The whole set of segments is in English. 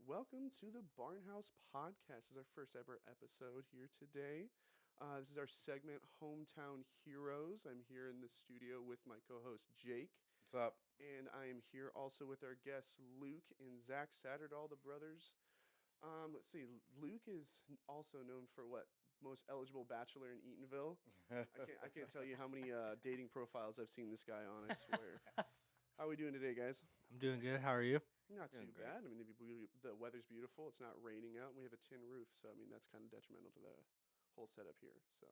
Welcome to the Barnhouse Podcast. This is our first ever episode here today. This is our segment, Hometown Heroes. I'm here in the studio with my co-host Jake, What's up? and I am here also with our guests Luke and Zach Satterdahl, the brothers. Let's see, Luke is also known for what, most eligible bachelor in Eatonville. I can't tell you how many dating profiles I've seen this guy on. I swear. How are we doing today, guys? I'm doing good. How are you? Not too Doing great. bad. I mean, the weather's beautiful. It's not raining out. And we have a tin roof, so I mean that's kind of detrimental to the whole setup here. So,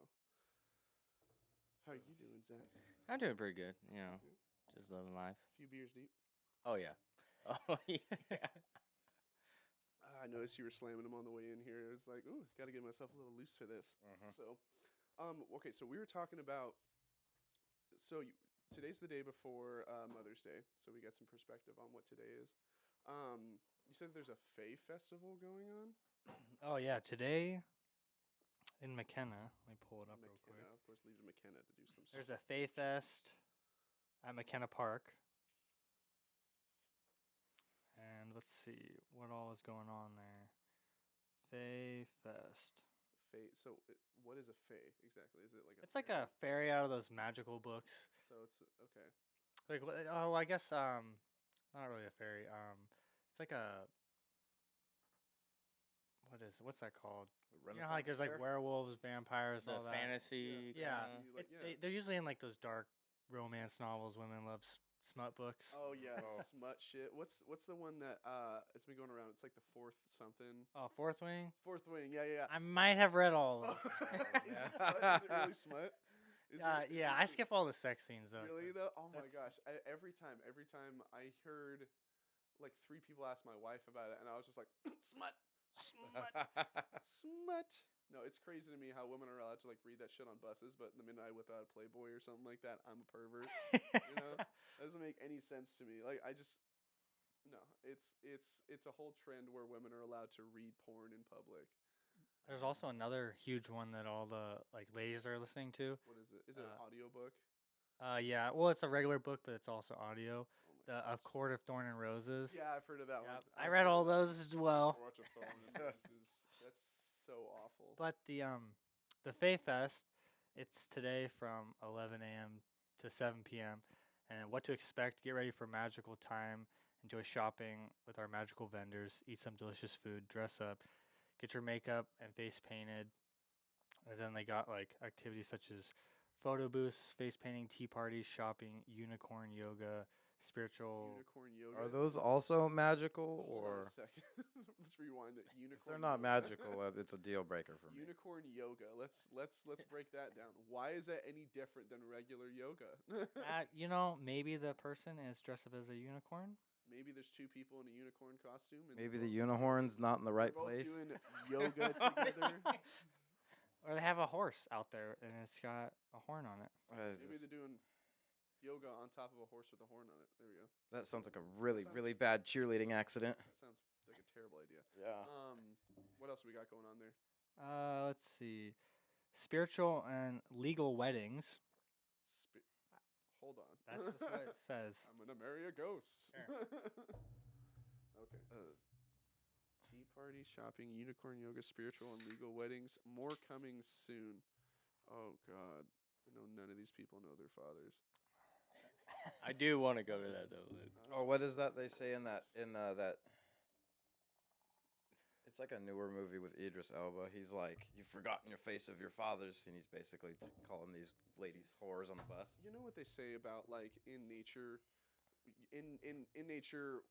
how are you doing, Zach? I'm doing pretty good. You know, just living life. A few beers deep. Oh yeah. Oh yeah. I noticed you were slamming them on the way in here. I was like, ooh, got to get myself a little loose for this. So, okay. So we were talking about. Today's the day before Mother's Day, so we got some perspective on what today is. You said there's a Fae festival going on. Oh yeah, today in McKenna. Let me pull it up real McKenna, quick. of course, leave to McKenna to do some. There's a Fae Fest at McKenna Park, and let's see what all is going on there. Fae Fest. Fae. So, what is a Fae exactly? Is it like a? It's like a fairy out of those magical books. So it's okay. Like oh, I guess not really a fairy. It's like a what's that called? You know how, like there's like werewolves, vampires, The all that. fantasy. Yeah, fantasy, like, they're usually in like those dark romance novels women love smut books. Oh yeah, Oh. smut shit. What's the one that it's been going around? It's like the fourth something. Oh, Fourth Wing. Fourth Wing. Yeah. I might have read all of them. Is it smut? Is it really smut? Is Yeah, I skip all the sex scenes though. Really 'cause though? Oh my that's- gosh! Every time I heard like 3 people ask my wife about it, and I was just like, smut, smut. No, it's crazy to me how women are allowed to like read that shit on buses, but the minute I whip out a Playboy or something like that, I'm a pervert. You know, that doesn't make any sense to me. Like I just no, it's a whole trend where women are allowed to read porn in public. There's also another huge one that all the like ladies are listening to. What is it? Is it an audiobook? Yeah, well, it's a regular book, but it's also audio. Oh my The A gosh. Court of Thorn and Roses. Yeah, I've heard of that Yep, one. I read all those as well. Court of Thorn and Roses. That's so awful. But the Fae Fest, it's today from 11 a.m. to 7 p.m. And what to expect? Get ready for magical time. Enjoy shopping with our magical vendors. Eat some delicious food. Dress up. Get your makeup and face painted. And then they got like activities such as photo booths, face painting, tea parties, shopping, unicorn yoga, spiritual. Unicorn yoga. Are those also magical, Hold on or a second. Let's rewind it. Unicorn. if they're not yoga. magical, it's a deal breaker for me? Unicorn yoga. Let's break that down. Why is that any different than regular yoga? Maybe the person is dressed up as a unicorn. Maybe there's 2 people in a unicorn costume. And Maybe they're the both- unicorn's not in the right they're both place. doing yoga together. Or they have a horse out there and it's got a horn on it. Maybe they're doing yoga on top of a horse with a horn on it. There we go. That sounds like a really, sounds- really bad cheerleading accident. That sounds like a terrible idea. Yeah. What else we got going on there? Let's see. Spiritual and legal weddings. Hold on. That's just what it says. I'm gonna marry a ghost. There. Okay. Tea party, shopping, unicorn yoga, spiritual and legal weddings. More coming soon. Oh God. I know none of these people know their fathers. I do want to go to that though. Oh, what is that they say in that that? It's like a newer movie with Idris Elba. He's like, "You've forgotten your face of your fathers," and he's basically calling these ladies whores on the bus. You know what they say about like in nature, in nature,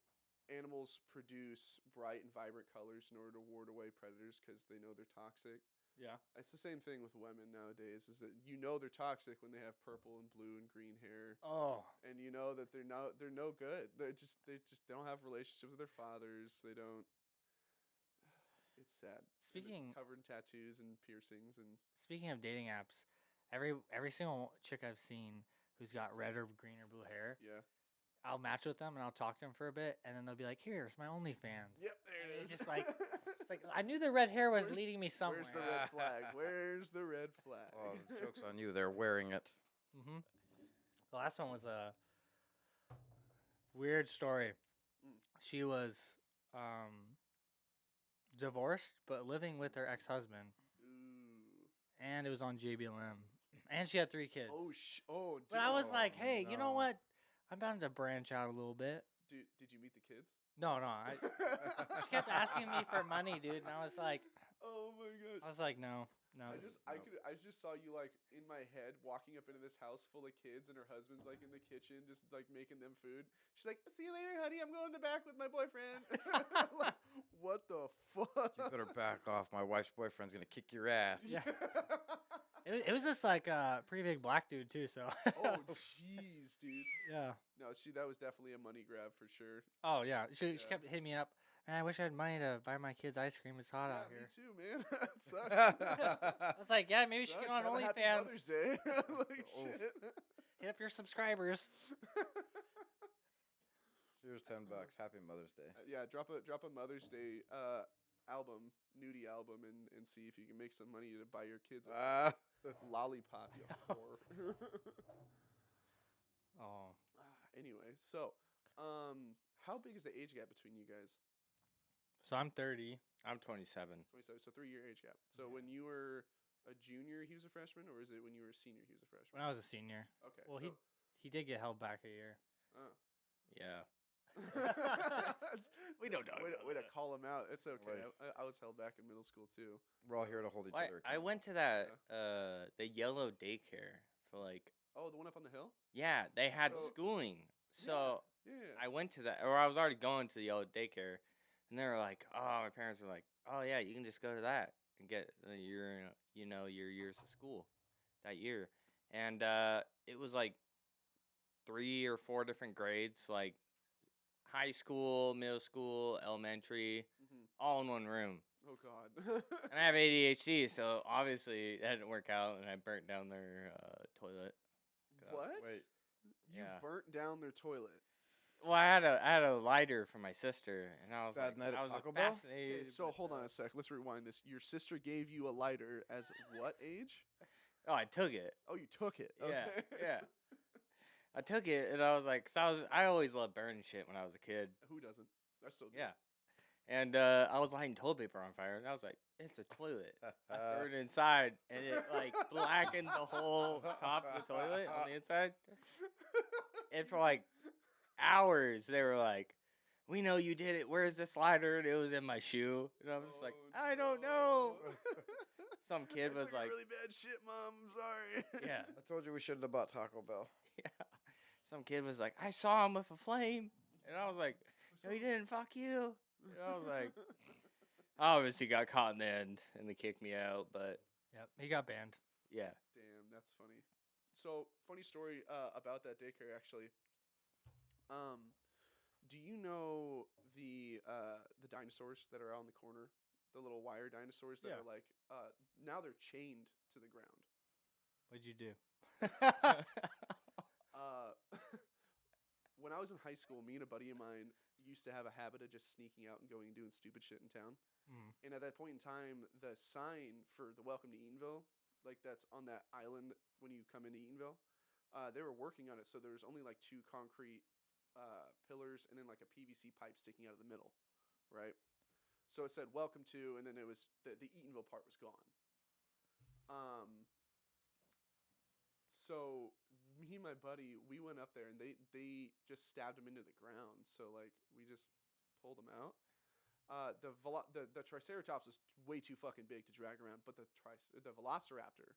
animals produce bright and vibrant colors in order to ward away predators because they know they're toxic. Yeah. It's the same thing with women nowadays. Is that you know they're toxic when they have purple and blue and green hair, Oh. and you know that they're no good. They don't have relationships with their fathers. They don't. It's sad. And they're Speaking covered in tattoos and piercings and speaking of dating apps, every single chick I've seen who's got red or green or blue hair, yeah. I'll match with them and I'll talk to them for a bit, and then they'll be like, "Here's my OnlyFans." Yep, there And it it's is. just like it's like I knew the red hair was Where's- leading me somewhere. Where's the red flag? Where's the red flag? Oh, the joke's on you. They're wearing it. Mm-hmm. The last one was a weird story. Mm. She was divorced but living with her ex-husband, Ooh. and it was on JBLM, and she had 3 kids. Oh, dude. But I was Oh, like, hey, you know no. what? I'm bound to branch out a little bit. Dude, did you meet the kids? No, she kept asking me for money, dude, and I was like, Oh my gosh. no. I Nope. just saw you like in my head walking up into this house full of kids and her husband's like in the kitchen just like making them food. She's like, "See you later, honey. I'm going to the back with my boyfriend." Like, what the fuck? You better back off. My wife's boyfriend's gonna kick your ass. Yeah. It was just like a pretty big black dude too, so. Oh jeez, dude. Yeah. No, that was definitely a money grab for sure. Oh yeah. She Yeah. kept hitting me up. Man, I wish I had money to buy my kids ice cream. It's hot out Yeah, here. me too, man. That sucks. I was like, yeah, maybe we should get on Sucks. Have a happy OnlyFans. Mother's Day. Like Oh. shit. Hit up your subscribers. Here's $10. Happy Mother's Day. Yeah, drop a Mother's Day album, nudie album, and see if you can make some money to buy your kids a lollipop. You whore. Oh. Anyway, so how big is the age gap between you guys? So I'm 30. I'm 27. 27, so 3-year age gap. So when you were a junior, he was a freshman, or is it when you were a senior, he was a freshman? When I was a senior. Okay. Well, so, he did get held back a year. oh. Yeah. We don't talk about way to that. call him out. It's okay. Right. I was held back in middle school too. We're all here to hold each Well, other. I accountable. went to that the yellow daycare for like Oh, the one up on the hill? yeah, they had So- schooling. So Yeah. I went to that, or I was already going to the yellow daycare, and they were like, "Oh, my parents were like, oh yeah, you can just go to that and get your your years of school that year." And it was like 3 or 4 different grades, like high school, middle school, elementary, Mhm. all in one room. Oh God. And I have ADHD, so obviously that didn't work out, and I burnt down their toilet. What? Wait. You Yeah. burnt down their toilet. Well, I had a lighter for my sister, and I was Bad like, night at I was Taco Bell? fascinated. Okay, so with hold on the- a sec. Let's rewind this. Your sister gave you a lighter as what age? Oh, I took it. Oh, you took it. Yeah, Okay. yeah. I took it, and I was like, 'cause I always loved burning shit when I was a kid. Who doesn't? I still do. Yeah. And I was lighting toilet paper on fire, and I was like, it's a toilet. I threw it inside, and it like blackened the whole top of the toilet on the inside. And for like hours, they were like, "We know you did it. Where's this lighter?" And it was in my shoe, and I was just like, Oh, "I don't know." no. Some I kid was took a like, really bad shit, Mom. I'm sorry. "Yeah." I told you we shouldn't have bought Taco Bell. Yeah. Some kid was like, "I saw him with a flame," and I was like, "No, he didn't. Fuck you." And I was like, I obviously got caught in the end, and they kicked me out. But Yep. He got banned. yeah, Damn, that's funny. So, funny story about that daycare actually. Do you know the dinosaurs that are out in the corner? The little wire dinosaurs that Yeah. are like now they're chained to the ground. What'd you do? Uh, when I was in high school, me and a buddy of mine used to have a habit of just sneaking out and going and doing stupid shit in town. Mm. And at that point in time, the sign for the Welcome to Eatonville, like that's on that island when you come into Eatonville, they were working on it. So there was only like 2 concrete pillars and then like a PVC pipe sticking out of the middle, right? So it said "Welcome to," and then it was the Eatonville part was gone. So me and my buddy, we went up there and they just stabbed him into the ground. So like we just pulled him out. The Triceratops was way too fucking big to drag around, but the Velociraptor,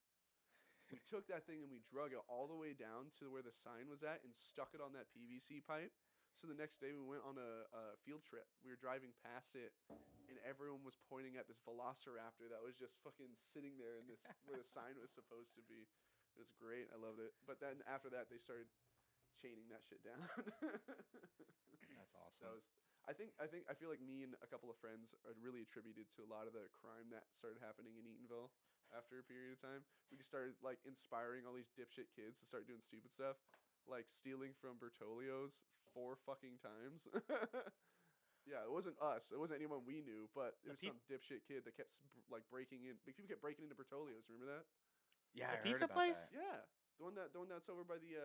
we took that thing and we drug it all the way down to where the sign was at and stuck it on that PVC pipe. So the next day we went on a field trip. We were driving past it, and everyone was pointing at this Velociraptor that was just fucking sitting there in this where the sign was supposed to be. It was great. I loved it. But then after that, they started chaining that shit down. that's awesome. That was. I feel like me and a couple of friends are really attributed to a lot of the crime that started happening in Eatonville after a period of time. We just started like inspiring all these dipshit kids to start doing stupid stuff. like stealing from Bertolio's 4 fucking times. Yeah, it wasn't us. It wasn't anyone we knew, but it The was pi- some dipshit kid that kept like breaking in. Like, people kept breaking into Bertolio's. Remember that? Yeah, The I heard pizza about place? that. Yeah, the one that's over by the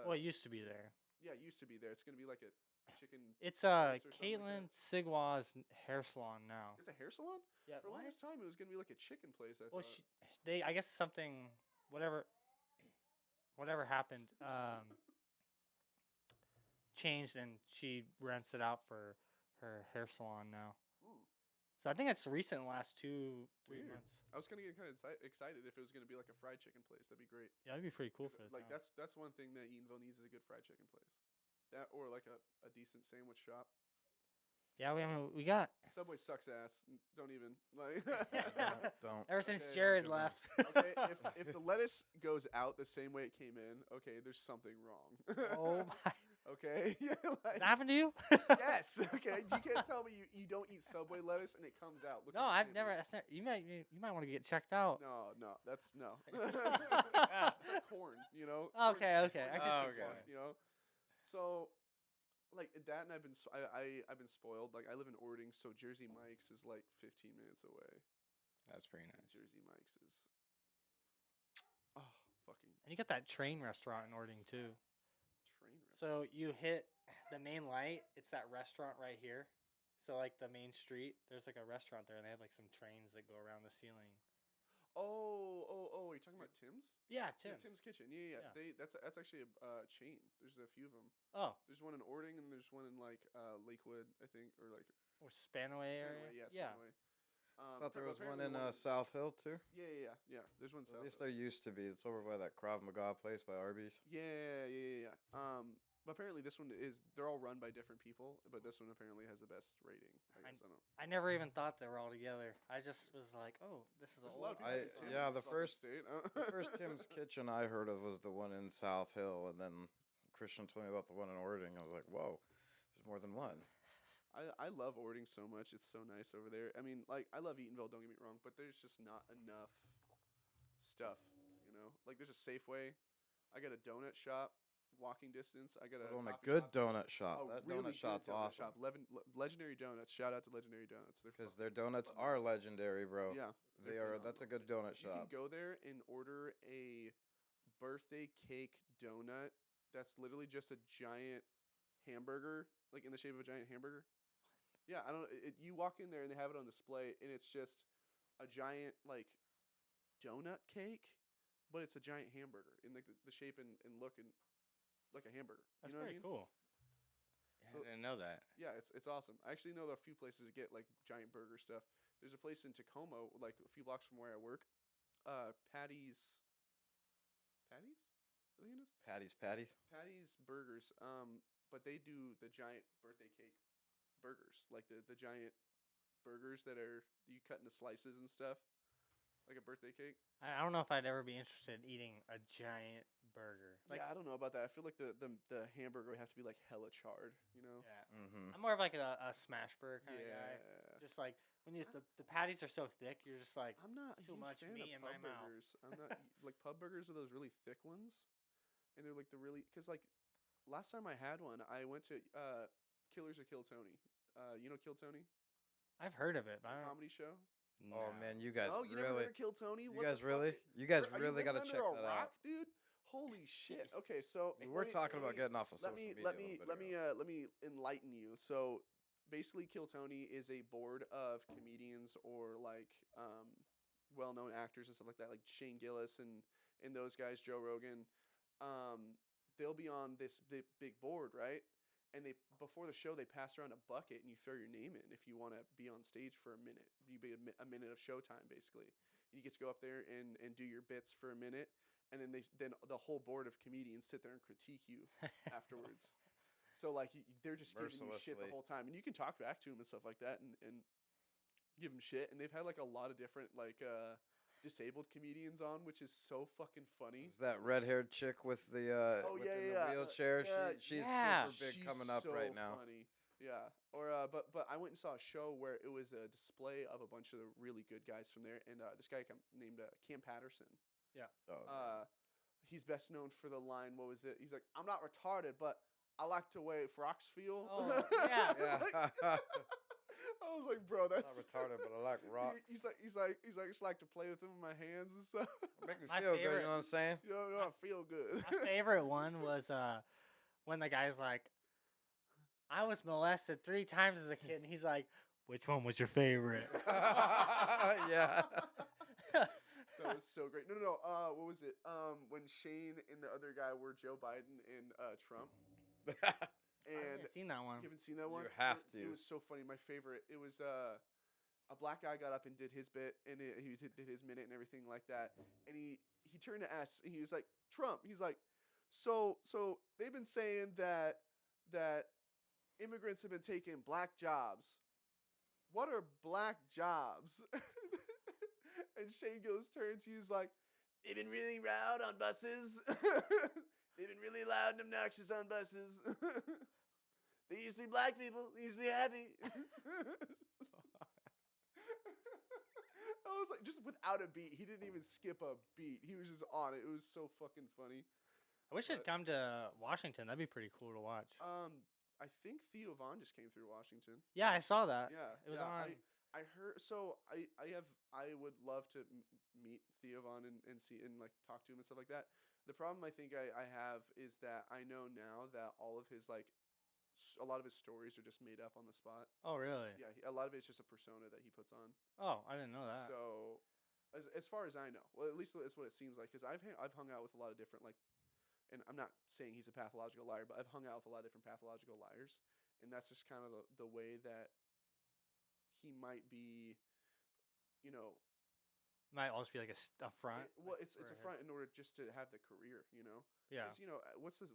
Well, it used to be there. yeah, it used to be there. It's gonna be like a chicken. It's place or something like Caitlin that. Sigwa's hair salon now. It's a hair salon. Yeah, For the longest time, it was gonna be like a chicken place. I Well, thought. I guess something, whatever happened, changed, and she rents it out for her hair salon now. Ooh, So I think it's recent, last 2-3 weird. months. I was kind of getting kind of excited if it was gonna be like a fried chicken place. That'd be great. Yeah, that'd be pretty cool 'Cause, for the like town. that's one thing that Eatonville needs is a good fried chicken place. That or like a decent sandwich shop. Yeah, we got Subway sucks ass. Don't even like. Don't. ever since Okay, Jared good one. left. Okay, if the lettuce goes out the same way it came in, okay, there's something wrong. Oh my! Okay. Yeah, like, That happened to you? yes. Okay. You can't tell me you don't eat Subway lettuce and it comes out. looking No, the I've same way. never. That's never. You might want to get checked out. No, that's no. It's like corn, you know. Okay, okay, I Corn can dogs see are why. tossed, you know. So, like that, and I've been spoiled. Like I live in Ording, so Jersey Mike's is like 15 minutes away. That's pretty And nice. Jersey Mike's is, oh fucking And you got that train restaurant in Ording too. train restaurant. So you hit the main light. It's that restaurant right here. So like the main street, there's like a restaurant there, and they have like some trains that go around the ceiling. Oh! You're talking about Tim's? Yeah, Yeah, Tim. Tim's Kitchen. Yeah. Yeah. That's actually a chain. There's a few of them. Oh, There's one in Ording and there's one in like Lakewood, I think, or like or Spanaway area. Spanaway. Yeah, Yeah. Spanaway. I thought there but was one apparently in the South Hill too. Yeah. There's one At south. least of- there used to be. It's over by that Krav Maga place by Arby's. Yeah. But apparently this one is. They're all run by different people, but this one apparently has the best rating. I guess I don't know. I never even thought they were all together. I just was like, oh, this is There's a old. lot of people. I- that do Tim yeah, in the this fucking first- state. The first Tim's Kitchen I heard of was the one in South Hill, and then Christian told me about the one in Ording. I was like, whoa, there's more than one. I love Ording so much. It's so nice over there. I mean, like I love Eatonville. Don't get me wrong, but there's just not enough stuff. You know, like there's a Safeway. I got a donut shop, walking distance. I got a But on a coffee good shop. donut shop. A That really donut good shop's donut awesome. shop. Legendary Donuts. Shout out to Legendary Donuts. They're Because fucking their donuts love are them. legendary, bro. Yeah, They they're are. That's a phenomenal. good donut You can shop. go there and order a birthday cake donut that's literally just a giant hamburger, like in the shape of a giant hamburger. Yeah, I don't. You walk in there and they have it on display, and it's just a giant like donut cake, but it's a giant hamburger in like the shape and look and like a hamburger. That's You know what I pretty mean? cool. Yeah, So- I didn't know that. Yeah, it's awesome. I actually know there are a few places to get like giant burger stuff. There's a place in Tacoma, like a few blocks from where I work. Patty's. Patty's? I think it is. Patties. Patty's Burgers. But they do the giant birthday cake burgers, like the giant burgers that are you cut into slices and stuff, like a birthday cake. I don't know if I'd ever be interested in eating a giant burger. Like, Yeah, I don't know about that. I feel like the hamburger would have to be like hella charred, you know? yeah. Mm-hmm. I'm more of like a smash burger kind of guy. Yeah. Just like when you the patties are so thick, you're just like, I'm not a too huge much fan meat of in pub my mouth. burgers. I'm not like pub burgers are those really thick ones, and they're like the really because like last time I had one, I went to Killers of Kill Tony. You know Kill Tony, I've heard of it, but I the don't. comedy show. Oh No. man, you guys Oh, you never really, heard of Kill Tony? you What the guys fuck? really, you guys Are really living got to under check a that rock, out. dude. Holy shit. Okay, so We're talking about getting off of let social me media. let me enlighten you. So basically, Kill Tony is a board of comedians or like well-known actors and stuff like that, like Shane Gillis and those guys, Joe Rogan. They'll be on this big board, right? And they before the show they pass around a bucket and you throw your name in if you want to be on stage for a minute. You be a minute of showtime basically. You get to go up there and do your bits for a minute, and then then the whole board of comedians sit there and critique you afterwards. So like they're just giving you shit the Mercilessly. whole time, and you can talk back to them and stuff like that, and give them shit. And they've had like a lot of different like disabled comedians on, which is so fucking funny. Is that red-haired chick with the Oh, with yeah, in yeah, the wheelchair? yeah, She's yeah. super big She's coming up so right now. Funny. Yeah. Or but I went and saw a show where it was a display of a bunch of the really good guys from there, and this guy named Cam Patterson. Oh, Uh, he's best known for the line. What was it? He's like, "I'm not retarded, but I like the way frocks feel." Oh, yeah. Yeah. I was like, bro, Not that's retarded, but I like rocks. He's like, I just like to play with them in my hands and stuff. Make me My feel good. favorite- You know what I'm saying? You know, I feel good. My favorite one was when the guy's like, I was molested 3 times as a kid, and he's like, which one was your favorite? Yeah. That was so great. No. What was it? When Shane and the other guy were Joe Biden and Trump. I And haven't seen that one. you haven't seen that one? have It to. was so funny. My favorite. It was a black guy got up and did his bit, and he did his minute and everything like that. And he turned to us. And he was like, Trump. He's like, so they've been saying that immigrants have been taking black jobs. What are black jobs? And Shane Gillis turns. He's like, they've been really loud on buses. They've been really loud and obnoxious on buses. They used to be black people. They used to be happy. I was like, just without a beat. He didn't even skip a beat. He was just on it. It was so fucking funny. I wish it'd come to Washington. That'd be pretty cool to watch. I think Theo Vaughn just came through Washington. Yeah, I saw that. Yeah, It was yeah, on. I heard. So I would love to meet Theo Vaughn and see and like talk to him and stuff like that. The problem I think I have is that I know now that all of his like a lot of his stories are just made up on the spot. Oh, really? Yeah, a lot of it's just a persona that he puts on. Oh, I didn't know that. So, as far as I know, well, at least that's what it seems like. Because I've hung out with a lot of different like, and I'm not saying he's a pathological liar, but I've hung out with a lot of different pathological liars, and that's just kind of the way that he might be, you know. Might also be like a front. Well, like, it's for a him. front in order just to have the career, you know. Yeah. 'Cause, you know, what's the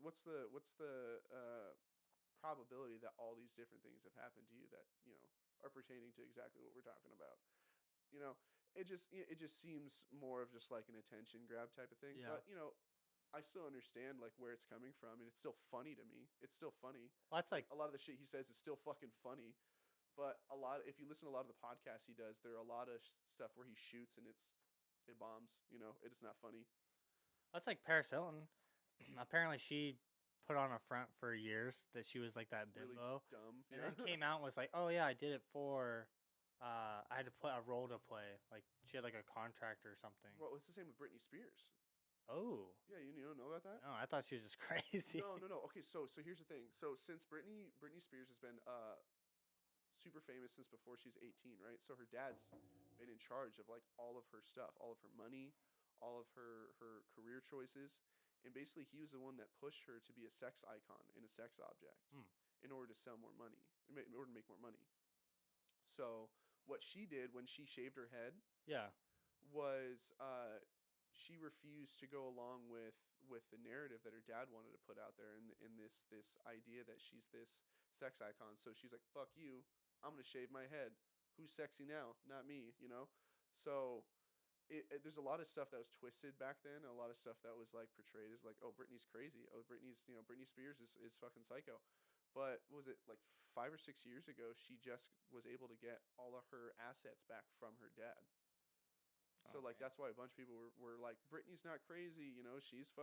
probability that all these different things have happened to you that you know are pertaining to exactly what we're talking about? You know, it just seems more of just like an attention grab type of thing. Yeah. But you know, I still understand like where it's coming from, and it's still funny to me. It's still funny. Well, that's like A lot of the shit he says is still fucking funny. But if you listen to a lot of the podcasts he does, there are a lot of stuff where he shoots and it bombs. You know, it is not funny. that's like Paris Hilton. Apparently, she put on a front for years that she was like that Really bimbo, dumb. and then came out and was like, "Oh yeah, I did it for." I had to play a role to play. Like she had like a contract or something. Well, it's the same with Britney Spears. Oh Yeah, you don't know about that? no, I thought she was just crazy. No. Okay, so here's the thing. So since Britney Spears has been super famous since before she was 18, right? So her dad's been in charge of like all of her stuff, all of her money, all of her career choices, and basically he was the one that pushed her to be a sex icon and a sex object in order to sell more money, in order to make more money. So what she did when she shaved her head Yeah. was she refused to go along with the narrative that her dad wanted to put out there in this idea that she's this sex icon. So she's like, fuck you, I'm gonna shave my head. Who's sexy now? Not me, you know. So there's a lot of stuff that was twisted back then, and a lot of stuff that was like portrayed as like, oh, Britney's crazy, oh, Britney Spears is fucking psycho. But was it like 5 or 6 years ago she just was able to get all of her assets back from her dad. So like Okay. that's why a bunch of people were like, Britney's not crazy, you know, she's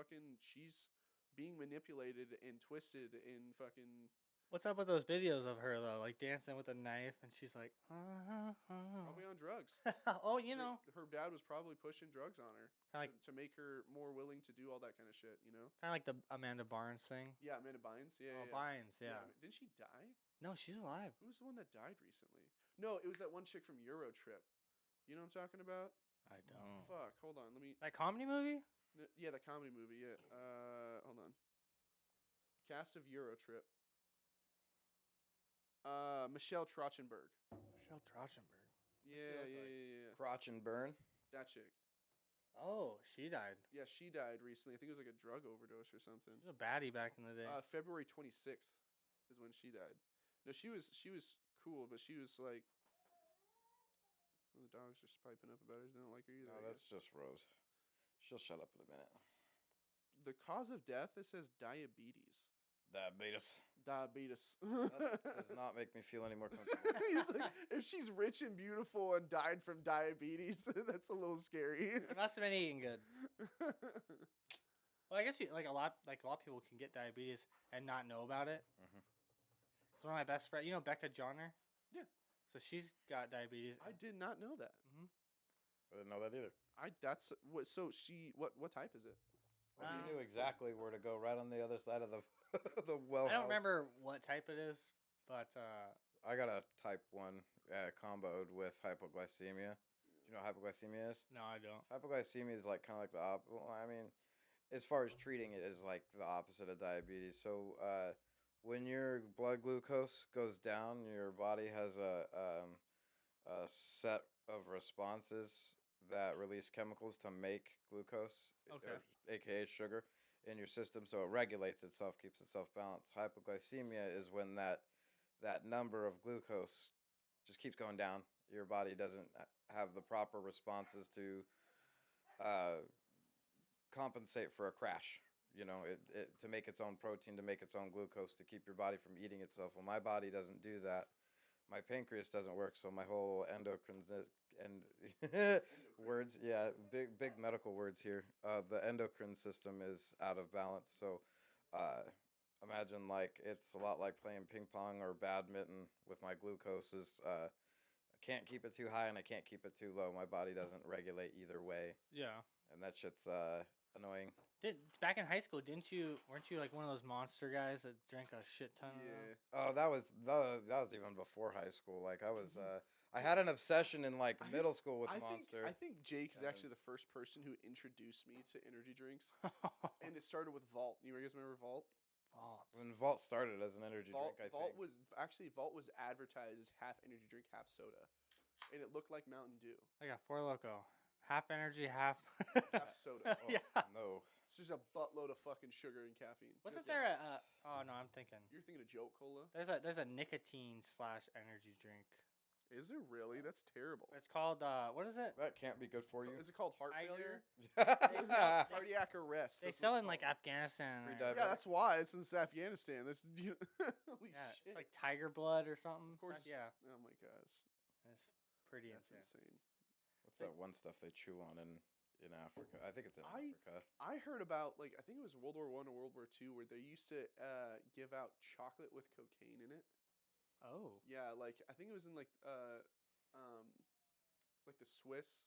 being manipulated and twisted and fucking What's up with those videos of her though, like dancing with a knife, and she's like, probably on drugs. oh, you know, Her dad was probably pushing drugs on her Kinda to make her more willing to do all that kind of shit, you know? kind of like the Amanda Barnes thing. Yeah, Amanda Bynes. Yeah, Oh, yeah. Bynes, yeah. Didn't she die? No, she's alive. Who was the one that died recently? No, it was that one chick from Euro Trip. You know what I'm talking about? I don't. Fuck, hold on. Let me. That comedy movie? Yeah, the comedy movie. Yeah. Hold on. Cast of Euro Trip. Michelle Trachtenberg. Michelle Trachtenberg. Yeah, look yeah, like? yeah. Crotch and burn. That chick. Oh, she died. Yeah, she died recently. I think it was like a drug overdose or something. She was a baddie back in the day. February 26th is when she died. No, she was cool, but she was like. Well, the dogs are piping up about her. They don't like her either. No, I that's just Rose. She'll shut up in a minute. guess. The cause of death. It says diabetes. Diabetes. Diabetes. That does not make me feel any more comfortable. He's like, if she's rich and beautiful and died from diabetes, that's a little scary. She must have been eating good. Well, I guess a lot of people can get diabetes and not know about it. Mhm. It's one of my best friends. You know Becca Johnner? Yeah. So she's got diabetes. I did not know that. Mhm. I didn't know that either. That's what. So she what type is it? Well, you Um, knew exactly where to go, right on the other side of the the well. I don't house. remember what type it is, but I got a type 1 comboed with hypoglycemia. Do you know what hypoglycemia is? no, I don't. Hypoglycemia is like kind of like the well, I mean, as far as treating it is like the opposite of diabetes. So when your blood glucose goes down, your body has a set of responses that release chemicals to make glucose, Okay. aka sugar, in your system. So it regulates itself, keeps itself balanced. Hypoglycemia is when that number of glucose just keeps going down. Your body doesn't have the proper responses to compensate for a crash. You know, it to make its own protein, to make its own glucose, to keep your body from eating itself. Well, my body doesn't do that. My pancreas doesn't work, so my whole endocrine and words, yeah, big medical words here. The endocrine system is out of balance. So imagine like it's a lot like playing ping pong or badminton with my glucose. I can't keep it too high and I can't keep it too low. My body doesn't regulate either way, Yeah. and that shit's annoying. Back in high school, weren't you like one of those monster guys that drank a shit ton? Yeah. Oh, that was even before high school. Like I was, I had an obsession in like I- middle school with I Monster. think Jake is Kind of- actually the first person who introduced me to energy drinks, Of them? and it started with Vault. You guys remember Vault? When Vault started as an energy Vault, drink, I Vault think. was advertised as half energy drink, half soda, and it looked like Mountain Dew, I got Four Loco, half energy, half. half soda. Oh, Yeah. No. It's just a buttload of fucking sugar and caffeine. Wasn't Just- there oh no, I'm thinking. You're thinking of Joke Cola? There's a nicotine / energy drink. Is there really? That's terrible. It's called what is it? That can't be good for you. Is it called heart Tiger? failure? sell- Cardiac arrest. They that's what sell it's in like called. Afghanistan. Pre-diabetic. Yeah, that's why it's in Afghanistan. That's holy Yeah, shit. it's like tiger blood or something. Of course. Yeah, Oh my gosh. it's pretty That's insane. insane. What's that one stuff they chew on in Africa? I think it's in Africa. I heard about like I think it was World War I or World War II where they used to give out chocolate with cocaine in it. Oh, Yeah, like I think it was in like the Swiss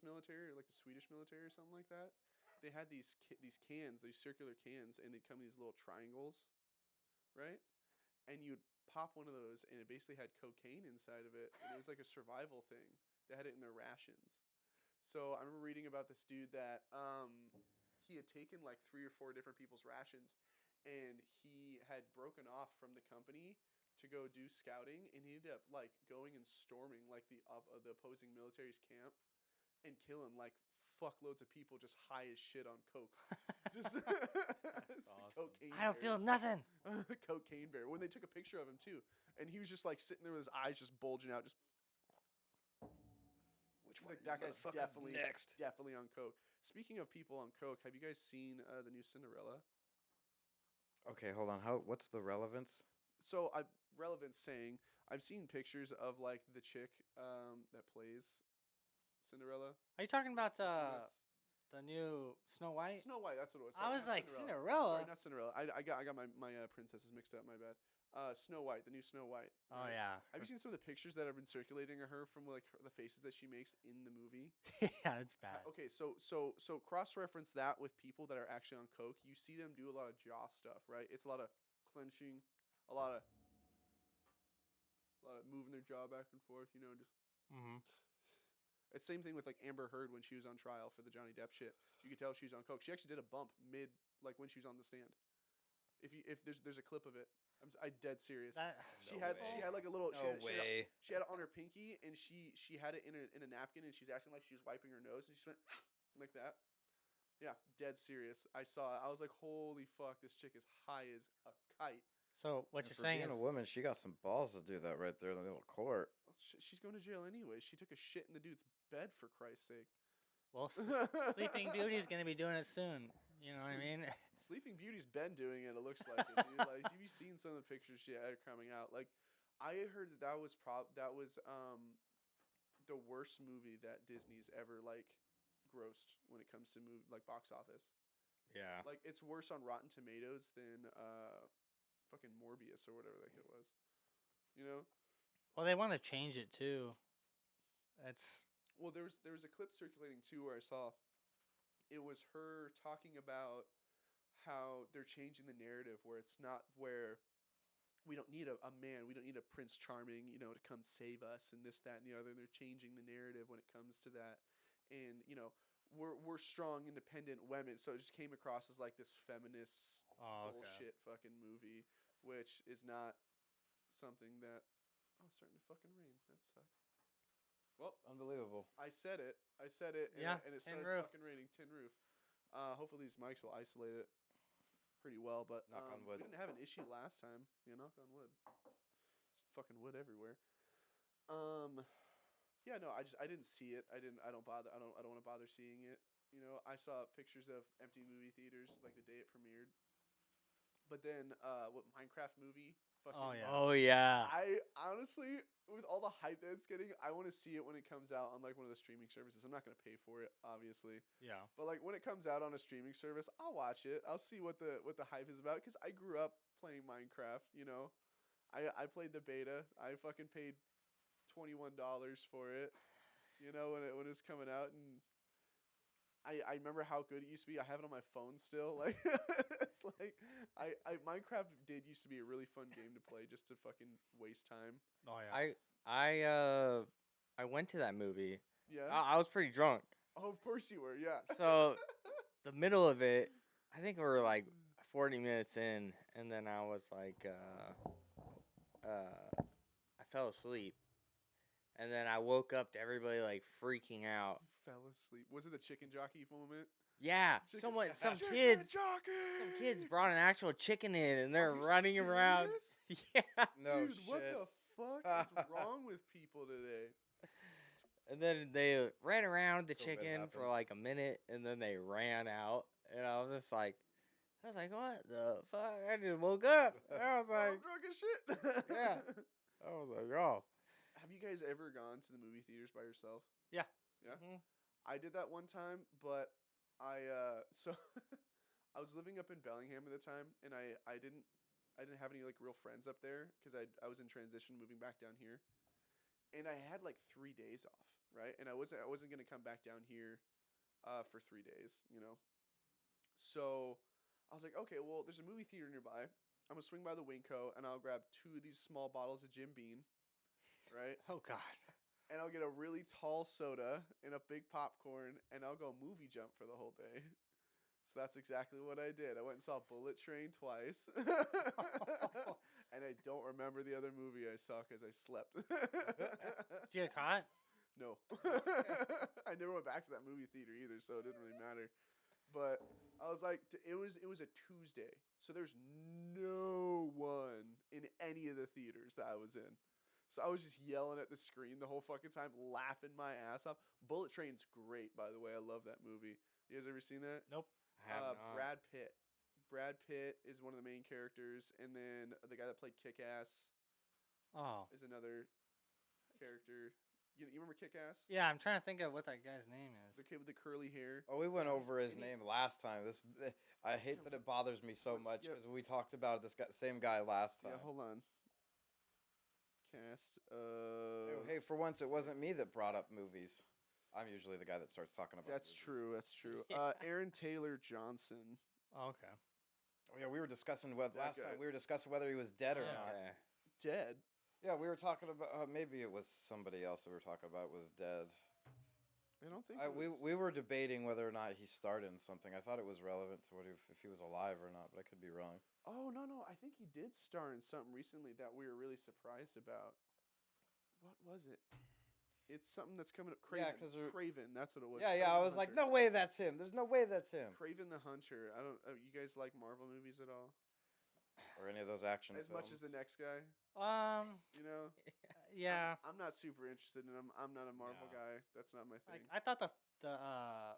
military or like the Swedish military or something like that. They had these cans, these circular cans, and they'd come in these little triangles, right? And you'd pop one of those, and it basically had cocaine inside of it, and it was like a survival thing. They had it in their rations. So I remember reading about this dude that he had taken like 3 or 4 different people's rations, and he had broken off from the company to go do scouting, and he ended up like going and storming like the opposing military's camp and killing like fuckloads of people just high as shit on coke. Just it's the awesome. cocaine. I don't bear. feel nothing. Cocaine bear. When they took a picture of him too, and he was just like sitting there with his eyes just bulging out, just Which like that guy's definitely next? definitely on coke. Speaking of people on coke, have you guys seen the new Cinderella? Okay, hold on. What's the relevance? So relevance saying I've seen pictures of like the chick that plays Cinderella. Are you talking about That's the new Snow White? Snow White. That's what it was. I Sorry, was not like, Cinderella. Sorry, Cinderella? not Cinderella. I got my princesses mixed up. My bad. Snow White, the new Snow White. Oh right? yeah. Have you seen some of the pictures that have been circulating of her from like the faces that she makes in the movie? Yeah, it's bad. Okay, so cross reference that with people that are actually on coke. You see them do a lot of jaw stuff, right? It's a lot of clenching, a lot of moving their jaw back and forth. You know, just Mm-hmm. it's same thing with like Amber Heard when she was on trial for the Johnny Depp shit. You could tell she was on coke. She actually did a bump mid, like when she was on the stand. If there's a clip of it, I dead serious. She No had way. like a little No she had way. she had it on her pinky and she had it in a napkin and she was acting like she was wiping her nose and she went like that. Yeah, dead serious. I saw it. I was like, holy fuck, this chick is high as a kite. So what And you're for saying being is a woman, she got some balls to do that right there in the middle of court. She's going to jail anyway. She took a shit in the dude's bed for Christ's sake. well, Sleeping Beauty is gonna be doing it soon. You know what I mean? Sleeping Beauty's been doing it. It looks like it, dude. Like, have you seen some of the pictures she had coming out? Like, I heard that was the worst movie that Disney's ever like grossed when it comes to like box office. Yeah. Like it's worse on Rotten Tomatoes than fucking Morbius or whatever that shit was. You know? Well, they want to change it too. That's Well, there was a clip circulating too where I saw it was her talking about how they're changing the narrative where it's not where we don't need a man, we don't need a Prince Charming, you know, to come save us and this, that, and the other. They're changing the narrative when it comes to that. And, you know, we're strong, independent women. So it just came across as like this feminist bullshit fucking movie, which is not something that. Oh, it's starting to fucking rain. That sucks. Well, Unbelievable. I said it. And, Yeah, and it tin started roof. fucking raining. Tin roof. Hopefully these mics will isolate it pretty well. But Knock on wood. we didn't have an issue last time. Yeah, knock on wood. There's fucking wood everywhere. Yeah, no, I didn't see it. I don't bother. I don't want to bother seeing it. You know, I saw pictures of empty movie theaters like the day it premiered. But then, what Minecraft movie? Fucking, Oh, yeah. Oh yeah. I honestly, with all the hype that it's getting, I want to see it when it comes out on like one of the streaming services. I'm not gonna pay for it, obviously, yeah. but like when it comes out on a streaming service, I'll watch it. I'll see what the hype is about because I grew up playing Minecraft. You know, I played the beta. I fucking paid $21 for it. You know, when it was coming out, and I remember how good it used to be. I have it on my phone still. Like it's like Minecraft did used to be a really fun game to play just to fucking waste time. Oh yeah. I went to that movie. Yeah. I was pretty drunk. Oh, of course you were. Yeah. So the middle of it, I think we were like 40 minutes in, and then I was like, I fell asleep, and then I woke up to everybody like freaking out. You fell asleep. Was it the chicken jockey moment? Yeah, Chicken- some Chicken kids jockey! brought an actual chicken in, and they're Are you running around. serious? Yeah, No Dude, shit. what the fuck is wrong with people today? and then they ran around the COVID chicken for happened. like a minute, and then they ran out, and I was like, what the fuck? I just woke up. And I was Oh, I'm like, drunk as shit. Yeah. I was like, oh. Have you guys ever gone to the movie theaters by yourself? Yeah. Yeah? Mhm. I did that one time, but I so I was living up in Bellingham at the time, and I didn't have any like real friends up there because I was in transition moving back down here, and I had like 3 days off, right? And I wasn't gonna come back down here for 3 days, you know. So I was like, okay, well, there's a movie theater nearby. I'm gonna swing by the Winco and I'll grab 2 of these small bottles of Jim Beam, right? Oh god. And I'll get a really tall soda and a big popcorn, and I'll go movie jump for the whole day. So that's exactly what I did. I went and saw Bullet Train twice, and I don't remember the other movie I saw because I slept. Did you get caught? No, I never went back to that movie theater either, so it didn't really matter. But I was like, it was a Tuesday, so there's no one in any of the theaters that I was in. So I was just yelling at the screen the whole fucking time, laughing my ass off. Bullet Train's great, by the way. I love that movie. You guys ever seen that? Nope. I have not. Brad Pitt. Brad Pitt is one of the main characters, and then the guy that played Kick-Ass Oh. is another character. You remember Kick-Ass? Yeah, I'm trying to think of what that guy's name is. The kid with the curly hair. Oh, we went over his And he- name last time. I hate that it bothers me so Let's- much yeah. because we talked about this same guy last time. Yeah, hold on. Cast. Hey, for once, it wasn't me that brought up movies. I'm usually the guy that starts talking about. That's movies. true. That's true. Yeah. Aaron Taylor Johnson. Oh, okay. Oh, yeah, we were discussing what That last guy. time. We were discussing whether he was dead or Yeah. not. Okay. Dead. Yeah, we were talking about maybe it was somebody else that we were talking about was dead. I don't think. We were debating whether or not he starred in something. I thought it was relevant to what if he was alive or not, but I could be wrong. Oh no! I think he did star in something recently that we were really surprised about. What was it? It's something that's coming up. Craven. Yeah, 'cause we're- Craven. That's what it was. Yeah, Craven I the was like, Hunter. no way, that's him. There's no way that's him. Craven the Hunter. I don't. You guys like Marvel movies at all? Or any of those action As much as the films. next guy, you know. Yeah. I'm not super interested in them. I'm not a Marvel No. guy. That's not my thing. Like I thought the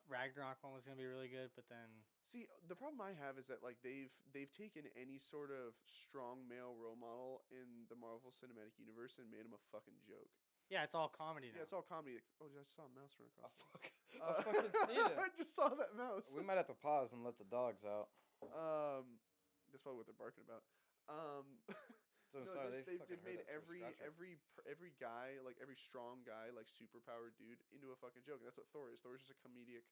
Ragnarok one was gonna be really good, but then See, the problem I have is that like they've taken any sort of strong male role model in the Marvel Cinematic Universe and made him a fucking joke. yeah, it's all comedy now. Yeah, it's all comedy. Oh, I saw a mouse run Oh, across. fuck. I've fucking seen it. I just saw that mouse. We might have to pause and let the dogs out. That's probably what they're barking about. So No, sorry, just, they they've fucking made heard us for every guy, like every strong guy, like superpowered dude, into a fucking joke. And that's what Thor is. Thor is just a comedic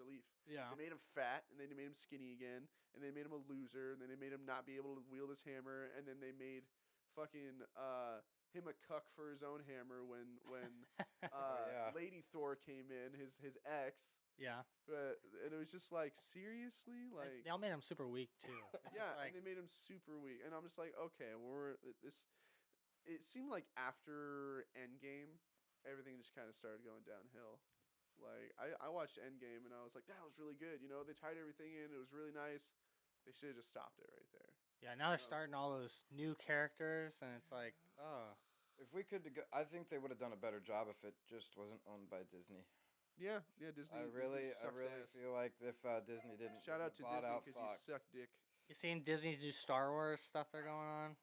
relief. Yeah. They made him fat, and then they made him skinny again, and they made him a loser, and then they made him not be able to wield his hammer, and then they made fucking him a cuck for his own hammer when yeah. Lady Thor came in, his ex. Yeah. And it was just like, seriously, like They all made him super weak too. It's just yeah, like, and they made him super weak, and I'm just like, okay, we're this. It seemed like after Endgame, everything just kind of started going downhill. Like I watched Endgame and I was like, that was really good. You know, they tied everything in. It was really nice. They should have just stopped it right there. yeah, now they're No. starting all those new characters, and it's like, oh, If we could, I think they would have done a better job if it just wasn't owned by Disney. Yeah, Disney. I Disney really sucks ass. feel like if Disney didn't Shout out to bought Disney out because you Fox, suck dick. you seen Disney's new Star Wars stuff they're going on?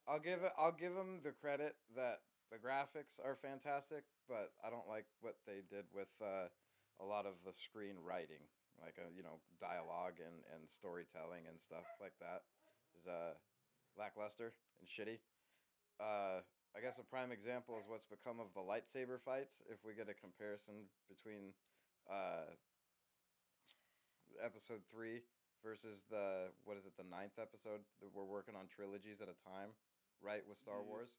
I'll give them the credit that the graphics are fantastic, but I don't like what they did with a lot of the screenwriting, like dialogue and storytelling and stuff like that is lackluster and shitty. I guess a prime example is what's become of the lightsaber fights. If we get a comparison between episode 3 versus the ninth episode that we're working on trilogies at a time, right, with Star Yeah. Wars.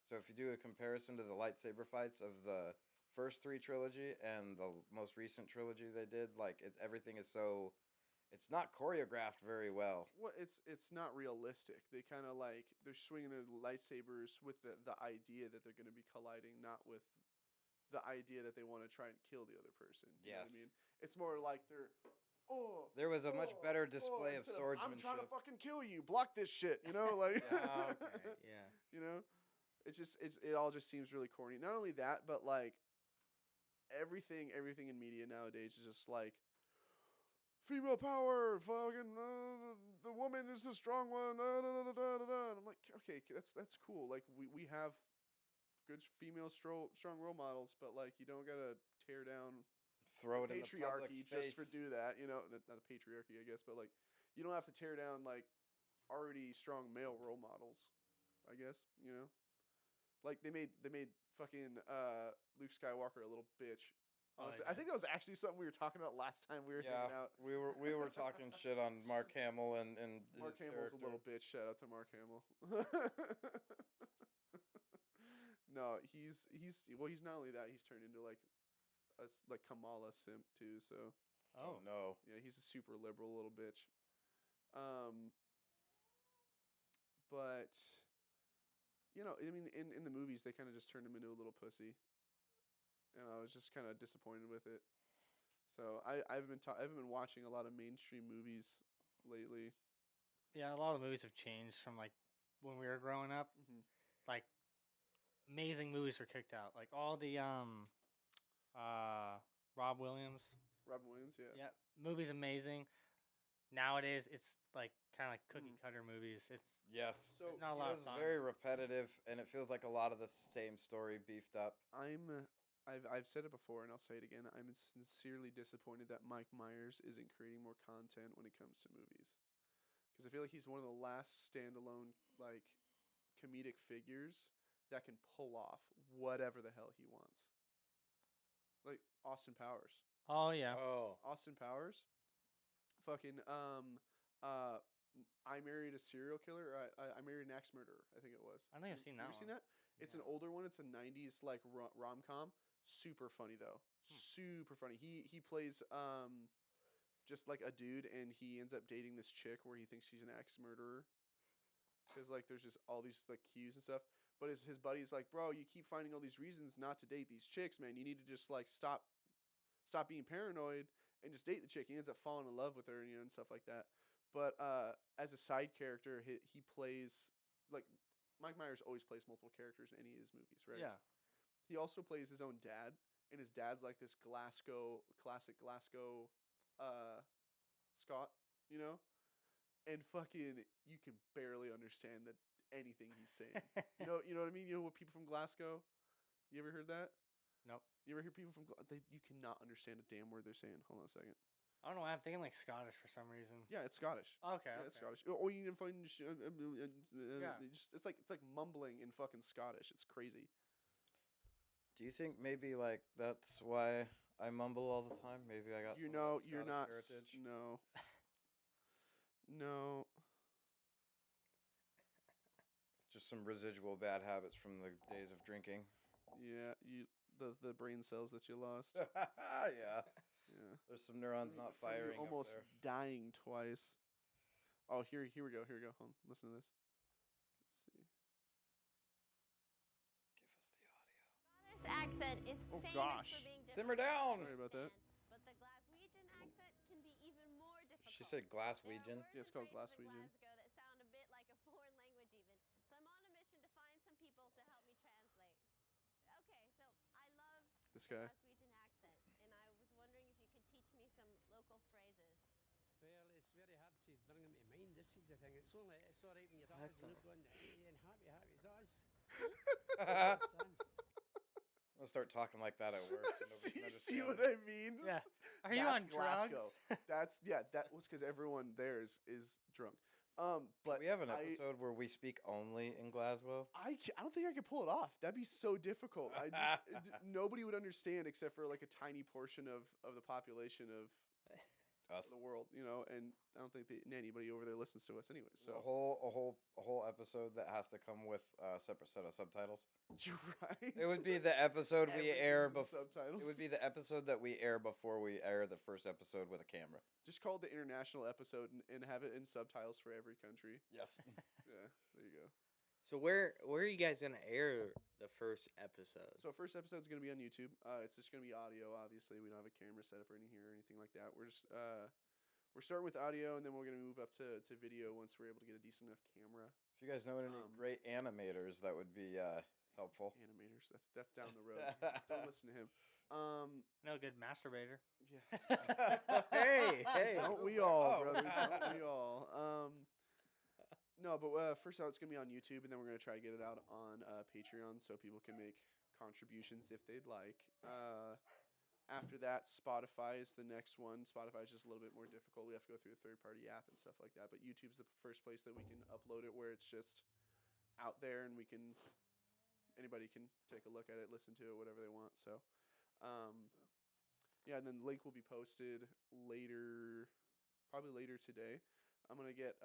So if you do a comparison to the lightsaber fights of the first 3 trilogy and the most recent trilogy they did, like everything is so, it's not choreographed very well. Well, it's not realistic. They kind of like they're swinging their lightsabers with the idea that they're going to be colliding, not with the idea that they want to try and kill the other person. You know what I Yes. mean? It's more like they're There was a much better display of instead I'm swordsmanship. trying to fucking kill you. Block this shit. You know, like Yeah, okay, yeah. you know, it all just seems really corny. Not only that, but like everything in media nowadays is just like female power, fucking the woman is the strong one. And I'm like, okay, that's cool. Like we have good female strong role models, but like you don't gotta tear down Throw it in the public's patriarchy face. just for do that. You know, not the patriarchy, I guess, but like you don't have to tear down like already strong male role models. I guess you know, like they made fucking Luke Skywalker a little bitch. Oh, Honestly, yeah. I think that was actually something we were talking about last time we were hanging out. we were talking shit on Mark Hamill and Mark his Hamill's character. a little bitch. Shout out to Mark Hamill. No, he's not only that, he's turned into like like Kamala simp too. So Oh no. yeah, he's a super liberal little bitch. But you know, I mean, in the movies they kind of just turned him into a little pussy, and I was just kind of disappointed with it. So I haven't been watching a lot of mainstream movies lately. Yeah, a lot of movies have changed from like when we were growing up. Mhm. Like amazing movies were kicked out. Like all the Rob Williams. Robin Williams, yeah. Yeah, movies amazing. Nowadays it's like kind of like cookie cutter movies. It's Yes. So there's not a lot of It's fun. very repetitive, and it feels like a lot of the same story beefed up. I've said it before and I'll say it again. I'm sincerely disappointed that Mike Myers isn't creating more content when it comes to movies. Because I feel like he's one of the last standalone like comedic figures that can pull off whatever the hell he wants. Like Austin Powers. Oh yeah. Oh, Austin Powers. Fucking I Married a Serial Killer. Or I Married an Axe Murderer. I think it was. I think I've seen that You ever one. seen that? It's an older one. It's a '90s like rom com. Super funny though. Super funny. He plays just like a dude, and he ends up dating this chick where he thinks she's an axe murderer. Because like there's just all these like cues and stuff. But his buddy's like, bro, you keep finding all these reasons not to date these chicks, man. You need to just like stop being paranoid and just date the chick. He ends up falling in love with her, and stuff like that. But as a side character, he plays like Mike Myers always plays multiple characters in any of his movies, right? Yeah. He also plays his own dad, and his dad's like this classic Glasgow Scot, you know? And fucking you can barely understand anything he's saying. You know what I mean? You know what people from Glasgow? You ever heard that? Nope. You ever hear people from you cannot understand a damn word they're saying. Hold on a second. I don't know why I'm thinking like Scottish for some reason. Yeah, it's Scottish. Okay. Yeah, okay. it's Scottish. Or you can find Yeah. it's like mumbling in fucking Scottish. It's crazy. Do you think maybe like that's why I mumble all the time? Maybe I got You some know, of that you're Scottish not. heritage. No. No. Just some residual bad habits from the days of drinking. Yeah, the brain cells that you lost. Yeah. Yeah. There's some neurons From not you firing up almost there. dying twice. Oh, here we go. Hold on. Listen to this. Let's see. Give us the audio. Scottish accent is Oh, famous gosh. for being Simmer difficult to down. Sorry about that. understand, but the Glaswegian accent can be even more difficult. She said There are Glaswegian. words Yeah, it's and called phrases in Glaswegian. Glasgow that sound a bit like a foreign language even. So I'm on a mission to find some people to help me translate. Okay, so I love This the guy. Glaswegian accent, and I was wondering if you could teach me some local phrases. Well, it's very hard to bring them to mind. This is the thing. It's all right when you're What always the- going and happy. It's us. I'm Understand? gonna start talking like that at work. so nobody can see understand what it. I mean? Yeah. Are you That's on drugs? Glasgow. That was because everyone there is drunk. But we have an I- episode where we speak only in Glasgow. I don't think I could pull it off. That'd be so difficult. Nobody would understand except for like a tiny portion of the population of Us. the world, and I don't think anybody over there listens to us anyway. A So whole episode that has to come with a separate set of subtitles. you're right. It would be the episode we air Everything's in before. subtitles. It would be the episode that we air before we air the first episode with a camera. Just call it the international episode and have it in subtitles for every country. Yes. Yeah, there you go. So where are you guys gonna air the first episode? So first episode's gonna be on YouTube. It's just gonna be audio. Obviously, we don't have a camera set up or anything like that. We're just we're starting with audio, and then we're gonna move up to video once we're able to get a decent enough camera. If you guys know any great animators, that would be helpful. Animators, that's down the road. Don't listen to him. No good masturbator. Yeah. Hey, hey. Don't we all, Oh. brother? Don't we all? No, but first out, it's gonna be on YouTube, and then we're gonna try to get it out on Patreon so people can make contributions if they'd like. After that, Spotify is the next one. Spotify is just a little bit more difficult. We have to go through a third-party app and stuff like that. But YouTube's the first place that we can upload it, where it's just out there, and anybody can take a look at it, listen to it, whatever they want. So, yeah, and then the link will be posted later, probably later today. I'm gonna get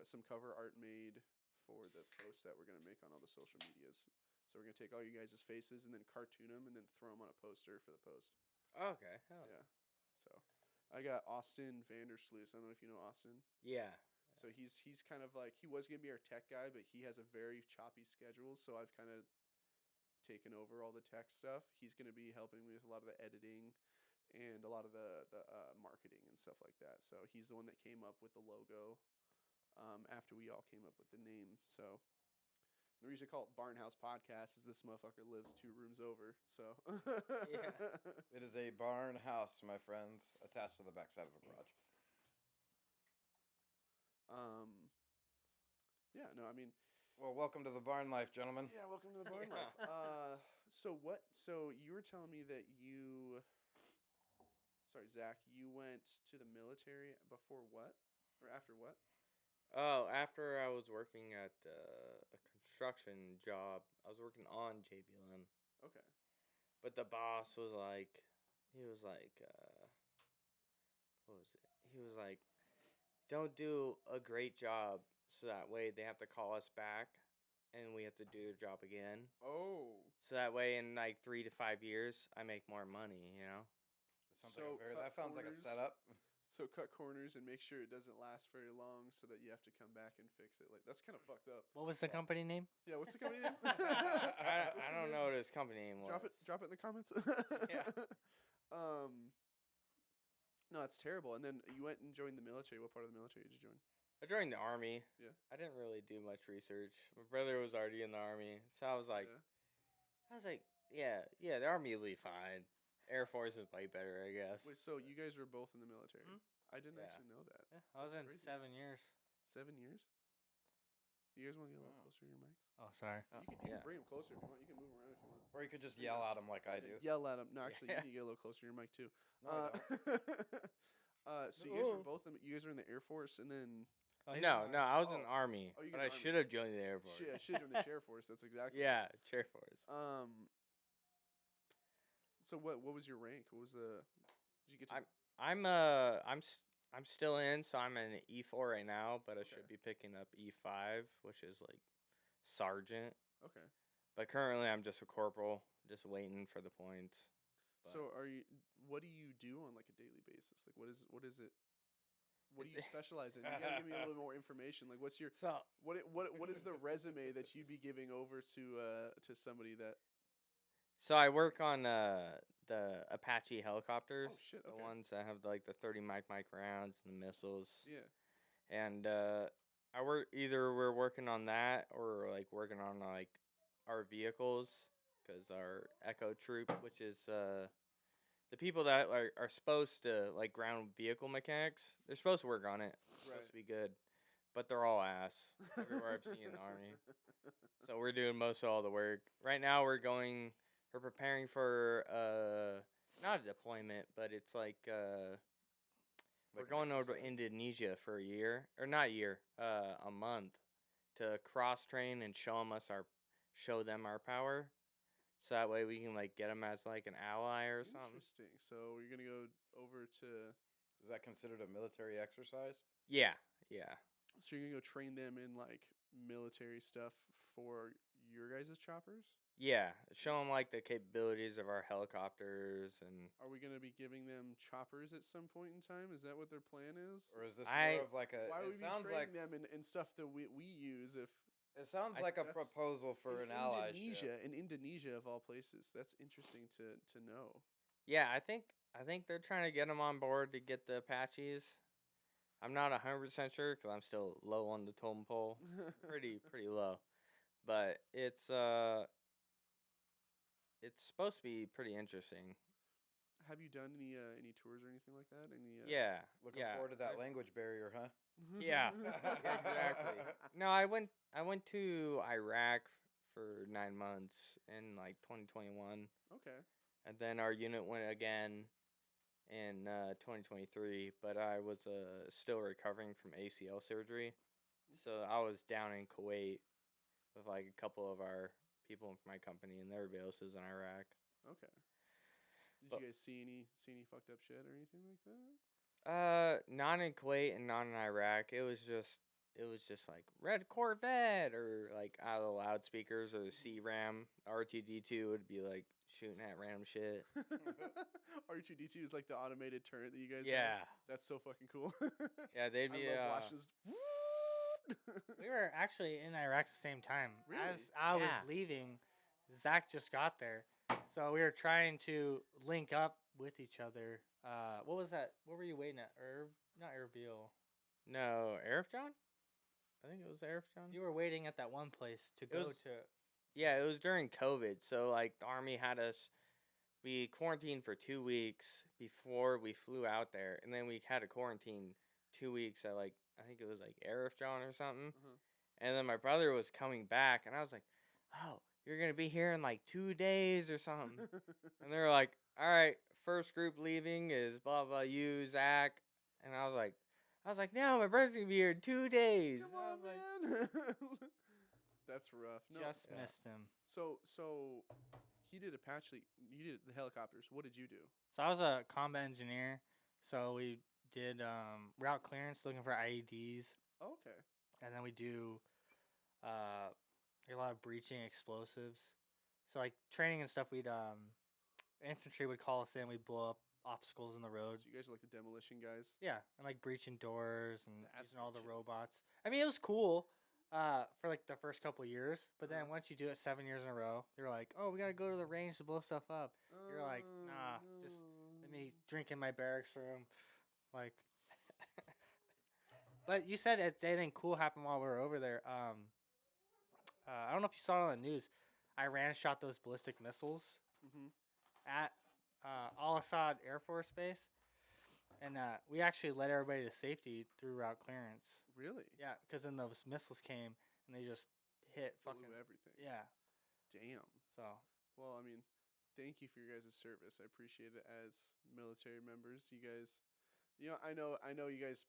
some cover art made for the post that we're gonna make on all the social medias. So we're gonna take all you guys' faces and then cartoon them and then throw them on a poster for the post. Okay. Oh. Yeah. So I got Austin Vandersloot. I don't know if you know Austin. Yeah. So he's kind of like, he was gonna be our tech guy, but he has a very choppy schedule. So I've kind of taken over all the tech stuff. He's gonna be helping me with a lot of the editing and a lot of the marketing and stuff like that. So he's the one that came up with the logo after we all came up with the name. So the reason I call it Barnhouse Podcast is this motherfucker lives 2 rooms over. So Yeah. It is a barn house, my friends, attached to the backside of a garage. Yeah, no, I mean, Well, welcome to the barn life, gentlemen. yeah, welcome to the barn life. So you were telling me that sorry, Zach, you went to the military before what? Or after what? Oh, after I was working at a construction job, I was working on JBLM. Okay. But the boss was like, what was it? He was like, don't do a great job so that way they have to call us back and we have to do their job again. Oh. So that way in like 3 to 5 years, I make more money, you know? That sounds like a setup. So cut corners and make sure it doesn't last very long so that you have to come back and fix it. Like, that's kind of fucked up. What was the company name? Yeah, what's the company name? I don't know what his company name was. Drop it in the comments. Yeah. No, it's terrible. And then you went and joined the military. What part of the military did you join? I joined the army. Yeah. I didn't really do much research. My brother was already in the army, so I was like, Yeah. yeah, the army will be fine. Air Force is way better, I guess. Wait, so you guys were both in the military? Hmm? I didn't Yeah. actually know that. Yeah, I was in crazy. 7 years. 7 years? You guys want to get a little Wow. closer to your mics? Oh, sorry. Oh, You can yeah. bring them closer if you want. You can move around if you want. Or you could just yell at them like I do. Yell at them. No, actually, Yeah. you need to get a little closer to your mic too. No, I don't. So you guys were both you guys were in the Air Force, and then Oh, he's No, in no, I was in Oh. the Army, Oh, you but got I Army. should have joined the Air Force. shit, should have in the Air Force. That's exactly. Yeah, Chair Force. So what was your rank? What was the? Did you get to? I'm still in, so I'm in E4 right now, but I Okay. should be picking up E5, which is like sergeant. Okay. But currently, I'm just a corporal, just waiting for the points. So are you? What do you do on like a daily basis? Like what is it? What do you It's- specialize in? You gotta give me a little more information. Like what's your So what is the resume that you'd be giving over to somebody that? So I work on the Apache helicopters. Oh, shit, The okay. ones that have like the 30 mic rounds and the missiles. Yeah. And we're working on that or like working on like our vehicles because our Echo Troop, which is the people that are supposed to like ground vehicle mechanics, they're supposed to work on it. It's supposed to be good, but they're all ass everywhere I've seen in the Army. So we're doing most of all the work. Right now we're preparing for not a deployment, but it's like we're Like an going over to exercise? Indonesia for a year, or not a year, a month, to cross train and show them our power, so that way we can like get them as like an ally or something. Interesting. So you're gonna go over to. Is that considered a military exercise? Yeah, yeah, So you're gonna go train them in like military stuff for your guys' choppers. yeah. Show them like the capabilities of our helicopters and. Are we gonna be giving them choppers at some point in time? Is that what their plan is? Or is this I- more of like a? Why would It we be sounds training like them in stuff that we use if it sounds I- like a that's- proposal for in an allyship. Indonesia of all places? That's interesting to know. Yeah, I think they're trying to get them on board to get the Apaches. I'm not 100% sure because I'm still low on the totem pole, pretty low, but it's supposed to be pretty interesting. Have you done any tours or anything like that? Any? Yeah, Looking yeah, forward to that I've- language barrier, huh? Yeah, exactly. No, I went to Iraq for 9 months in like 2021, Okay. and then our unit went again in 2023. But I was still recovering from ACL surgery, so I was down in Kuwait with like a couple of our people from my company and their bases in Iraq. Okay. Did But- you guys see any fucked up shit or anything like that? Not in Kuwait and not in Iraq. It was just like red Corvette or like out of the loudspeakers or the C-RAM. R2D2 would be like shooting at random shit. R2D2 is like the automated turret that you guys. have? Yeah, That's so fucking cool. yeah, they'd I be. love watching this. We were actually in Iraq at the same time. As Really? I was Yeah. leaving, Zach just got there. So we were trying to link up with each other. What was that? What were you waiting at? Not Erbil. No, Arif John. I think it was Arif John. You were waiting at that one place to go was- to. Yeah, it was during COVID. So like the army had us. We quarantined for 2 weeks before we flew out there, and then we had to quarantine 2 weeks at like I think it was like Arif John or something. Uh-huh. And then my brother was coming back, and I was like, "Oh, you're gonna be here in like 2 days or something." And they were like, "All right, first group leaving is blah blah you, Zach." And I was like, "No, my brother's gonna be here in 2 days." Come And I on, was like, man. That's rough. No. Just Yeah. missed him. So he did Apache. You did the helicopters. What did you do? So I was a combat engineer. So we did route clearance looking for IEDs. Oh, okay. And then we do a lot of breaching explosives. So like training and stuff, infantry would call us in, we'd blow up obstacles in the road. So you guys are like the demolition guys. Yeah, and like breaching doors and That's using all the pretty chill. robots. I mean, it was cool for like the first couple years, but then Uh-huh. once you do it 7 years in a row, they're like, "Oh, we gotta go to the range to blow stuff up." You're like, Oh, "Nah, just let me drink in my barracks room." Like, but you said anything cool happened while we were over there. I don't know if you saw it on the news. Iran shot those ballistic missiles Mhm. at Al Assad Air Force Base. And we actually led everybody to safety through route clearance. Really? Yeah, because then those missiles came and they just hit Blew fucking. everything. Yeah. Damn. So Well, I mean, thank you for your guys' service. I appreciate it as military members. You guys, I know you guys,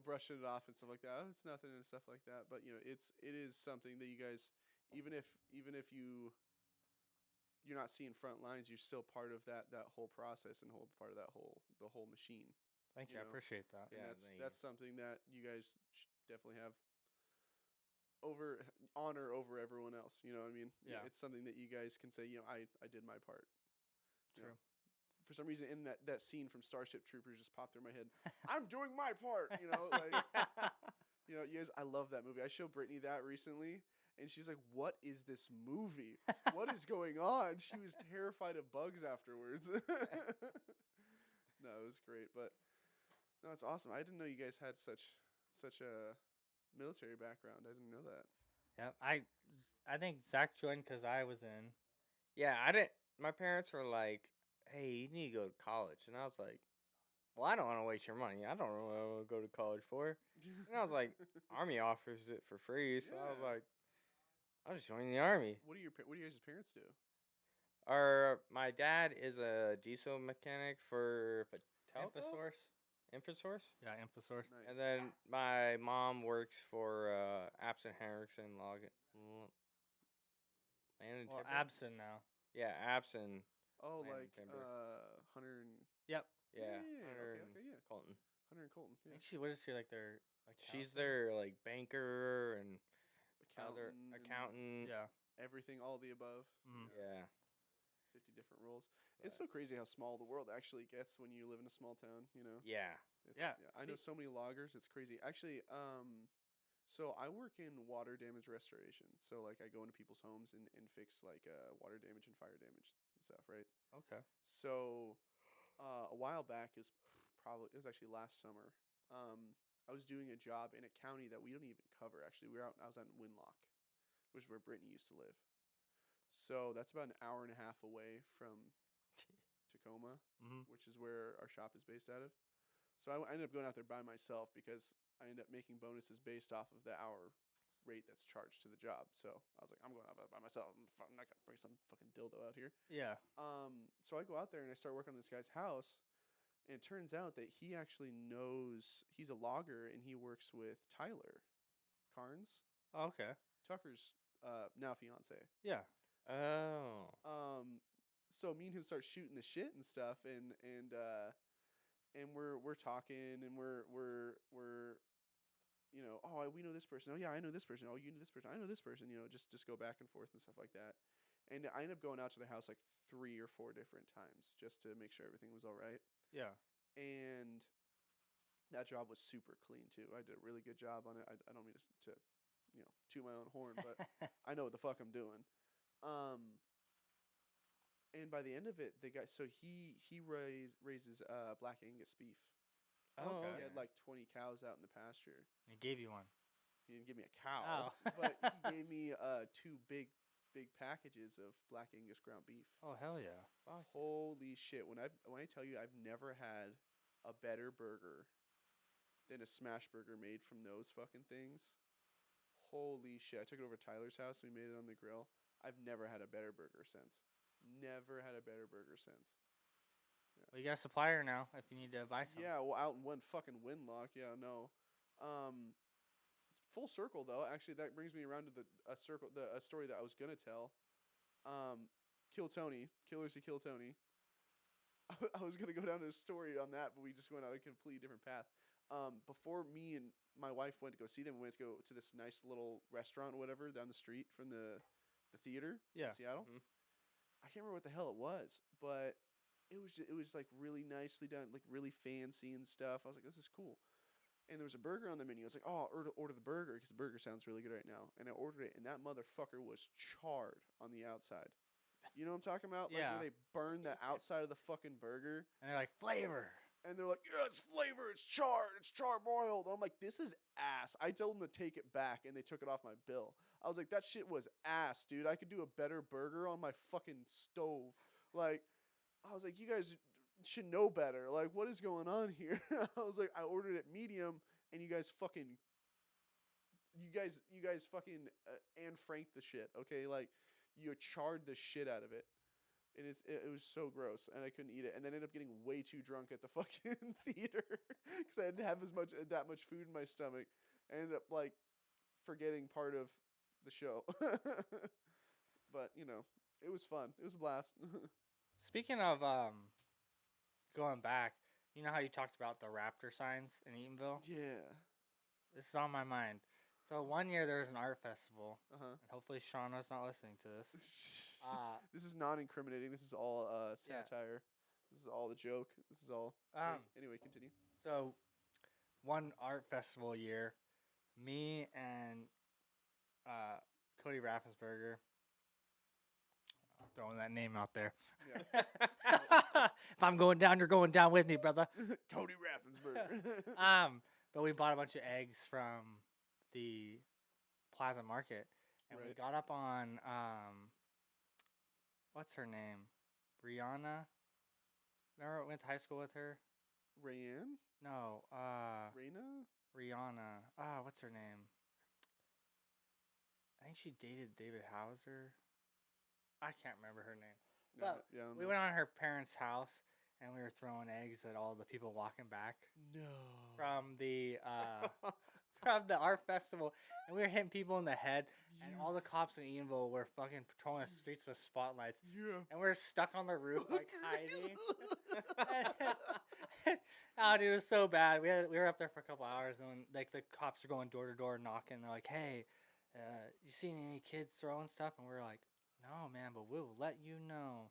brushing it off and stuff like that. Oh, it's nothing and stuff like that. But it is something that you guys, even if you're not seeing front lines, you're still part of that whole process and whole part of the whole machine. thank You you. I know, appreciate that. And Yeah, that's thank you. something that you guys definitely have honor over everyone else. You know what I mean? Yeah. It's something that you guys can say, I did my part. You know, True. for some reason, in that scene from Starship Troopers just popped through my head. I'm doing my part. You guys, I love that movie. I showed Brittany that recently, and she's like, "What is this movie? What is going on?" She was terrified of bugs afterwards. No, it was great, but no, it's awesome. I didn't know you guys had such a military background. I didn't know that. Yep. I think Zach joined because I was in. Yeah, I didn't. My parents were like, "Hey, you need to go to college," and I was like, "Well, I don't want to waste your money. I don't know what I want to go to college for." And I was like, "Army offers it for free," so I was Yeah. like, "I'll just join the army." What do your guys' parents do? My dad is a diesel mechanic for Patelco? Infosource. Infosource. Yeah, Infosource. Nice. And then my mom works for Abson Henriksen Land and Well, Timber. Abson now. Yeah, Abson. Oh, Land and like Timber. Hunter and Yep. Yeah, yeah, Hunter okay, and yeah. Colton. Hunter and Colton. I Yeah. think she. What is she like? Their She's accountant? their like banker and other and accountant. Yeah. everything, all the above. Mhm. Yeah. 50 different roles. It's so crazy how small the world actually gets when you live in a small town. Yeah. Yeah. I know so many loggers. It's crazy. Actually, so I work in water damage restoration. So like I go into people's homes and fix like water damage and fire damage and stuff, right? Okay. So a while back it was actually last summer. I was doing a job in a county that we don't even cover. Actually, I was out in Winlock, which is where Brittany used to live. So that's about an hour and a half away from Tacoma, Mhm. which is where our shop is based out of. So I ended up going out there by myself because I ended up making bonuses based off of the hour rate that's charged to the job. So I was like, I'm going out by myself. I'm not gonna bring some fucking dildo out here. Yeah. So I go out there and I start working on this guy's house, and it turns out that he actually knows, he's a logger and he works with Tyler Carnes, Oh, okay. Tucker's now fiance. Yeah. Oh. So me and him start shooting the shit and stuff, and we're talking, and we're oh, we know this person. Oh yeah, I know this person. Oh, you know this person. I know this person. Just go back and forth and stuff like that. And I ended up going out to the house like 3 or 4 different times just to make sure everything was all right. Yeah. And that job was super clean too. I did a really good job on it. I don't mean to toot my own horn, but I know what the fuck I'm doing. And by the end of it, the guy, so he raises Black Angus beef. Oh. Okay. He had like 20 cows out in the pasture. He gave you one. He didn't give me a cow, Oh. but he gave me 2 big packages of Black Angus ground beef. Oh hell yeah. Holy shit! When I tell you I've never had a better burger than a smash burger made from those fucking things. Holy shit! I took it over to Tyler's house and we made it on the grill. I've never had a better burger since. Never had a better burger since. Well, you got a supplier now if you need to buy some. Yeah, well, out in one fucking Winlock. Yeah, no. Full circle though. Actually, that brings me around to a story that I was gonna tell. Kill Tony, Killers to Kill Tony. I was gonna go down to a story on that, but we just went on a completely different path. Before me and my wife went to go see them, we went to go to this nice little restaurant, or whatever, down the street from the theater Yeah. in Seattle. Mhm. I can't remember what the hell it was, but it was like really nicely done, like really fancy and stuff. I was like, this is cool. And there was a burger on the menu. I was like, oh, order the burger because the burger sounds really good right now. And I ordered it, and that motherfucker was charred on the outside. You know what I'm talking about? Like Yeah. where they burn the outside of the fucking burger. And they're like flavor. And they're like, yeah, it's flavor, it's charbroiled. I'm like, this is ass. I told them to take it back, and they took it off my bill. I was like, that shit was ass, dude. I could do a better burger on my fucking stove. Like, I was like, you guys should know better. Like, what is going on here? I was like, I ordered it medium, and you guys fucking Anne Frank the shit. Okay, like you charred the shit out of it, and it was so gross, and I couldn't eat it, and then ended up getting way too drunk at the fucking theater because I didn't have that much food in my stomach. I ended up like forgetting part of the show, but it was fun. It was a blast. Speaking of going back, you know how you talked about the raptor signs in Eatonville? Yeah. This is on my mind. So one year there was an art festival, Uh-huh. and hopefully Shauna's not listening to this. This is non-incriminating. This is all Yeah. satire. This is all the joke. This is all. Anyway, continue. So one art festival year, me and Cody Raffensperger, throwing that name out there. Yeah. If I'm going down, you're going down with me, brother. Cody Raffensperger. But we bought a bunch of eggs from the Plaza Market, and we Right. got up on what's her name, Rihanna. Remember, went to high school with her. Rayanne? No, Raina? Rihanna. What's her name? I think she dated David Hauser. I can't remember her name. But Yeah, I don't we know. went on her parents' house, and we were throwing eggs at all the people walking back No. from the from the art festival, and we were hitting people in the head, and all the cops in Eatonville were fucking patrolling the streets with spotlights, Yeah. and we are stuck on the roof like hiding. Oh, dude, it was so bad. We were up there for a couple hours, and when, like the cops are going door to door knocking, they're like, "Hey, you seen any kids throwing stuff?" And we were like, "No, man, but we'll let you know."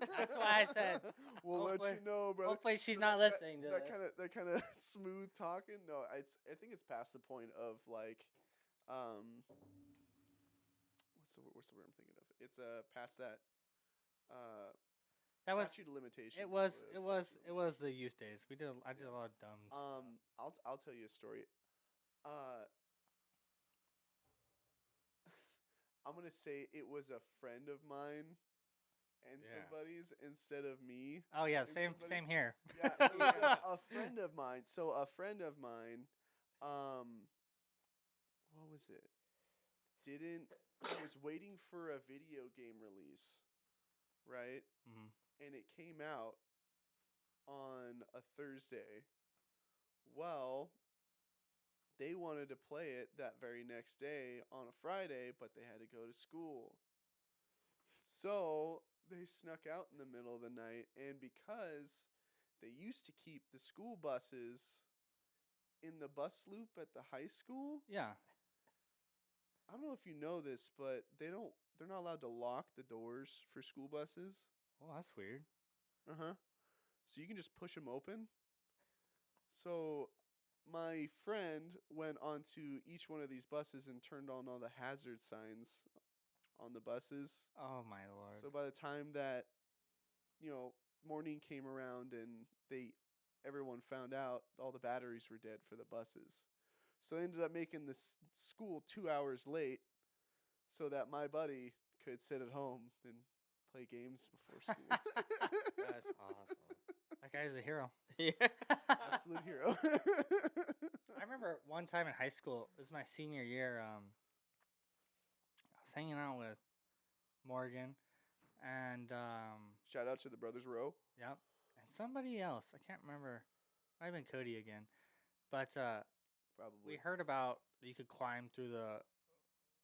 That's what I said. We'll let Hopefully- you know, brother. Hopefully she's So not that- listening to that this. That kind of smooth talking. No, I think it's past the point of like, what's the word I'm thinking of? It's past that. That was statute of limitations. it is was what it is, was statute of it was the youth days. I did a lot of dumb. I'll tell you a story. I'm gonna say it was a friend of mine and Yeah. somebody's instead of me. Oh yeah, and same somebody's- here. Yeah, it was a friend of mine. So a friend of mine, what was it? Was waiting for a video game release, right? Mhm. And it came out on a Thursday. Well, they wanted to play it that very next day on a Friday, but they had to go to school. So they snuck out in the middle of the night, and because they used to keep the school buses in the bus loop at the high school, Yeah. I don't know if you know this, but they're not allowed to lock the doors for school buses. Well, that's weird. Uh-huh. So you can just push them open. So my friend went onto each one of these buses and turned on all the hazard signs on the buses. Oh my lord. So by the time that morning came around and everyone found out, all the batteries were dead for the buses. So they ended up making this school 2 hours late so that my buddy could sit at home and play games before school. That's awesome. That guy's a hero. Yeah. Absolute hero. I remember one time in high school, it was my senior year, I was hanging out with Morgan and Shout out to the Brothers Row. yep, and somebody else. I can't remember. Might have been Cody again. But Probably. we heard about you could climb through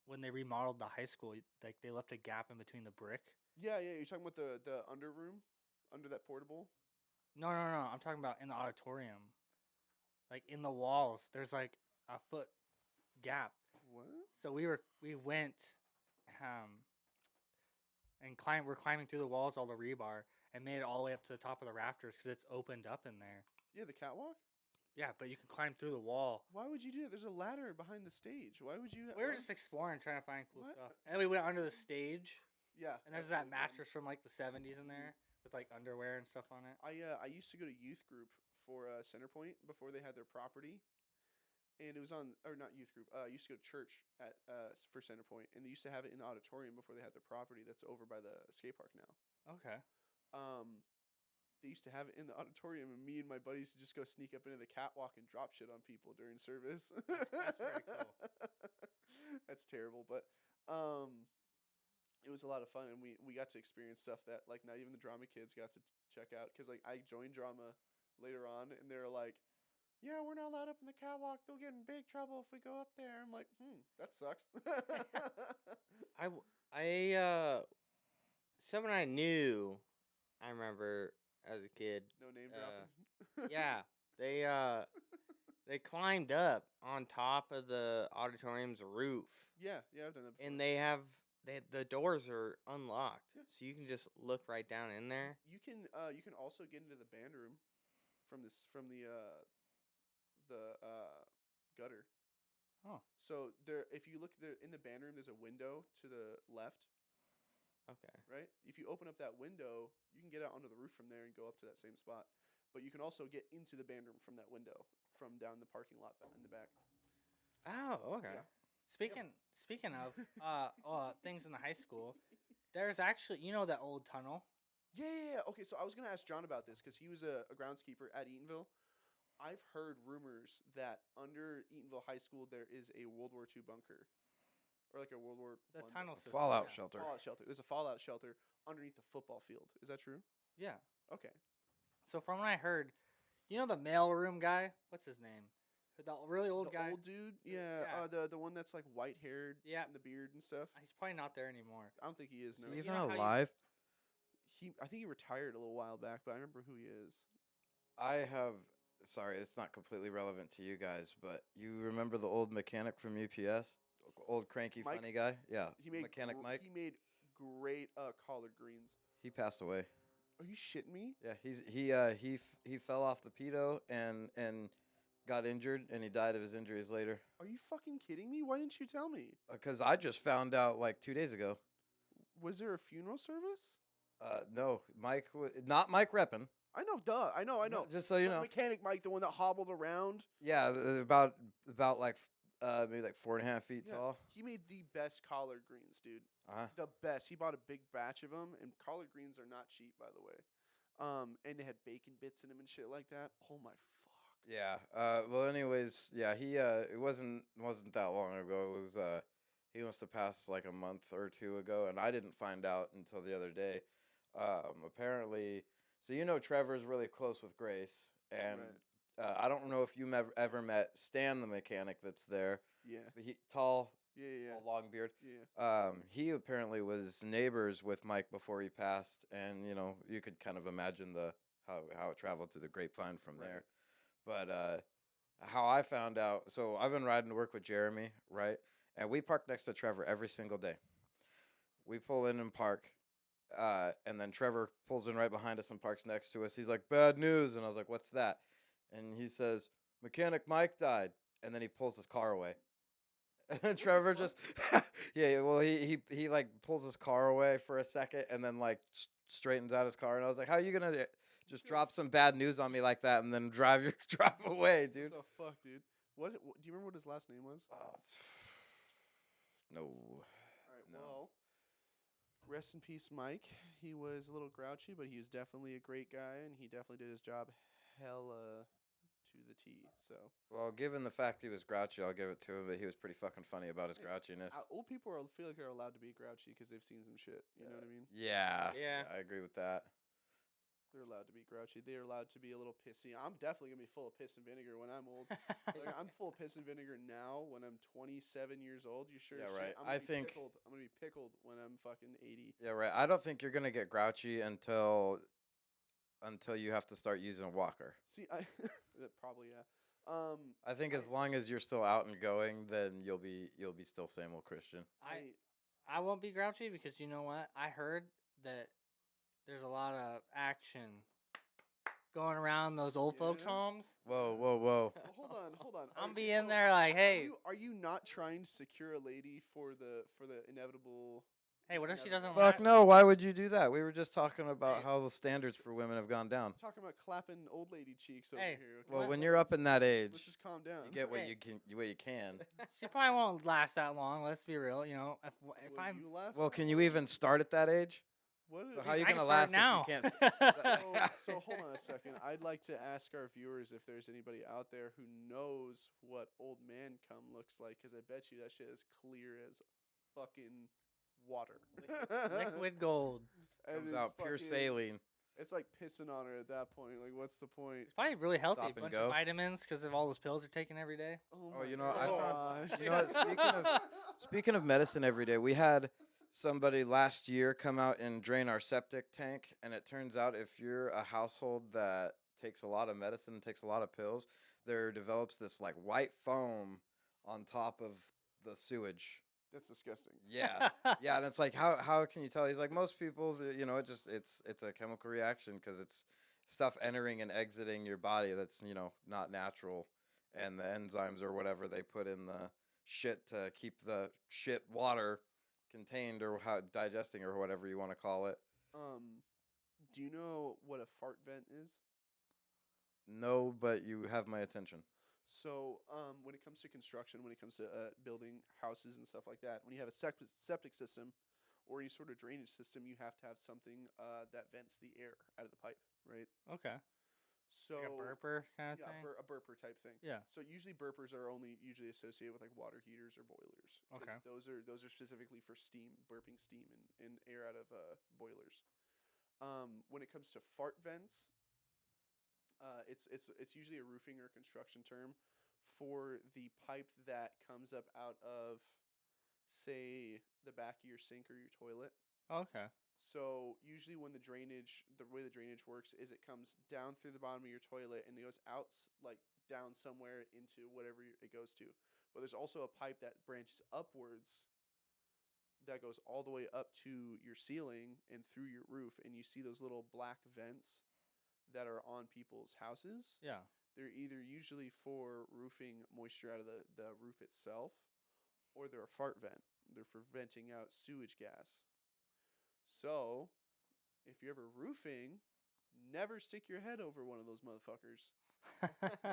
when they remodeled the high school, like they left a gap in between the brick. Yeah, you're talking about the under room? Under that portable? No. I'm talking about in the auditorium. Like in the walls, there's like a foot gap. What? So we went and we're climbing through the walls, all the rebar, and made it all the way up to the top of the rafters because it's opened up in there. Yeah, the catwalk? Yeah, but you can climb through the wall. Why would you do that? There's a ladder behind the stage. Why would you? We were why- just exploring, trying to find cool What? stuff. And then we went under the stage, Yeah. and there's that's that really fun. mattress from like the 70s in there with like underwear and stuff on it. I used to go to youth group for Centerpoint before they had their property, and it was not youth group. I used to go to church at for Centerpoint, and they used to have it in the auditorium before they had their property that's over by the skate park now. Okay. they used to have it in the auditorium, and me and my buddies would just go sneak up into the catwalk and drop shit on people during service. That's very cool. That's terrible, but it was a lot of fun, and we got to experience stuff that like not even the drama kids got to check out, because like I joined drama later on, and they're like, yeah, we're not allowed up in the catwalk, they'll get in big trouble if we go up there. I'm like, that sucks. Someone I knew, I remember as a kid. No name dropping. Yeah, they climbed up on top of the auditorium's roof, Yeah, I've done that before. and the doors are unlocked, Yeah. so you can just look right down in there. You can also get into the band room from the gutter. Oh. So if you look there in the band room, there's a window to the left, Okay. right? If you open up that window, you can get out onto the roof from there and go up to that same spot. But you can also get into the band room from that window from down the parking lot in the back. Oh, okay. Yeah. Speaking of things in the high school, there's actually that old tunnel. Yeah. Okay, so I was gonna ask John about this because he was a groundskeeper at Eatonville. I've heard rumors that under Eatonville High School there is a World War II bunker, or like a World War The I tunnel system. Fallout yeah. shelter. fallout shelter. There's a fallout shelter underneath the football field. Is that true? Yeah. Okay. So from what I heard, the mailroom guy. What's his name? The really old the guy. old dude, yeah. Yeah. The one that's like white haired, Yeah. and the beard and stuff. He's probably not there anymore. I don't think he is. No, Is he you even know how you- alive? I think he retired a little while back, but I remember who he is. I have. Sorry, it's not completely relevant to you guys, but you remember the old mechanic from UPS, old cranky Mike? funny guy? Yeah, He made mechanic Mike. He made great collard greens. He passed away. Are you shitting me? Yeah, he fell off the pedo and got injured, and he died of his injuries later. Are you fucking kidding me? Why didn't you tell me? Because I just found out like 2 days ago. Was there a funeral service? No, not Mike Reppin. I know, duh. I know. No, just so you The know. Mechanic Mike, the one that hobbled around. Yeah, about like maybe like 4.5 feet Yeah. tall. He made the best collard greens, dude. Uh-huh. The best. He bought a big batch of them, and collard greens are not cheap, by the way. And they had bacon bits in them and shit like that. Oh my fuck. Yeah. Well, anyways, yeah. He it wasn't that long ago. It was he must have passed like a month or two ago, and I didn't find out until the other day. Apparently, so Trevor's really close with Grace, and Right. I don't know if you ever met Stan, the mechanic that's there. Yeah. But tall, Yeah. tall, long beard. Yeah. He apparently was neighbors with Mike before he passed, and you could kind of imagine how it traveled through the grapevine from Right. there. But how I found out, so I've been riding to work with Jeremy, right? And we park next to Trevor every single day. We pull in and park, and then Trevor pulls in right behind us and parks next to us. He's like, "Bad news," and I was like, "What's that?" And he says, "Mechanic Mike died," and then he pulls his car away. And Trevor just, yeah, well, he like pulls his car away for a second and then like straightens out his car. And I was like, how are you going to just drop some bad news on me like that and then drive away, dude? What the fuck, dude? What do you remember what his last name was? No. All right. No. Well, rest in peace, Mike. He was a little grouchy, but he was definitely a great guy, and he definitely did his job hella to the T. So Well, given the fact he was grouchy, I'll give it to him that he was pretty fucking funny about his grouchiness. old people feel like they're allowed to be grouchy because they've seen some shit. You know what I mean? Yeah. Yeah. I agree with that. They're allowed to be grouchy. They're allowed to be a little pissy. I'm definitely gonna be full of piss and vinegar when I'm old. Like, I'm full of piss and vinegar now when I'm 27 years old. You sure? Yeah, as shit? right. I'm I gonna be think- pickled. I'm gonna be pickled when I'm fucking 80. Yeah, right. I don't think you're gonna get grouchy until you have to start using a walker. See, probably yeah. I think as long as you're still out and going, then you'll be still same old Christian. I won't be grouchy because you know what? I heard that there's a lot of action going around those old folks' Yeah. homes. Whoa. Well, hold on. I'm Are- be in so there like, Are hey, you not trying to secure a lady for the inevitable? hey, what if she Yeah. doesn't Fuck want? no! Why would you do that? We were just talking about Hey. how the standards for women have gone down. Talking about clapping old lady cheeks over Hey, here. Okay? Well, What? when you're up in that age, Let's just calm down. you get what Hey. you can. What you can. She probably won't last that long. Let's be real. You know, if Will I'm you last Well, that can you long? even start at that age? What So is- how you I gonna can last start if you now. can't? so hold on a second. I'd like to ask our viewers if there's anybody out there who knows what old man cum looks like, because I bet you that shit is clear as fucking water. Liquid gold. And Comes it's out pure fucking- saline. It's like pissing on her at that point. Like, what's the point? It's probably really healthy. Stop A and bunch go. of vitamins because of all those pills they're taking every day. Oh, Oh, my you know, I found- gosh. You know what? Speaking of medicine every day, we had somebody last year come out and drain our septic tank, and it turns out if you're a household that takes a lot of medicine, takes a lot of pills, there develops this like white foam on top of the sewage. That's disgusting. Yeah, yeah, and it's like how can you tell? He's like most people, you know, it's a chemical reaction because it's stuff entering and exiting your body that's not natural, and the enzymes or whatever they put in the shit to keep the shit water contained or how digesting or whatever you want to call it. Do you know what a fart vent is? No, but you have my attention. So, when it comes to construction, when it comes to building houses and stuff like that, when you have a septic system or any sort of drainage system, you have to have something that vents the air out of the pipe, right? Okay. So, Like a burper kind of yeah, thing. a burper type thing. Yeah. So usually burpers are only usually associated with like water heaters or boilers. 'cause Okay. Those are specifically for steam, burping steam and air out of boilers. When it comes to fart vents, it's usually a roofing or construction term for the pipe that comes up out of, say, the back of your sink or your toilet. Okay. So usually when the way the drainage works is it comes down through the bottom of your toilet and it goes out like down somewhere into whatever it goes to. But there's also a pipe that branches upwards that goes all the way up to your ceiling and through your roof, and you see those little black vents that are on people's houses. Yeah. They're either usually for roofing moisture out of the roof itself, or they're a fart vent. They're for venting out sewage gas. So, if you're ever roofing, never stick your head over one of those motherfuckers.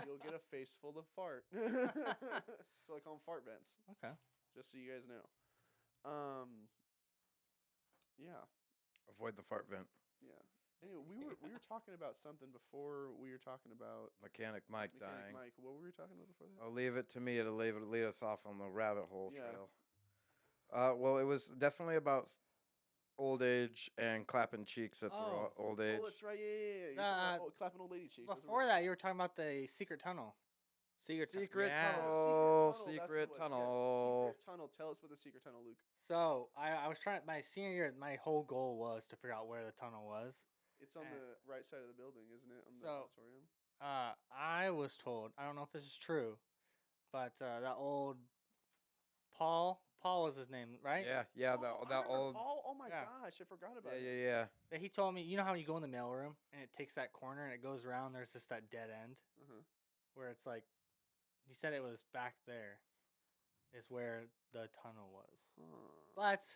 You'll get a face full of fart. That's why I call them fart vents. Okay. Just so you guys know. Yeah. Avoid the fart vent. Yeah. Anyway, we were talking about something before. We were talking about Mechanic Mike Mechanic dying. Mike. What were we talking about before that? I'll leave it to me to lead us off on the rabbit hole Yeah. trail. Well, it was definitely about old age and clapping cheeks at Oh. the old age. Oh, that's right. Yeah. You're talking about clapping old lady cheeks. That's what Before we're- that, you were talking about the secret tunnel. Secret Yeah. tunnel. that's what Secret it was. Yes, tunnel. secret tunnel. Tell us what the secret tunnel, Luke. So I was trying my senior year. My whole goal was to figure out where the tunnel was. It's on Eh. the right side of the building, isn't it? On the So- auditorium. I was told. I don't know if this is true, but that old Paul was his name, right? Yeah, Oh, I that remember old. Paul. Oh my Yeah. gosh, I forgot about Yeah, it. yeah. That he told me. You know how you go in the mailroom and it takes that corner and it goes around. There's just that dead end Uh-huh. where it's like. He said it was back there. Is where the tunnel was. Huh. But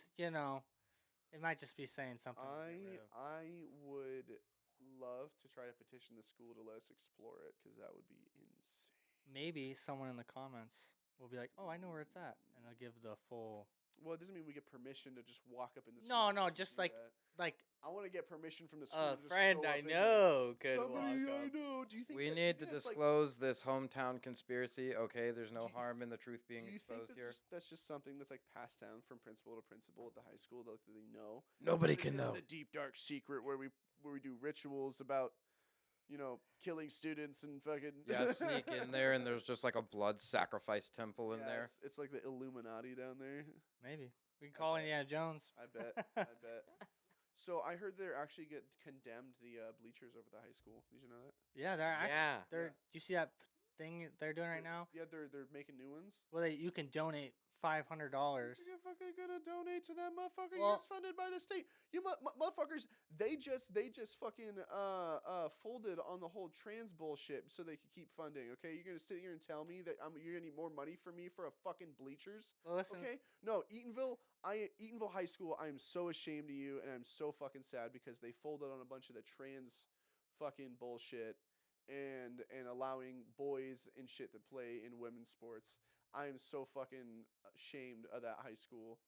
it might just be saying something. to get rid of. I would love to try to petition the school to let us explore it because that would be insane. Maybe someone in the comments will be like, "Oh, I know where it's at," and they'll give the full. Well, it doesn't mean we get permission to just walk up in the No, school no, and just do like that. like I want to get permission from the school. A to just friend go up I in there. know could Somebody walk I up. know. Do you think We that- do you need to think that's like- disclose this hometown conspiracy. Okay, there's no Do you- harm in the truth being do you think exposed here. that's just something that's like passed down from principal to principal at the high school that they know? Nobody This can is know. the deep dark secret where we do rituals about killing students and fucking Yeah, sneak in there, and there's just like a blood sacrifice temple in Yeah, there. It's like the Illuminati down there. maybe we can call bet. Indiana Jones. I bet. I bet. So I heard they're actually get condemned the bleachers over the high school. Did you know that? Yeah, they're actually. Yeah. They're. Yeah. Do you see that thing they're doing right now? Yeah, they're making new ones. Well, you can donate $500. You're fucking gonna donate to that motherfucker. Well- You're just funded by the state. You motherfuckers. They just fucking folded on the whole trans bullshit so they could keep funding. Okay, you're gonna sit here and tell me that you're gonna need more money from me for a fucking bleachers. Well, listen. Okay, no, Eatonville High School. I am so ashamed of you, and I'm so fucking sad because they folded on a bunch of the trans fucking bullshit and allowing boys and shit to play in women's sports. I am so fucking ashamed of that high school.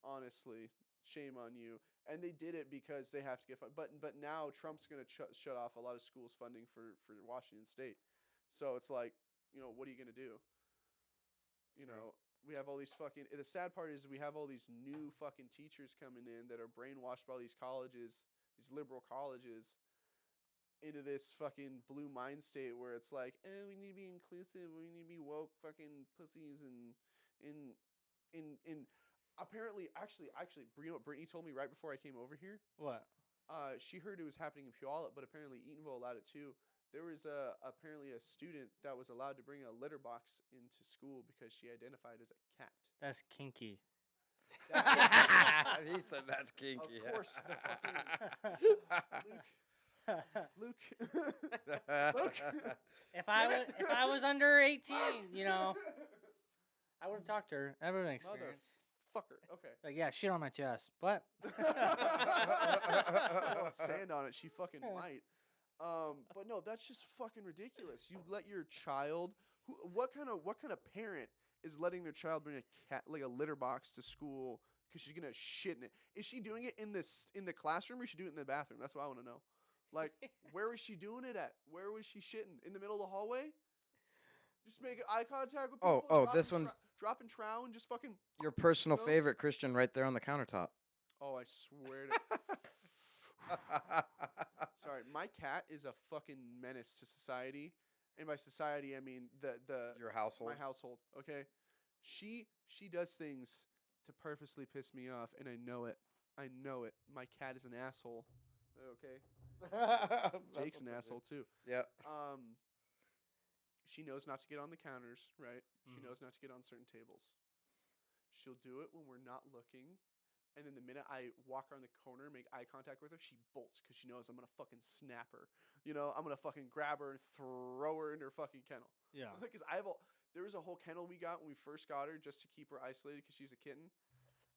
Honestly, shame on you. And they did it because they have to get but now Trump's going to shut off a lot of schools funding for Washington State. So it's like, what are you going to do? We have all these fucking the sad part is we have all these new fucking teachers coming in that are brainwashed by all these colleges, these liberal colleges, into this fucking blue mind state where it's like, we need to be inclusive, we need to be woke fucking pussies and in apparently, actually, Brittany told me right before I came over here. What? She heard it was happening in Puyallup, but apparently Eatonville allowed it too. There was apparently a student that was allowed to bring a litter box into school because she identified as a cat. That's kinky. He said that's kinky. Of course, the fucking Luke. Luke. If I was under 18, I would have talked to her. I would have experience. Motherfucker. Okay. Like, yeah, shit on my chest. But sand on it, she fucking might. But no, that's just fucking ridiculous. You let your child what kind of parent is letting their child bring a cat like a litter box to school because she's gonna shit in it? Is she doing it in the classroom or is she doing it in the bathroom? That's what I want to know. Like, where was she doing it at? Where was she shitting? In the middle of the hallway? Just make eye contact with people. This one's dropping trow and just fucking. your personal favorite, Christian, right there on the countertop. Oh, I swear to. Sorry, my cat is a fucking menace to society, and by society I mean the Your household. my household. Okay, she does things to purposely piss me off, and I know it. I know it. My cat is an asshole. Okay, Jake's an asshole too. Yeah. She knows not to get on the counters, right? She knows not to get on certain tables. She'll do it when we're not looking. And then the minute I walk around the corner and make eye contact with her, she bolts because she knows I'm going to fucking snap her. I'm going to fucking grab her and throw her in her fucking kennel. yeah. Because there was a whole kennel we got when we first got her just to keep her isolated because she was a kitten.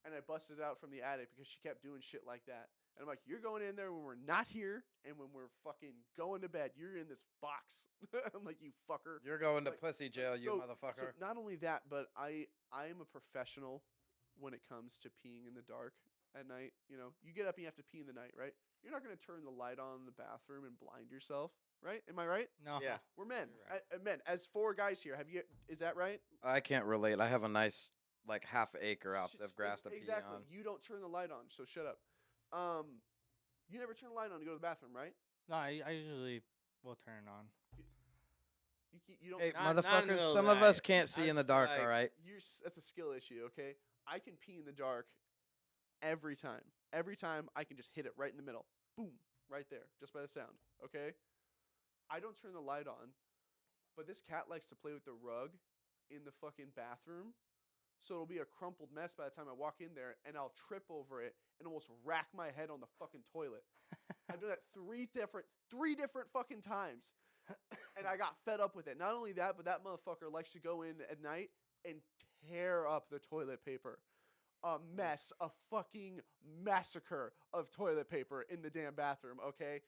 And I busted it out from the attic because she kept doing shit like that. And I'm like, you're going in there when we're not here and when we're fucking going to bed. You're in this box. I'm like, you fucker. You're going to Like, pussy jail, you motherfucker. So not only that, but I am a professional when it comes to peeing in the dark at night. You get up and you have to pee in the night, right? You're not going to turn the light on in the bathroom and blind yourself, right? Am I right? No. Yeah. We're men. You're right. Men, as 4 guys here, is that right? I can't relate. I have a nice half acre out of grass to pee Exactly. on. You don't turn the light on, so shut up. You never turn the light on to go to the bathroom, right? No, I usually will turn it on. You don't. Hey, Not in the motherfuckers, middle of some the of us night. can't see in the That's dark, like- all right? That's a skill issue, okay? I can pee in the dark every time. Every time I can just hit it right in the middle. Boom. Right there. Just by the sound. Okay? I don't turn the light on, but this cat likes to play with the rug in the fucking bathroom. So it'll be a crumpled mess by the time I walk in there, and I'll trip over it and almost rack my head on the fucking toilet. I've done that three different fucking times. And I got fed up with it. Not only that, but that motherfucker likes to go in at night and tear up the toilet paper. A mess, a fucking massacre of toilet paper in the damn bathroom, okay?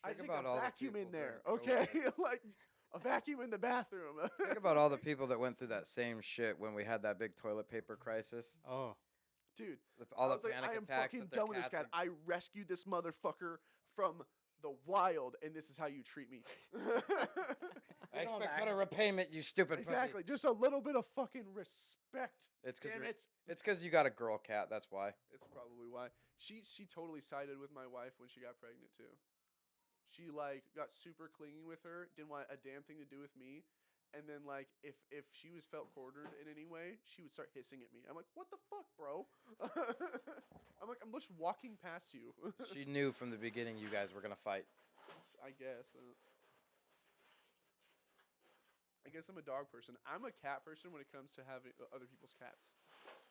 I Think take about a all the vacuum in people there, during okay? COVID. Like a vacuum in the bathroom. Think about all the people that went through that same shit when we had that big toilet paper crisis. Oh. Dude, All I the was like, panic I am attacks. fucking that their done with this guy. cats I rescued this motherfucker from the wild, and this is how you treat me. I expect better repayment, you stupid Exactly. Just a little bit of fucking respect. It's Damn because it. it's because you got a girl cat. That's why. It's probably why. She totally sided with my wife when she got pregnant too. She got super clingy with her, didn't want a damn thing to do with me. And then if she was felt cornered in any way, she would start hissing at me. I'm like, what the fuck, bro? I'm like, I'm just walking past you. She knew from the beginning you guys were gonna fight. I guess. I guess I'm a dog person. I'm a cat person when it comes to having other people's cats.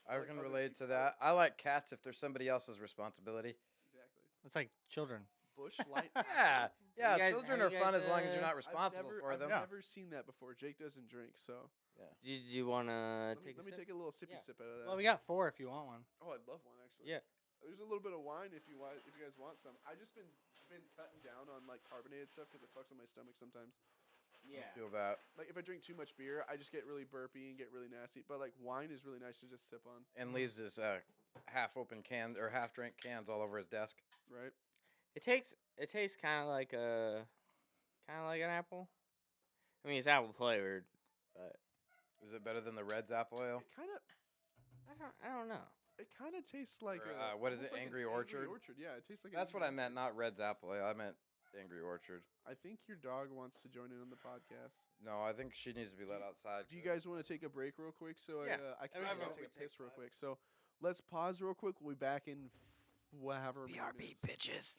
I Like can other relate to people. that. I like cats if they're somebody else's responsibility. Exactly. It's like children. Bush light. Yeah, yeah. guys- Children have are you fun guys, as long as you're not I've responsible for them. I've never seen that before. Jake doesn't drink, so Did you want to let me take a little sippy Yeah. sip out of that. Well, we got 4 if you want one. Oh, I'd love one actually. Yeah. There's a little bit of wine if you guys want some. I just been cutting down on carbonated stuff because it fucks on my stomach sometimes. Yeah. Feel that. Like if I drink too much beer, I just get really burpy and get really nasty. But wine is really nice to just sip on. And leaves this half open cans or half drink cans all over his desk. Right. It tastes kind of like an apple. I mean, it's apple flavored, but Is it better than the Red's apple ale? I don't know. It kind of tastes like Or, what is almost it, like an Angry Orchard? Yeah, it tastes like. an That's what Angry I meant, Orchard. not Red's apple ale. I meant Angry Orchard. I think your dog wants to join in on the podcast. No, I think she needs to be let outside. Do you guys want to take a break real quick? So Yeah. I can Everyone go vote. take a piss real quick. So let's pause real quick. We'll be back in whatever. minutes. bitches.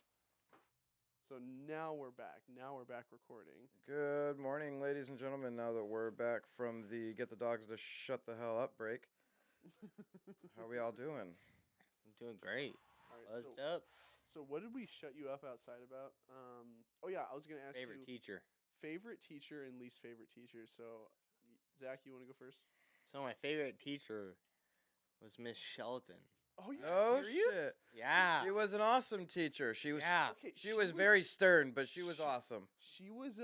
So now we're back. Now we're back recording. Good morning, ladies and gentlemen. Now that we're back from the Get the Dogs to Shut the Hell Up break, how we all doing? I'm doing great. All right. Buzzed up. So what did we shut you up outside about? Oh yeah, I was gonna ask Favorite you teacher. favorite teacher and least favorite teacher. So Zach, you want to go first? So my favorite teacher was Miss Shelton. Oh, you Oh serious? shit! Yeah. She was an awesome teacher. She was. Yeah. Okay, She was very stern, but she was she- awesome. She was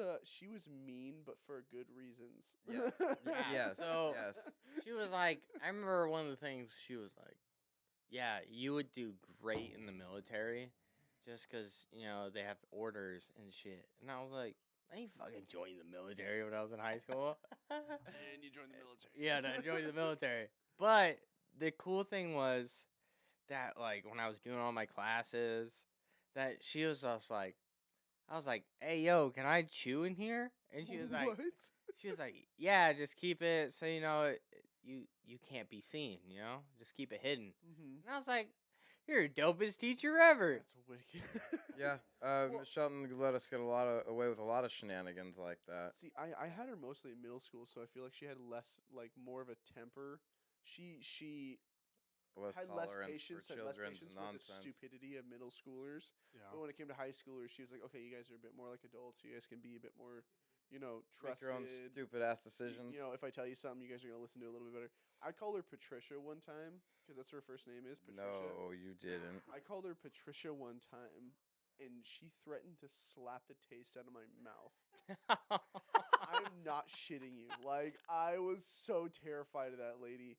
mean, but for good reasons. Yes. Yeah, Yes. so- yes. She was like, I remember one of the things she was like, yeah, you would do great in the military just because, they have orders and shit. And I was like, I ain't fucking joined the military when I was in high school. And you joined the military. Yeah, no, I joined the military. But the cool thing was that, like, when I was doing all my classes, that she was just like, I was like, hey, yo, can I chew in here? And she was like, What? she was like, yeah, just keep it so, you can't be seen, just keep it hidden. Mm-hmm. And I was like, you're the dopest teacher ever. That's wicked. Yeah. Miss Shelton let us get away with a lot of shenanigans like that. See, I had her mostly in middle school, so I feel like she had more of a temper. She Less had less tolerance patience, for had less children's patience with the nonsense. stupidity of middle schoolers. Yeah. But when it came to high schoolers, she was like, okay, you guys are a bit more like adults. You guys can be a bit more, Make trusted. your own stupid ass decisions. If I tell you something, you guys are going to listen to it a little bit better. I called her Patricia one time because that's her first name is Patricia. No, you didn't. I called her Patricia one time, and she threatened to slap the taste out of my mouth. I'm not shitting you. Like, I was so terrified of that lady.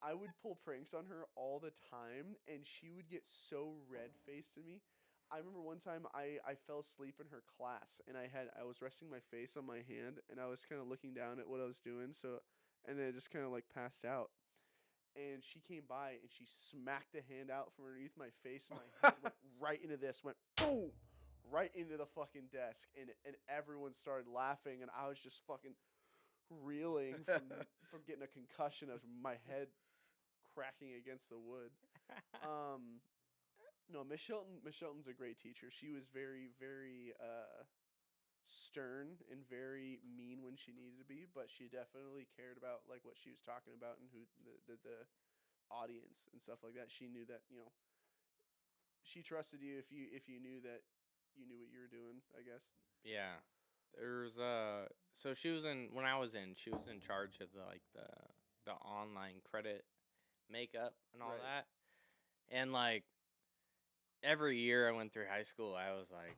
I would pull pranks on her all the time, and she would get so red-faced to me. I remember one time I fell asleep in her class, and I was resting my face on my hand, and I was kind of looking down at what I was doing, and then I just kind of like passed out. And she came by, and she smacked the hand out from underneath my face, and my head went right into this, went boom, right into the fucking desk, and everyone started laughing, and I was just fucking reeling from getting a concussion of my head cracking against the wood. No, Miss Shelton's a great teacher. She was very, very stern and very mean when she needed to be, but she definitely cared about like what she was talking about and who the audience and stuff like that. She knew that she trusted you if you knew that you knew what you were doing, I guess. Yeah. There's so she was when I was she was in charge of the online credit makeup and all Right. that. And like every year I went through high school, I was like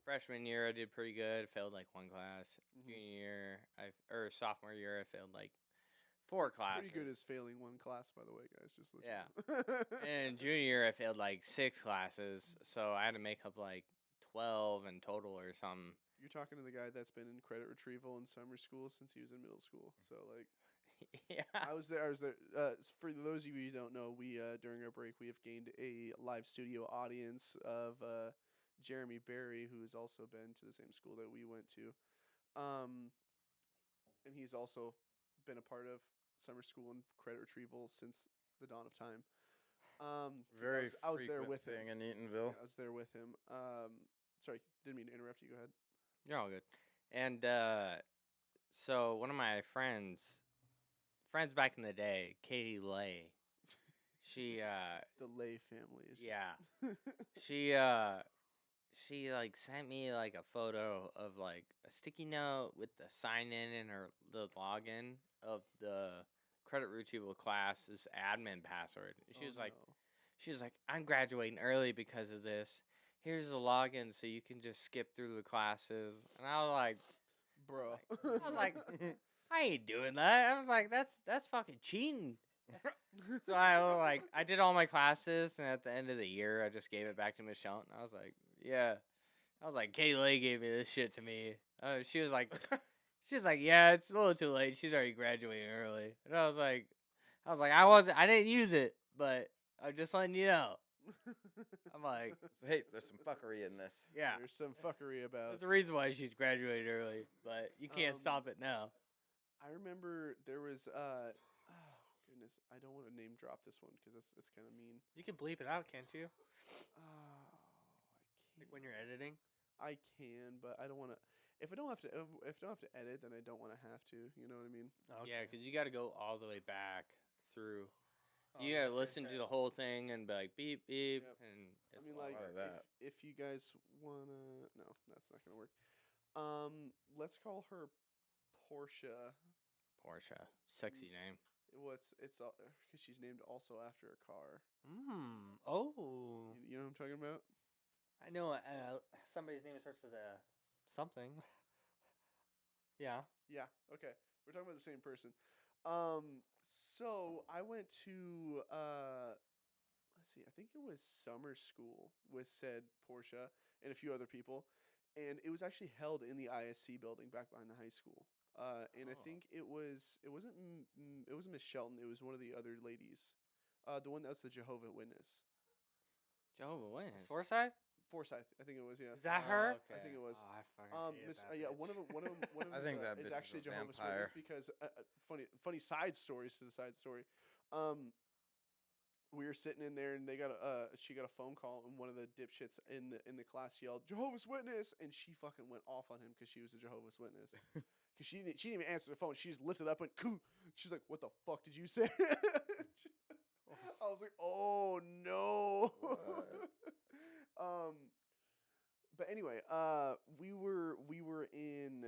freshman year I did pretty good, failed like one class. Mhm. Junior year sophomore year I failed like 4 classes. Pretty good as failing one class, by the way, guys. Just let Yeah. you know. And junior year I failed like 6 classes, so I had to make up like 12 in total or something. You're talking to the guy that's been in credit retrieval in summer school since he was in middle school. So like, Yeah. I was there. For those of you who don't know, we during our break we have gained a live studio audience of Jeremy Berry, who has also been to the same school that we went to, and he's also been a part of summer school and credit retrieval since the dawn of time. 'Cause Very I was there frequent with thing him. in Eatonville. I was there with him. Sorry, didn't mean to interrupt you. Go ahead. You're all good. And so one of my friends back in the day, Katie Lay, she The Lay family is yeah, just she like sent me like a photo of like a sticky note with the sign in and the login of the credit retrieval class's admin password. And she Oh, was like, no. I'm graduating early because of this. Here's the login so you can just skip through the classes. And I was like, Bro. I was like, I ain't doing that. I was like, that's fucking cheating. So I did all my classes, and at the end of the year, I just gave it back to Miss Shelton. I was like, yeah. I was like, Kaylee gave me this shit to me. She was like, yeah, it's a little too late. She's already graduating early. And I was like, I didn't use it, but I'm just letting you know. I'm like, Hey, there's some fuckery in this. yeah. There's some fuckery about. There's a reason why she's graduated early, but you can't stop it now. I remember there was oh goodness, I don't want to name drop this one because it's kind of mean. You can bleep it out, can't you? Oh, Like when you're editing. I can, but I don't want to. If I don't have to edit, then I don't want to have to. You know what I mean? Yeah, because you got to go all the way back through. Oh, You yeah, gotta sure, listen to sure. the whole thing and be like beep beep, Yep. and I it's mean, all like, lot of that. if you guys wanna, no, that's not gonna work. Let's call her Portia. Porsche, sexy name. What's it's because she's named also after a car. Oh. You know what I'm talking about? I know somebody's name starts with a something. Yeah. Yeah. Okay. We're talking about the same person. So I went to let's see, I think it was summer school with said Portia and a few other people, and it was actually held in the ISC building back behind the high school. And I Oh. think it wasn't it wasn't Miss Shelton. It was one of the other ladies, the one that was the Jehovah Witness, Jehovah Witness. Forsyth? Forsyth. I think it was. Yeah. Is that her? I think it was. Oh, I fucking hate Miss, that yeah, bitch. one of them, I think that is bitch is actually a Jehovah's vampire. Witness because funny side stories to the side story. We were sitting in there and she got a phone call and one of the dipshits in the class yelled Jehovah's Witness, and she fucking went off on him because she was a Jehovah's Witness. Because she didn't even answer the phone. She just lifted up and coo. She's like, "What the fuck did you say?" I was like, "Oh no." But anyway, we were in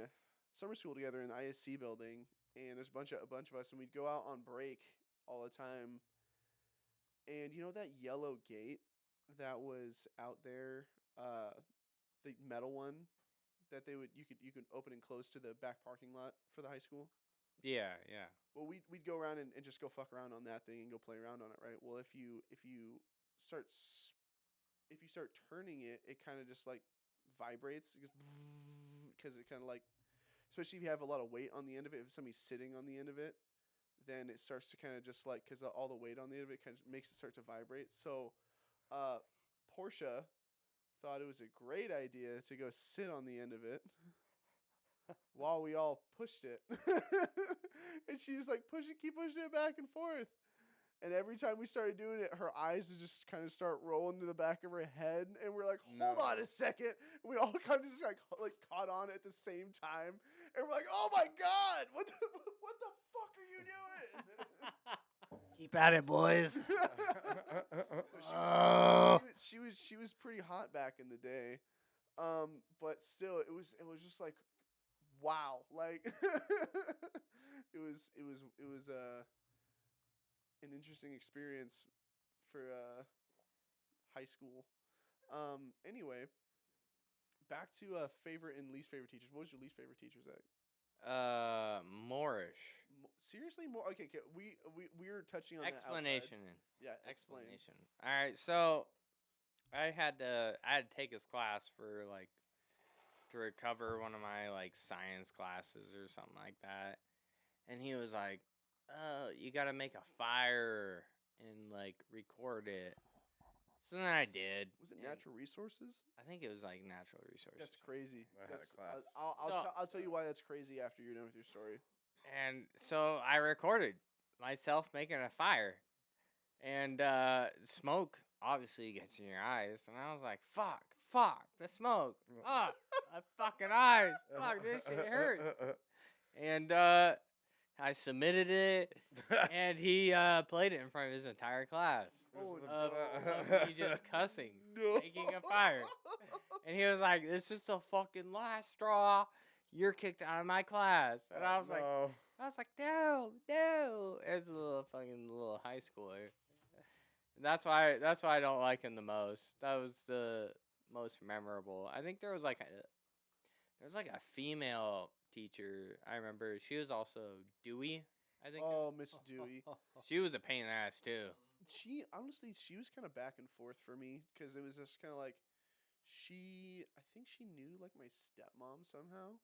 summer school together in the ISC building, and there's a bunch of us, and we'd go out on break all the time. And you know that yellow gate that was out there, the metal one that you could open and close to the back parking lot for the high school. Yeah, yeah. Well, we'd go around and just go fuck around on that thing and go play around on it, right? Well, if you start turning it, it kind of just like vibrates because it kind of like, especially if you have a lot of weight on the end of it. If somebody's sitting on the end of it, then it starts to kind of just like, because all the weight on the end of it kind of makes it start to vibrate. So, Portia thought it was a great idea to go sit on the end of it while we all pushed it. And she was like, keep pushing it back and forth. And every time we started doing it, her eyes would just kind of start rolling to the back of her head. And we're like, hold No. on a second. And we all kind of just like caught on at the same time. And we're like, oh my God, what the fuck are you doing? Keep at it, boys. She was pretty hot back in the day. But still, it was just like, wow. Like, it was an interesting experience for high school. Anyway, back to favorite and least favorite teachers. What was your least favorite teacher, Zach? Moorish. Seriously, more? Okay, we're touching on Explanation. That outside. Yeah, explain. Explanation. All right, so I had to take his class for like to recover one of my like science classes or something like that, and he was like, "Oh, you got to make a fire and like record it." So then I did. Was it and natural resources? I think it was like natural resources. That's crazy. I had a That's, class. I'll tell you why that's crazy after you're done with your story. And so I recorded myself making a fire, and smoke obviously gets in your eyes, and I was like, "Fuck, the smoke, my fucking eyes, fuck, this shit hurts." And I submitted it, and he played it in front of his entire class Oh, of me just cussing, No. making a fire, and he was like, "This is the fucking last straw. You're kicked out of my class." And I was like, no. As a little high schooler. That's why I don't like him the most. That was the most memorable. I think there was like a female teacher. I remember she was also Dewey. I think Oh, Miss Dewey. she was a pain in the ass too. She honestly, she was kind of back and forth for me because it was just kind of like I think she knew like my stepmom somehow,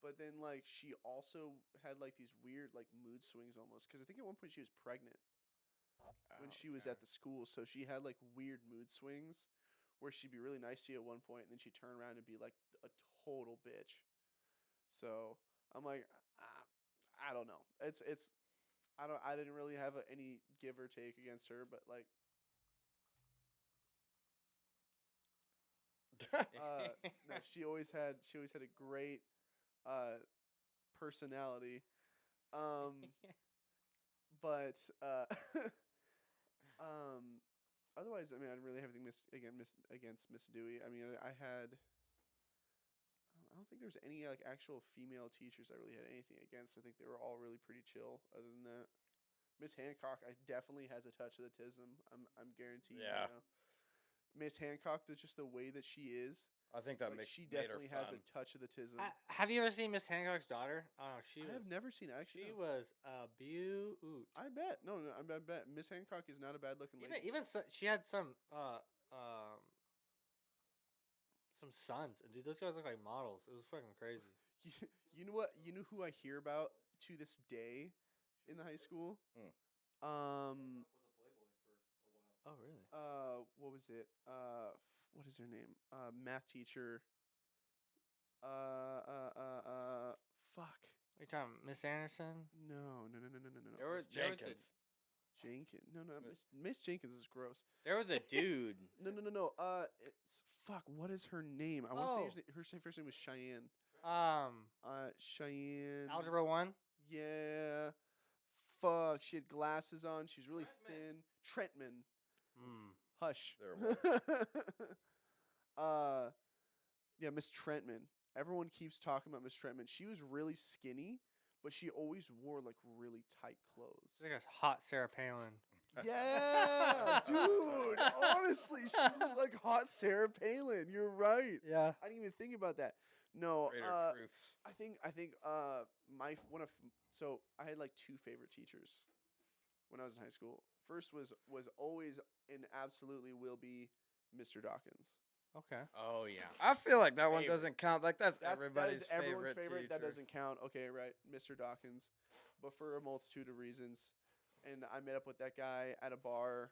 but then like she also had like these weird like mood swings almost because I think at one point she was pregnant when Oh, she was okay. at the school, so she had like weird mood swings where she'd be really nice to you at one point and then she'd turn around and be like a total bitch. So I'm like, I don't know. It's I didn't really have any give or take against her, but like no, she always had a great personality. But otherwise, I mean, I didn't really have anything against Miss Dewey. I mean, I don't think there's any like actual female teachers I really had anything against. I think they were all really pretty chill. Other than that, Miss Hancock, I definitely has a touch of the tism. I'm guaranteed. Yeah. You know? Miss Hancock, that's just the way that she is. I think that Like makes she made her definitely has a fun. touch of the tism. Have you ever seen Miss Hancock's daughter? Oh, she I was. have never seen actually. She No. was a beaut. I bet. No, I bet Miss Hancock is not a bad looking lady. Even she had some sons, and dude, those guys look like models. It was fucking crazy. You know what? You know who I hear about to this day in the high school? Oh, really? What was it? What is her name? Math teacher. Fuck. Are you talking Miss Anderson? No. There was Jenkins. Jenkins. No. Miss Jenkins is gross. there was a dude. No. It's fuck. What is her name? I want to say her first name was Cheyenne. Cheyenne. Algebra 1. Yeah. Fuck. She had glasses on. She was really thin. Trentman. Hush. There it was. Yeah, Miss Trentman. Everyone keeps talking about Miss Trentman. She was really skinny, but she always wore like really tight clothes. She's like a hot Sarah Palin. Yeah, dude. Honestly, she looked like hot Sarah Palin. You're right. Yeah. I didn't even think about that. No, Greater truths. I think so I had like two favorite teachers when I was in high school. First was always and absolutely will be Mr. Dawkins. Okay. Oh yeah. I feel like that one Favorite. doesn't count. Like that's That everybody's is everyone's favorite. That teacher. doesn't count. Okay, right, Mr. Dawkins, but for a multitude of reasons. And I met up with that guy at a bar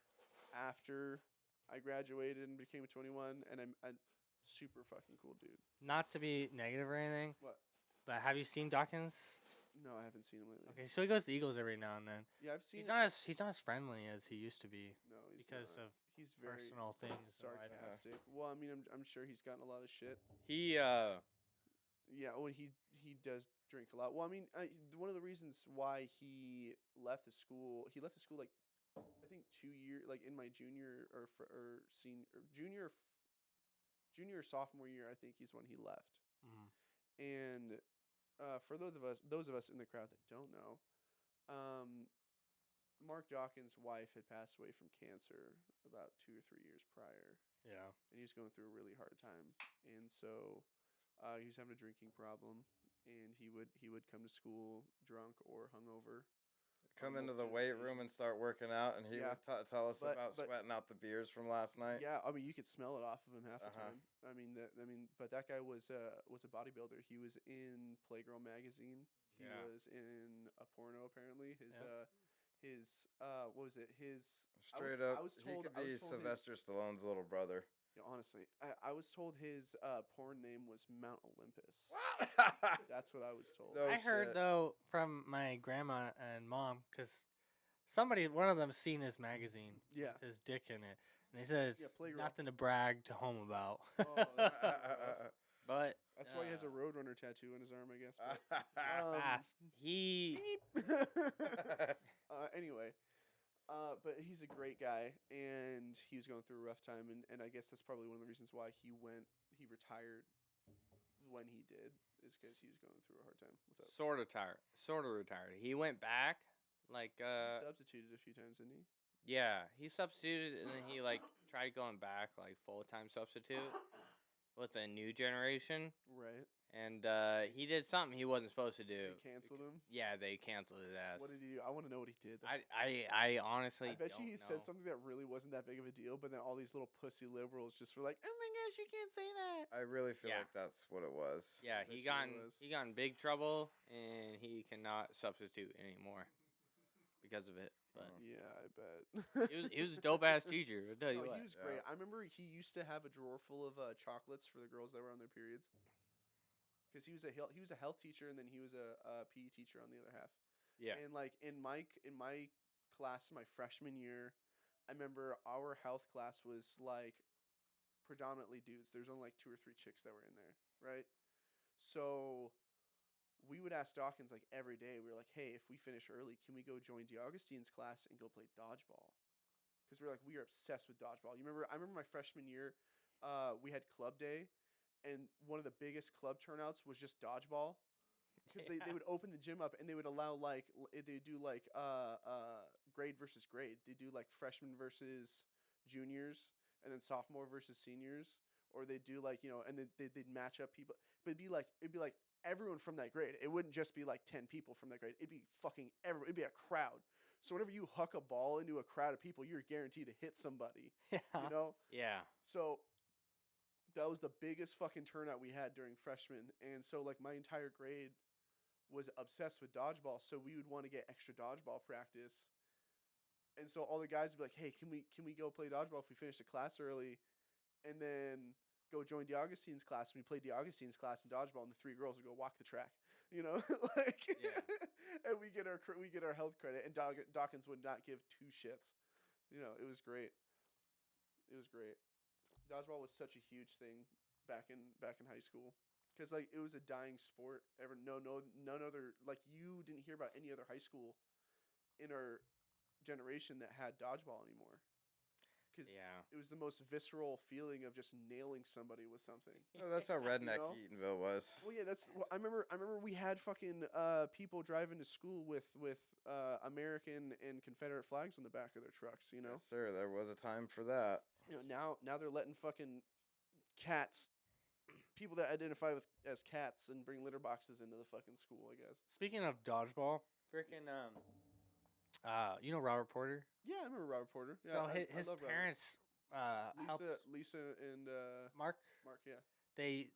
after I graduated and became 21, and I'm a super fucking cool dude. Not to be negative or anything, What? but have you seen Dawkins? No, I haven't seen him lately. Okay, so he goes to Eagles every now and then. Yeah, I've seen. He's not as friendly as he used to be No, he's because not. of He's very personal things. that I don't- sarcastic. Well, I mean, I'm sure he's gotten a lot of shit. He Yeah, well, he does drink a lot. Well, I mean, one of the reasons why he left the school like I think 2 years, like in my junior or junior or sophomore year, I think he's when he left. Mhm. And for those of us in the crowd that don't know, Mark Dawkins' wife had passed away from cancer about 2 or 3 years prior, Yeah. and he was going through a really hard time. And so he was having a drinking problem, and he would come to school drunk or hungover. Come on into the multiple weight room and occasions. start working out, and he Yeah. would tell us But- about but- sweating out the beers from last night. Yeah, I mean, you could smell it off of him half the Uh-huh. time. I mean, but that guy was a bodybuilder. He was in Playgirl magazine. He Yeah. was in a porno apparently. Yeah. His what was it? His Straight I up, was he told- could I was be told Sylvester his- Stallone's little brother. yeah, honestly, I was told his porn name was Mount Olympus. What? That's what I was told. No I heard shit. though from my grandma and mom because one of them seen his magazine. Yeah. With his dick in it, and they said it's Yeah, Playgirl. nothing to brag to home about. Oh, that's rough. but That's why he has a Roadrunner tattoo on his arm, I guess. Fast. he Anyway, but he's a great guy, and he was going through a rough time, and I guess that's probably one of the reasons why he retired when he did, is because he was going through a hard time. What's up? sort of retired. He went back like He substituted a few times, didn't he? yeah, he substituted and then he like tried going back like full-time substitute with a new generation. Right. and he did something he wasn't supposed to do. They canceled him. Yeah, they canceled his ass. What did he do? I want to know what he did. I honestly I bet don't you he know. said something that really wasn't that big of a deal, but then all these little pussy liberals just were like, "Oh my gosh, you can't say that." I really feel Yeah. like that's what it was. Yeah, bet he you got it in, was. he got in big trouble, and he cannot substitute anymore because of it. But Yeah, I bet. he was a dope ass teacher. I'll tell you No, what. he was great. I remember he used to have a drawer full of chocolates for the girls that were on their periods. Because he was a health teacher, and then he was a PE teacher on the other half. Yeah. And like in my class, my freshman year, I remember our health class was like predominantly dudes. There's only like 2 or 3 chicks that were in there, right? So we would ask Dawkins like every day. We were like, "Hey, if we finish early, can we go join DeAugustine's class and go play dodgeball?" Because we were obsessed with dodgeball. I remember my freshman year, we had club day, and one of the biggest club turnouts was just dodgeball. Because they would open the gym up and they would allow like they do like grade versus grade. They do like freshmen versus juniors, and then sophomore versus seniors, or they do like and then they'd match up people. But it'd be like everyone from that grade. It wouldn't just be like 10 people from that grade. It'd be fucking everyone. It'd be a crowd. So whenever you huck a ball into a crowd of people, you're guaranteed to hit somebody. Yeah. You know. Yeah. So that was the biggest fucking turnout we had during freshman, and so like my entire grade was obsessed with dodgeball, so we would want to get extra dodgeball practice. And so all the guys would be like, "Hey, can we go play dodgeball if we finish the class early?" And then go join DeAugustine's class. And we played DeAugustine's class in dodgeball, and the 3 girls would go walk the track. Like, Yeah. and we get our health credit, and Dawkins would not give 2 shits. It was great. It was great. Dodgeball was such a huge thing back in high school. Because like it was a dying sport. None other, like, you didn't hear about any other high school in our generation that had dodgeball anymore. Because Yeah. it was the most visceral feeling of just nailing somebody with something. Oh, that's how redneck know? Eatonville was. Well, yeah, I remember we had fucking people driving to school with American and Confederate flags on the back of their trucks. Yes, sir. There was a time for that. Now they're letting fucking cats, people that identify as cats, and bring litter boxes into the fucking school, I guess. Speaking of dodgeball, freaking Robert Porter. Yeah, I remember Robert Porter. Yeah, So I his love Robert. parents helped Lisa and Mark. Mark. Yeah, They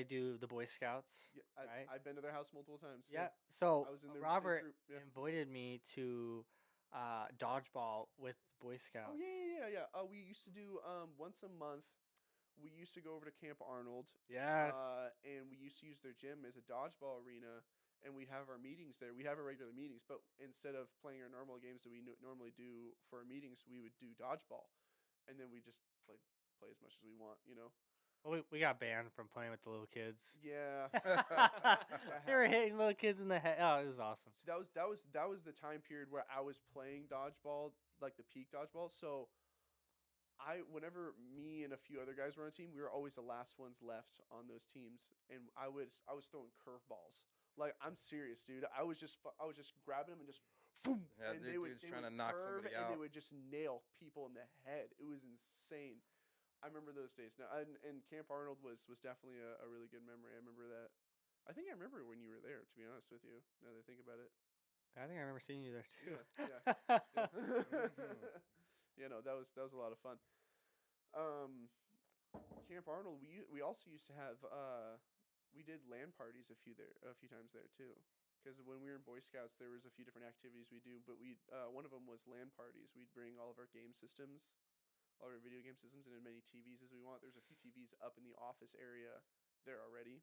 do the Boy Scouts. yeah. Right? I've been to their house multiple times. Yeah. So I was in their same Robert troop, yeah. invited me to dodgeball with Boy Scouts. Oh yeah. We used to do once a month. We used to go over to Camp Arnold. Yes. And we used to use their gym as a dodgeball arena, and we'd have our meetings there. We'd have our regular meetings, but instead of playing our normal games that we normally do for our meetings, we would do dodgeball, and then we just play as much as we want. Well, we got banned from playing with the little kids. Yeah. They were hitting little kids in the head. Oh, it was awesome. So that was the time period where I was playing dodgeball, like the peak dodgeball. So whenever me and a few other guys were on a team, we were always the last ones left on those teams, and I was throwing curveballs. Like, I'm serious, dude. I was just grabbing them and just boom, Yeah, and dude's trying to knock curve, somebody and out. they would just nail people in the head. It was insane. I remember those days. Now, and Camp Arnold was definitely a really good memory. I remember that. I think I remember when you were there, to be honest with you. Now that I think about it. I think I remember seeing you there too. Yeah, no, that was a lot of fun. Camp Arnold, we also used to have we did LAN parties a few times there too. Because when we were in Boy Scouts, there was a few different activities we do, but one of them was LAN parties. We'd bring all of our game systems, all of our video game systems, and as many TVs as we want. There's a few TVs up in the office area there already,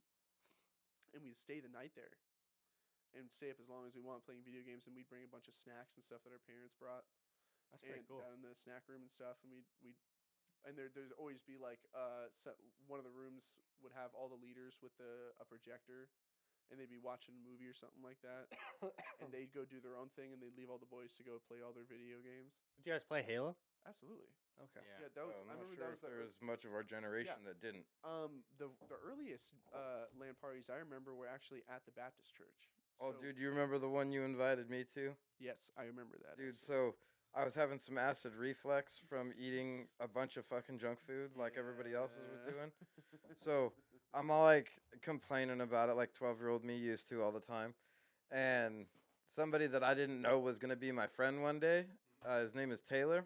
and we'd stay the night there and stay up as long as we want playing video games, and we'd bring a bunch of snacks and stuff that our parents brought. That's pretty And cool. down in the snack room and stuff, and there'd always be like one of the rooms would have all the leaders with a projector, and they'd be watching a movie or something like that, and they'd go do their own thing, and they'd leave all the boys to go play all their video games. Did you guys play Halo? Absolutely. Okay. Yeah, that was. I'm I not remember sure that if was there was much of our generation that didn't. the earliest LAN parties I remember were actually at the Baptist church. Oh, So- dude, you remember the one you invited me to? Yes, I remember that. Dude, actually. so I was having some acid reflux from eating a bunch of fucking junk food like everybody else was Yeah. doing. So I'm all like complaining about it, like 12-year-old me used to all the time. And somebody that I didn't know was gonna be my friend one day. His name is Taylor.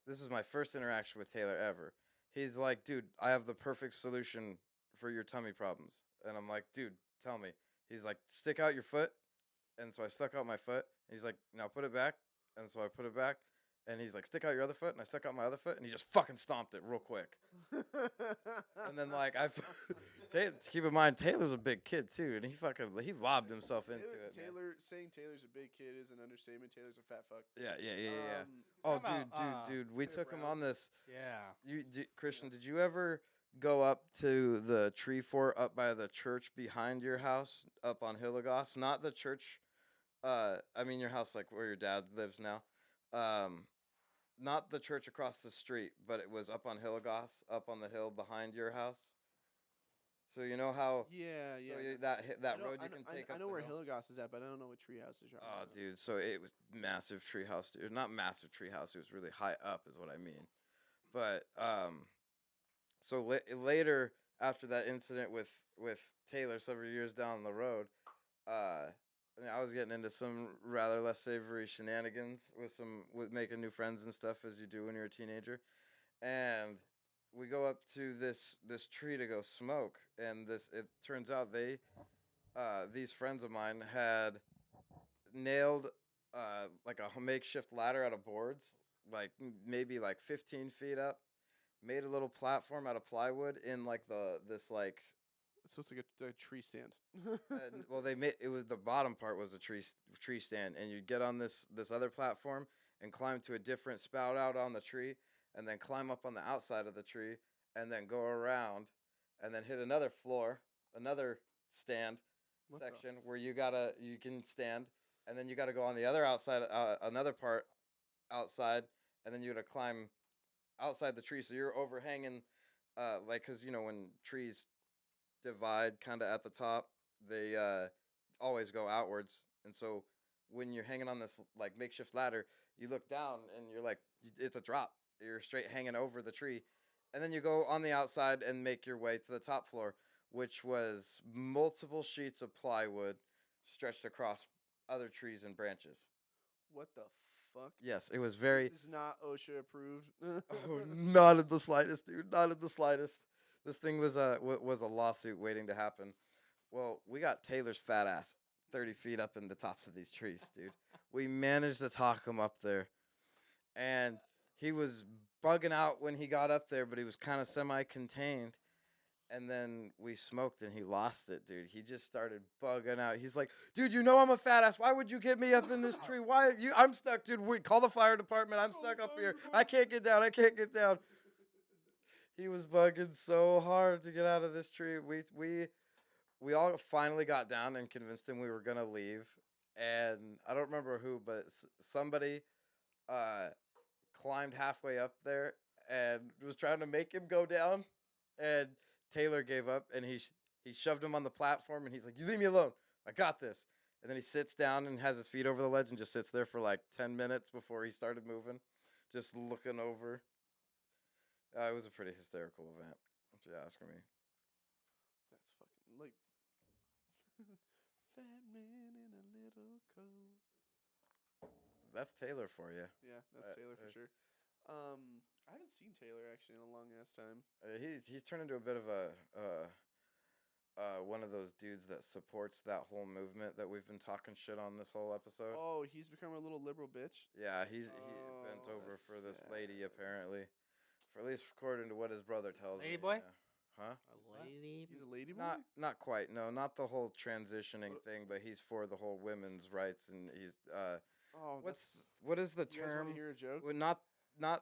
This is my first interaction with Taylor ever. He's like, dude, I have the perfect solution for your tummy problems. And I'm like, dude, tell me. He's like, stick out your foot. And so I stuck out my foot. He's like, now put it back. And so I put it back. And he's like, stick out your other foot. And I stuck out my other foot. And he just fucking stomped it real quick. And then like keep in mind, Taylor's a big kid too, and he lobbed himself into it. Man. Saying Taylor's a big kid is an understatement. Taylor's a fat fuck. Yeah. Um, Oh, dude, we Peter took him Brown. on this. Yeah. Christian, did you ever go up to the tree fort up by the church behind your house, up on Hillegoss? Not the church. I mean your house, like where your dad lives now. Not the church across the street, but it was up on Hillegoss, up on the hill behind your house. So you know how Yeah. so that I know- road I you know- can I- take I up know the where hill? Hillegoss is at, but I don't know what treehouse is. Oh, dude, so it was massive treehouse, dude. Not massive treehouse. It was really high up, is what I mean. But so later after that incident with Taylor several years down the road, I was getting into some rather less savory shenanigans with making new friends and stuff as you do when you're a teenager, and we go up to this tree to go smoke, and it turns out these friends of mine had nailed like a makeshift ladder out of boards, like maybe like 15 feet up, made a little platform out of plywood in like this like So it's like a tree stand. well, it was the bottom part was a tree stand, and you'd get on this other platform and climb to a different spout out on the tree, and then climb up on the outside of the tree, and then go around, and then hit another floor, another stand What the section where you can stand, and then you got to go on the other outside, another part outside, and then you got to climb outside the tree, so you're overhanging, like because when trees divide kind of at the top, they always go outwards, and so when you're hanging on this like makeshift ladder, you look down and you're like, it's a drop. You're straight hanging over the tree, and then you go on the outside and make your way to the top floor, which was multiple sheets of plywood stretched across other trees and branches. What the fuck? Yes, it was very. This is not OSHA approved. Oh, not in the slightest, dude. Not in the slightest. This thing was a lawsuit waiting to happen. Well, we got Taylor's fat ass 30 feet up in the tops of these trees, dude. We managed to talk him up there, and he was bugging out when he got up there, but he was kind of semi-contained. And then we smoked, and he lost it, dude. He just started bugging out. He's like, "Dude, you know I'm a fat ass. Why would you get me up in this tree? Why I'm stuck, dude. Call the fire department. I'm stuck up here. I can't get down. I can't get down." He was bugging so hard to get out of this tree. We all finally got down and convinced him we were gonna leave. And I don't remember who, but somebody climbed halfway up there and was trying to make him go down. And Taylor gave up, and he shoved him on the platform, and he's like, "You leave me alone. I got this." And then he sits down and has his feet over the ledge and just sits there for like 10 minutes before he started moving, just looking over. It was a pretty hysterical event, if you're asking me. That's fucking like fat man in a little coat. That's Taylor for you. Yeah, that's Taylor for sure. I haven't seen Taylor actually in a long ass time. He's turned into a bit of one of those dudes that supports that whole movement that we've been talking shit on this whole episode. Oh, he's become a little liberal bitch. Yeah, he bent Oh, over that's for this sad. lady apparently, for at least according to what his brother tells Lady me. boy? Yeah. Huh? A lady. He's a lady boy. Not quite. No, not the whole transitioning thing, but he's for the whole women's rights, and he's Oh, what is the you guys want term? to hear a joke? Well, not like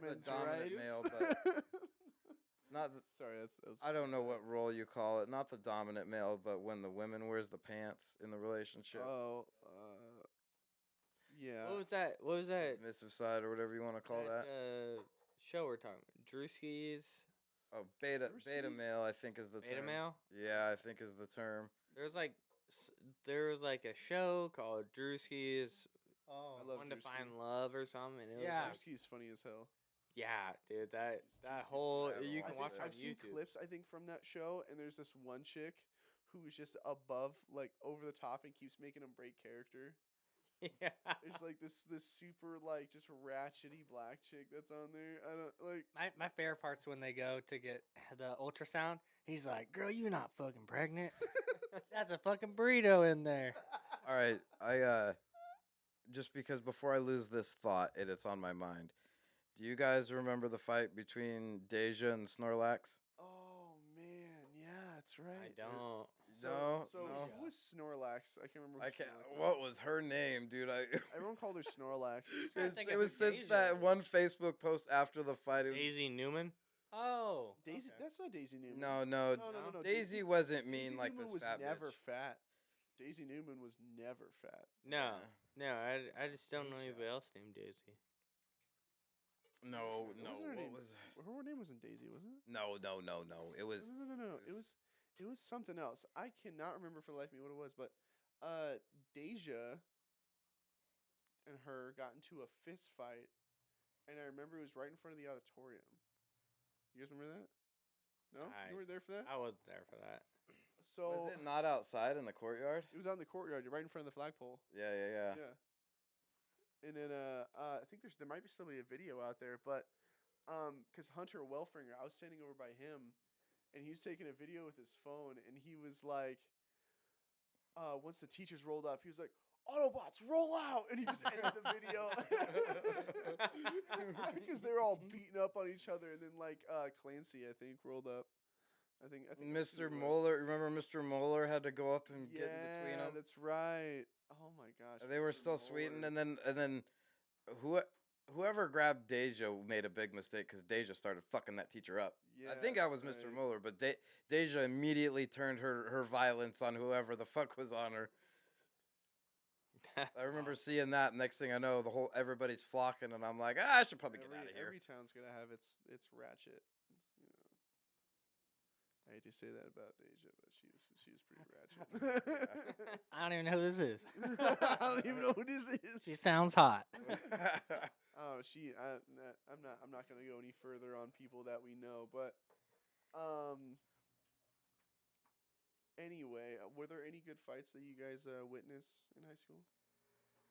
the Women's dominant rights. male, but not. Sorry, that was I don't know what role you call it. Not the dominant male, but when the women wears the pants in the relationship. Oh, yeah. What was that? What was that? Submissive side or whatever you want to call that. Show we're talking about. Drewski's. Oh, beta Diversity? male, I think is the Beta term. male? Yeah, I think is the term. There was like a show called Drewski's Oh. I love One to Drewski. Find Love or something. And it Yeah. was like, He's funny as hell. Yeah, dude, that She's whole from you Battle. can watch it on I've seen YouTube. clips, I think, from that show, and there's this one chick who is just above, like, over the top and keeps making him break character. Yeah. There's like this super like just ratchety black chick that's on there. I don't like. My favorite part's when they go to get the ultrasound. He's like, "Girl, you're not fucking pregnant. That's a fucking burrito in there." All right, I just because before I lose this thought, it's on my mind. Do you guys remember the fight between Deja and Snorlax? Oh man, yeah, that's right. I don't. So no. who was Snorlax? I can't remember. I who can't. Snorlax was. What was her name, dude? Everyone called her Snorlax. trying to think It of was who since Deja that is. one Facebook post after the fight. It was, Daisy Newman. Oh, Daisy, okay. that's not Daisy Newman. no, no. Daisy wasn't mean Daisy like Newman this was fat never bitch. fat. Daisy Newman was never fat. No, Yeah. no, I just don't know anybody else named Daisy. No, What no. was her What name? was? Her name wasn't Daisy, was it? No. It was. No. it It was something else. I cannot remember for the life of me what it was, but Deja and her got into a fist fight, and I remember it was right in front of the auditorium. You guys remember that? No, you weren't there for that. I wasn't there for that. So Was it not outside in the courtyard? it was out in the courtyard, right in front of the flagpole. Yeah. Yeah. And then I think there might still be a video out there, but because Hunter Welfinger, I was standing over by him, and he was taking a video with his phone, and he was like, once the teachers rolled up, he was like, "Autobots, roll out!" And he just ended the video because they were all beating up on each other, and then like Clancy, I think, rolled up. I think that's who Mr. it was. Moeller, remember Mr. Moeller had to go up and get in between Yeah, them. that's right. Oh my gosh, They were Mr. still sweeting, Moeller. and then whoever grabbed Deja made a big mistake because Deja started fucking that teacher up. Yeah, I think I was that's Mr. right. Mueller, but Deja immediately turned her violence on whoever the fuck was on her. I remember seeing that. Next thing I know, everybody's flocking, and I'm like, I should probably get out of here. Every town's gonna have its ratchet. You know. I hate to say that about Deja, but she was pretty ratchet. I don't even know who this is. I don't even know who this is. She sounds hot. Oh, I'm not gonna go any further on people that we know, but anyway, were there any good fights that you guys witnessed in high school?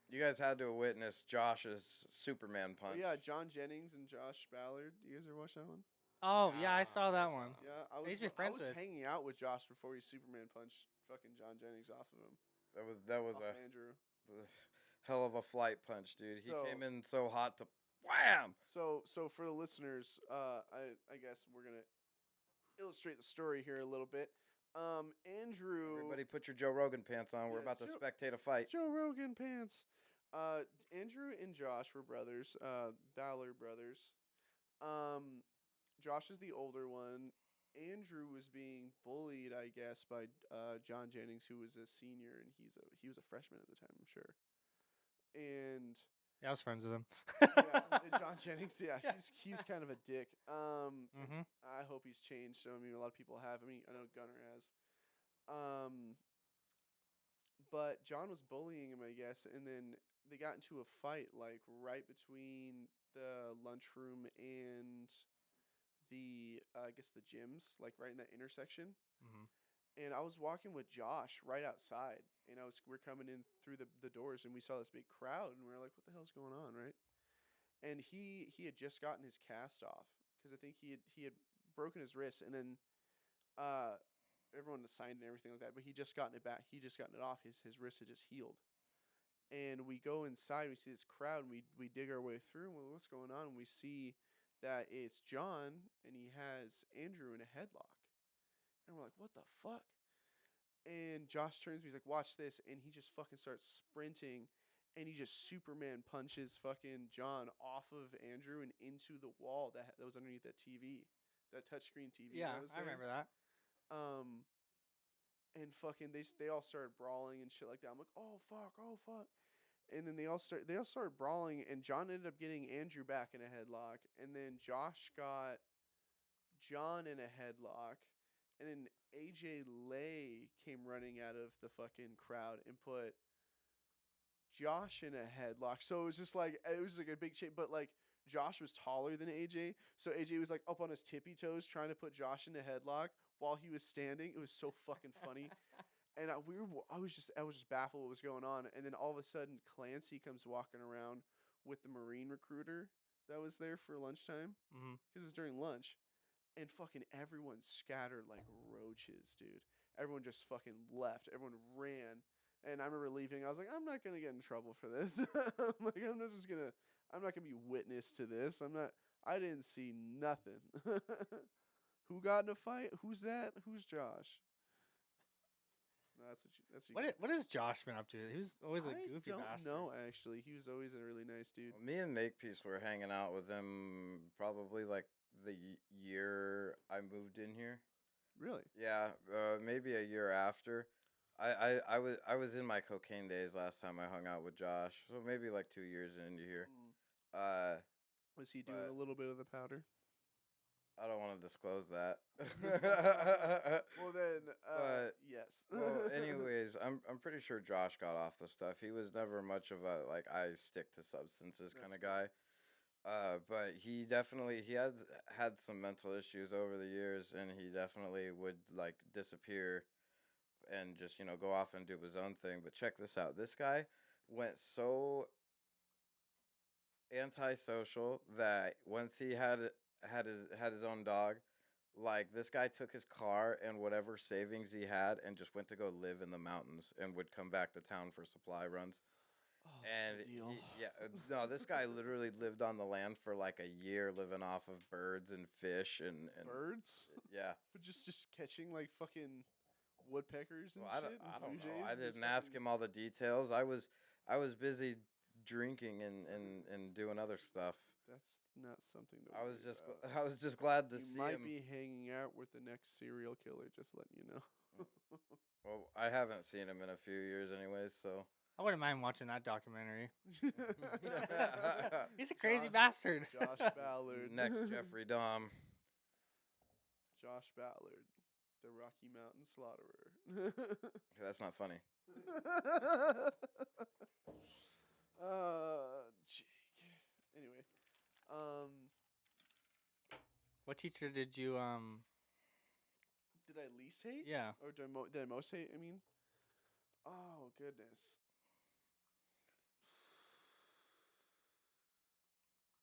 You guys had to witness Josh's Superman Oh, punch. yeah, John Jennings and Josh Ballard. You guys ever watch that one? Oh yeah, I saw that one. Yeah, I used to be friends was with. hanging out with Josh before he Superman punched fucking John Jennings off of him. That was Off a Andrew. hell of a flight punch, dude. He So- came in so hot to wham. So for the listeners, I guess we're gonna illustrate the story here a little bit. Andrew, Everybody, put your Joe Rogan pants on. We're Yeah, about to Joe- spectate a fight. Joe Rogan pants. Andrew and Josh were brothers, Ballard brothers. Josh is the older one. Andrew was being bullied, I guess, by John Jennings, who was a senior, and he was a freshman at the time, I'm sure. And Yeah, I was friends with him. yeah, and John Jennings, yeah, he's kind of a dick. Mm-hmm. I hope he's changed. So I mean, a lot of people have. I mean, I know Gunner has. But John was bullying him, I guess, and then they got into a fight, like right between the lunchroom and the I guess the gyms, like right in that intersection. Mm-hmm. And I was walking with Josh right outside, and we're coming in through the doors, and we saw this big crowd, and we were like, "What the hell's going on?" Right? And he had just gotten his cast off because I think he had broken his wrist, and then everyone had signed and everything like that, but he just gotten it back. He just gotten it off. His wrist had just healed. And we go inside, we see this crowd, and we dig our way through, and we're like, what's going on? And we see that it's John, and he has Andrew in a headlock. And we're like, what the fuck? And Josh turns to me, he's like, watch this, and he just fucking starts sprinting, and he just Superman punches fucking John off of Andrew and into the wall that was underneath that TV, that touchscreen TV. Yeah, that was I there. remember that. And fucking they all started brawling and shit like that. I'm like, oh fuck. And then they all started brawling, and John ended up getting Andrew back in a headlock, and then Josh got John in a headlock, and then AJ Lay came running out of the fucking crowd and put Josh in a headlock. So it was just like a big change, but like Josh was taller than AJ, so AJ was like up on his tippy toes trying to put Josh in a headlock while he was standing. It was so fucking funny. And I was just baffled what was going on. And then all of a sudden, Clancy comes walking around with the Marine recruiter that was there for lunchtime Mm-hmm. because it was during lunch, and fucking everyone scattered like roaches, dude. Everyone just fucking left. Everyone ran, and I remember leaving. I was like, I'm not gonna get in trouble for this. I'm not gonna be witness to this. I didn't see nothing. Who got in a fight? Who's that? Who's Josh? No, that's what you. What has Josh been up to? He was always a goofy I don't bastard. know, actually. He was always a really nice dude. Well, me and Makepeace were hanging out with him probably like the year I moved in here. Really? Yeah, maybe a year after. I was in my cocaine days last time I hung out with Josh, so maybe like 2 years into here. Was he doing but- a little bit of the powder? I don't want to disclose that. Well then, But- yes. Well, anyways, I'm pretty sure Josh got off the stuff. He was never much of a like I stick to substances kind of That's guy. But he had some mental issues over the years, and he definitely would like disappear and just go off and do his own thing. But check this out. This guy went so antisocial that once he had his own dog, like this guy took his car and whatever savings he had and just went to go live in the mountains and would come back to town for supply runs. Oh, And that's ideal. no, this guy literally lived on the land for like a year, living off of birds and fish and Birds? yeah. But just catching like fucking woodpeckers and Well, I shit. don't, and I don't blue know. jays I and just didn't ask fucking- him all the details. I was busy drinking and doing other stuff. That's not something to. I was worry just about. I was just glad to You see might him. be hanging out with the next serial killer. Just letting you know. Well, I haven't seen him in a few years, anyways. So I wouldn't mind watching that documentary. He's a crazy Josh- bastard. Josh Ballard. next Jeffrey Dahm. Josh Ballard, the Rocky Mountain Slaughterer. That's not funny. Jake. Anyway, What teacher did you did I least hate? Yeah. Or did I most hate? I mean, oh goodness.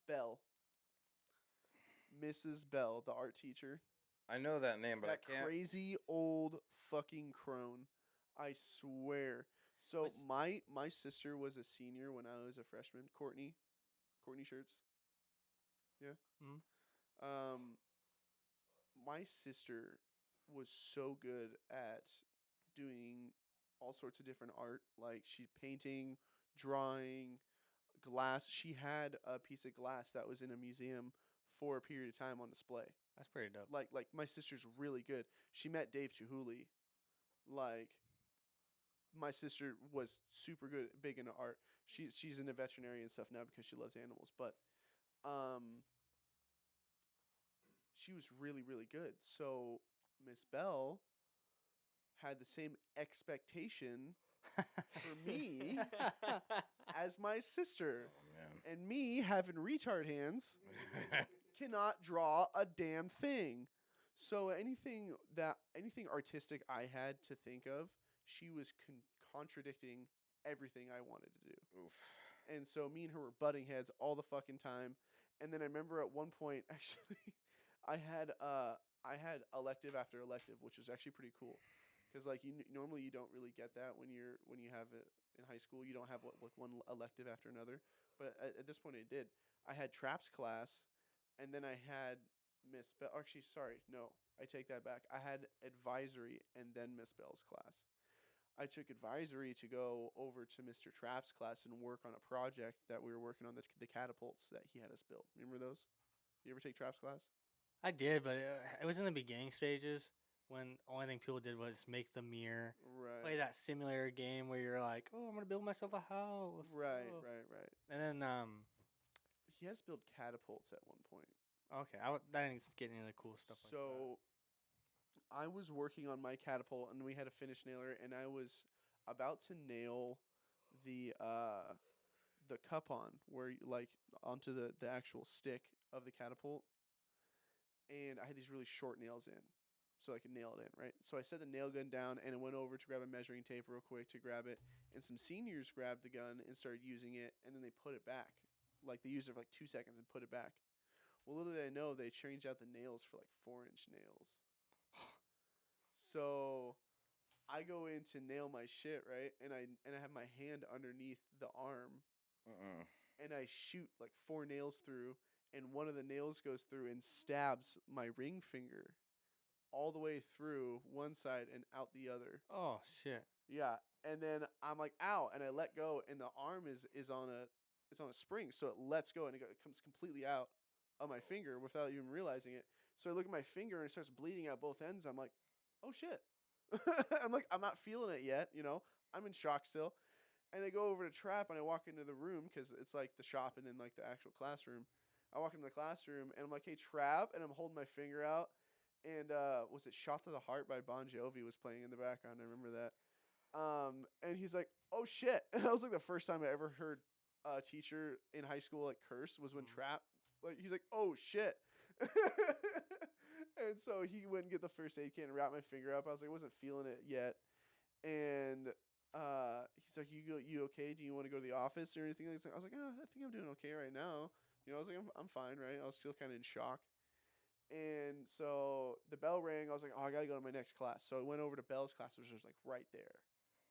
Bell. Mrs. Bell, the art teacher. I know that name, but That I can't. crazy old fucking crone. I swear. So my sister was a senior when I was a freshman. Courtney Shirts. Yeah. Mhm. My sister was so good at doing all sorts of different art. Like she painting, drawing, glass. She had a piece of glass that was in a museum for a period of time on display. That's pretty dope. Like my sister's really good. She met Dave Chihuly. Like my sister was super good, big into art. She's into veterinary and stuff now because she loves animals. But she was really, really good. So Miss Bell had the same expectation for me as my sister. Oh And me having retard hands man. cannot draw a damn thing. So anything artistic I had to think of, she was contradicting everything I wanted to do. Oof. And so me and her were butting heads all the fucking time. And then I remember at one point, actually, I had elective after elective, which was actually pretty cool. Because like normally you don't really get that when you have it in high school. You don't have like one elective after another. But at this point I did. I had traps class, and then I had Miss Bell. Actually, sorry, no, I take that back. I had advisory and then Miss Bell's class. I took advisory to go over to Mr. Trapp's class and work on a project that we were working on, the catapults that he had us build. Remember those? You ever take Trapp's class? I did, but it was in the beginning stages when only thing people did was make the mirror, play Right. that simulator game where you're like, oh, I'm gonna build myself a house. Right, oh." right. And then He had us build catapults at one point. okay, that didn't get any of the cool stuff. So I was working on my catapult, and we had a finish nailer, and I was about to nail the the cup on where you, like onto the actual stick of the catapult, and I had these really short nails in, so I could nail it in, right? So I set the nail gun down and I went over to grab a measuring tape real quick to grab it, and some seniors grabbed the gun and started using it, and then they put it back, like they used it for like 2 seconds and put it back. Well, little did I know they changed out the nails for like 4-inch nails. So I go in to nail my shit, right? And I have my hand underneath the arm, and I shoot like 4 nails through, and one of the nails goes through and stabs my ring finger all the way through one side and out the other. Oh shit. Yeah, and then I'm like, ow, and I let go, and the arm is on a spring, so it lets go and it comes completely out of my finger without even realizing it. So I look at my finger and it starts bleeding out both ends. I'm like, oh shit. I'm like, I'm not feeling it yet, you know. I'm in shock still. And I go over to Trap and I walk into the room because it's like the shop and then like the actual classroom. I walk into the classroom and I'm like, hey, Trap, and I'm holding my finger out. And was it Shot to the Heart by Bon Jovi was playing in the background. I remember that. And he's like, oh shit. And that was like the first time I ever heard a teacher in high school like curse was when Trap, like, he's like, oh shit. And so he went and get the first aid kit and wrapped my finger up. I was like, I wasn't feeling it yet. And he's like, you okay? Do you want to go to the office or anything? Like that? I was like, oh, I think I'm doing okay right now. You know, I was like, I'm fine, right? I was still kind of in shock. And so the bell rang. I was like, oh, I got to go to my next class. So I went over to Bell's class, which was like right there.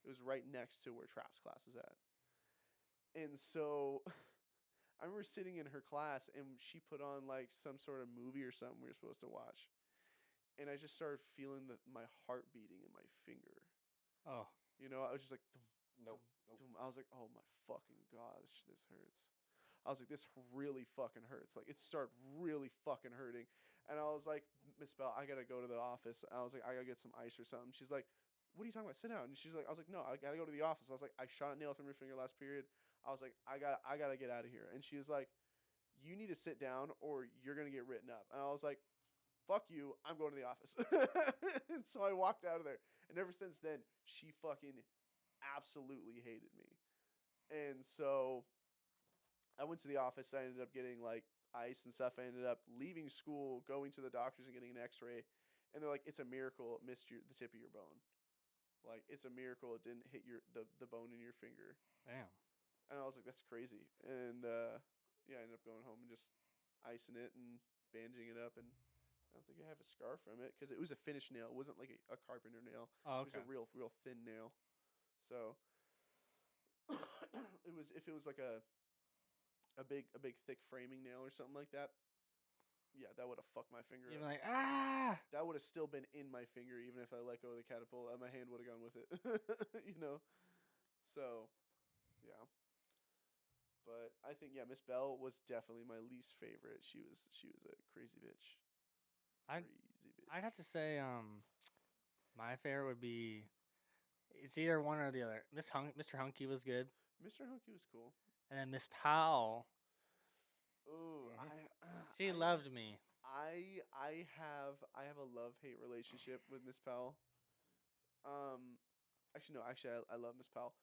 It was right next to where Trap's class was at. And so I remember sitting in her class and she put on like some sort of movie or something we were supposed to watch. And I just started feeling my heart beating in my finger. Oh. You know, I was just like, Nope. I was like, oh my fucking God, this hurts. I was like, this really fucking hurts. Like, it started really fucking hurting. And I was like, Miss Bell, I gotta go to the office. I was like, I gotta get some ice or something. She's like, what are you talking about? Sit down. And she's like, I was like, no, I gotta go to the office. I was like, I shot a nail through my finger last period. I was like, I gotta get out of here. And she was like, you need to sit down or you're gonna get written up. And I was like, fuck you, I'm going to the office. And so I walked out of there. And ever since then, she fucking absolutely hated me. And so I went to the office. I ended up getting like ice and stuff. I ended up leaving school, going to the doctors and getting an x-ray. And they're like, it's a miracle it missed the tip of your bone. Like, it's a miracle it didn't hit the bone in your finger. Damn. And I was like, that's crazy. And yeah, I ended up going home and just icing it and bandaging it up. And I don't think I have a scar from it because it was a finished nail. It wasn't like a carpenter nail. Oh, It okay. was a real thin nail. So if it was like a big thick framing nail or something like that, yeah, that would have fucked my finger You're up. like, ah. That would have still been in my finger even if I let go of the catapult. My hand would have gone with it. You know. So, yeah. But I think Miss Bell was definitely my least favorite. She was a crazy bitch. I'd- Crazy bitch. I'd have to say, my favorite would be, it's either one or the other. Mr. Hunky was good, Mr. Hunky was cool. and then Miss Powell, Ooh, she loved me. I have a love-hate relationship with Miss Powell. Actually, I love Miss Powell.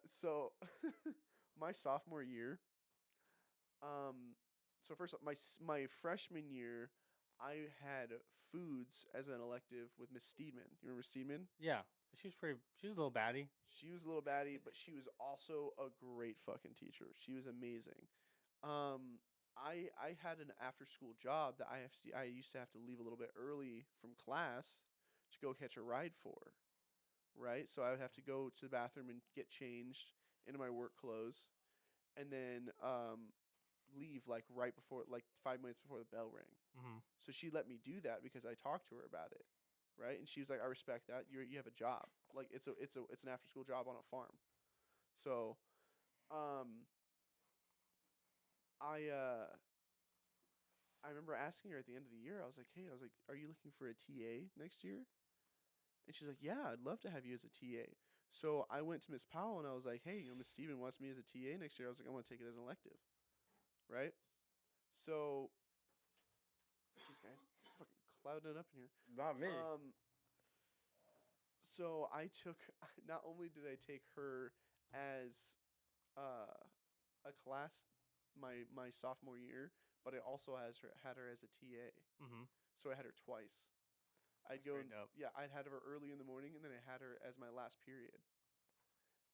So my sophomore year, so first my freshman year, I had foods as an elective with Miss Steedman. You remember Steedman? Yeah, she was a little baddie. She was a little baddie, but she was also a great fucking teacher. She was amazing. I had an after school job that I used to have to leave a little bit early from class to go catch a ride for. Right? So I would have to go to the bathroom and get changed into my work clothes and then leave like right before, like 5 minutes before the bell rang. Mm-hmm. So she let me do that because I talked to her about it. Right? And she was like, I respect that. You have a job. Like it's an after school job on a farm. So I remember asking her at the end of the year, I was like, are you looking for a TA next year? And she's like, yeah, I'd love to have you as a TA. So I went to Miss Powell and I was like, hey, Miss Steven wants me as a TA next year. I was like, I want to take it as an elective. Right? So, jeez, guys, fucking clouding it up in here. Not me. So I took, not only did I take her as a class my sophomore year, but I also had her as a TA. Mm-hmm. So I had her twice. I'd That's go pretty dope. yeah, I'd had her early in the morning, and then I had her as my last period.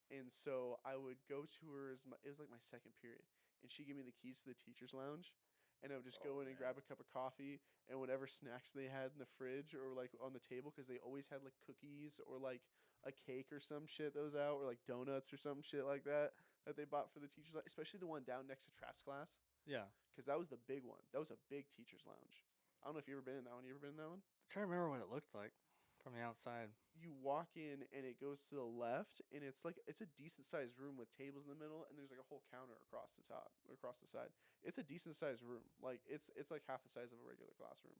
And so I would go to her it was like my second period, and she'd give me the keys to the teacher's lounge, and I would just go in and grab a cup of coffee and whatever snacks they had in the fridge or like on the table, because they always had like cookies or like a cake or some shit that was out, or like donuts or some shit like that they bought for the teachers, especially the one down next to Trap's class, Yeah. because that was the big one. That was a big teacher's lounge. I don't know if you ever been in that one. You ever been in that one? I'm trying to remember what it looked like from the outside. You walk in and it goes to the left, and it's a decent sized room with tables in the middle, and there's like a whole counter across the top, across the side. It's a decent sized room. Like it's like half the size of a regular classroom.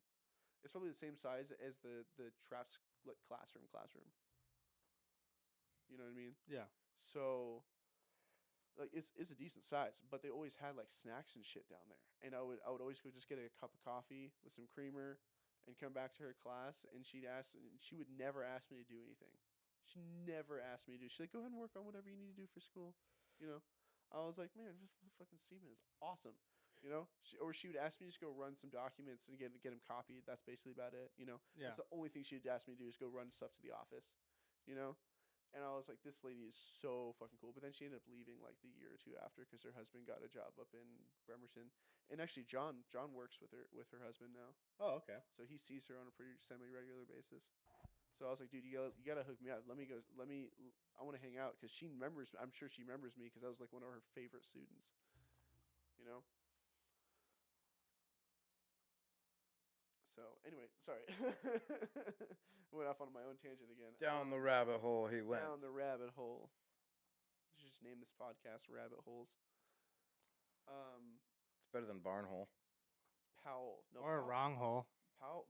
It's probably the same size as the Traps like classroom. You know what I mean? Yeah. So like it's a decent size, but they always had like snacks and shit down there. And I would always go just get a cup of coffee with some creamer and come back to her class, and she would never ask me to do anything. She never asked me to do. She's like, "Go ahead and work on whatever you need to do for school." You know? I was like, "Man, just fucking Steven is awesome." You know? She would ask me to just go run some documents and get them copied. That's basically about it, you know? Yeah. That's the only thing she would ask me to do, is go run stuff to the office, you know? And I was like, this lady is so fucking cool. But then she ended up leaving like the year or two after, because her husband got a job up in Bremerton. And actually, John works with her husband now, Oh, okay. so he sees her on a pretty semi-regular basis. So I was like, dude, you gotta hook me up. I want to hang out, because she remembers. I'm sure she remembers me, because I was like one of her favorite students. You know. So anyway, sorry, went off on my own tangent again. Down the rabbit hole he went. Down the rabbit hole. We should just name this podcast "Rabbit Holes." It's better than Barnhole. Powell. No, Or a Powell. wrong hole. Powell.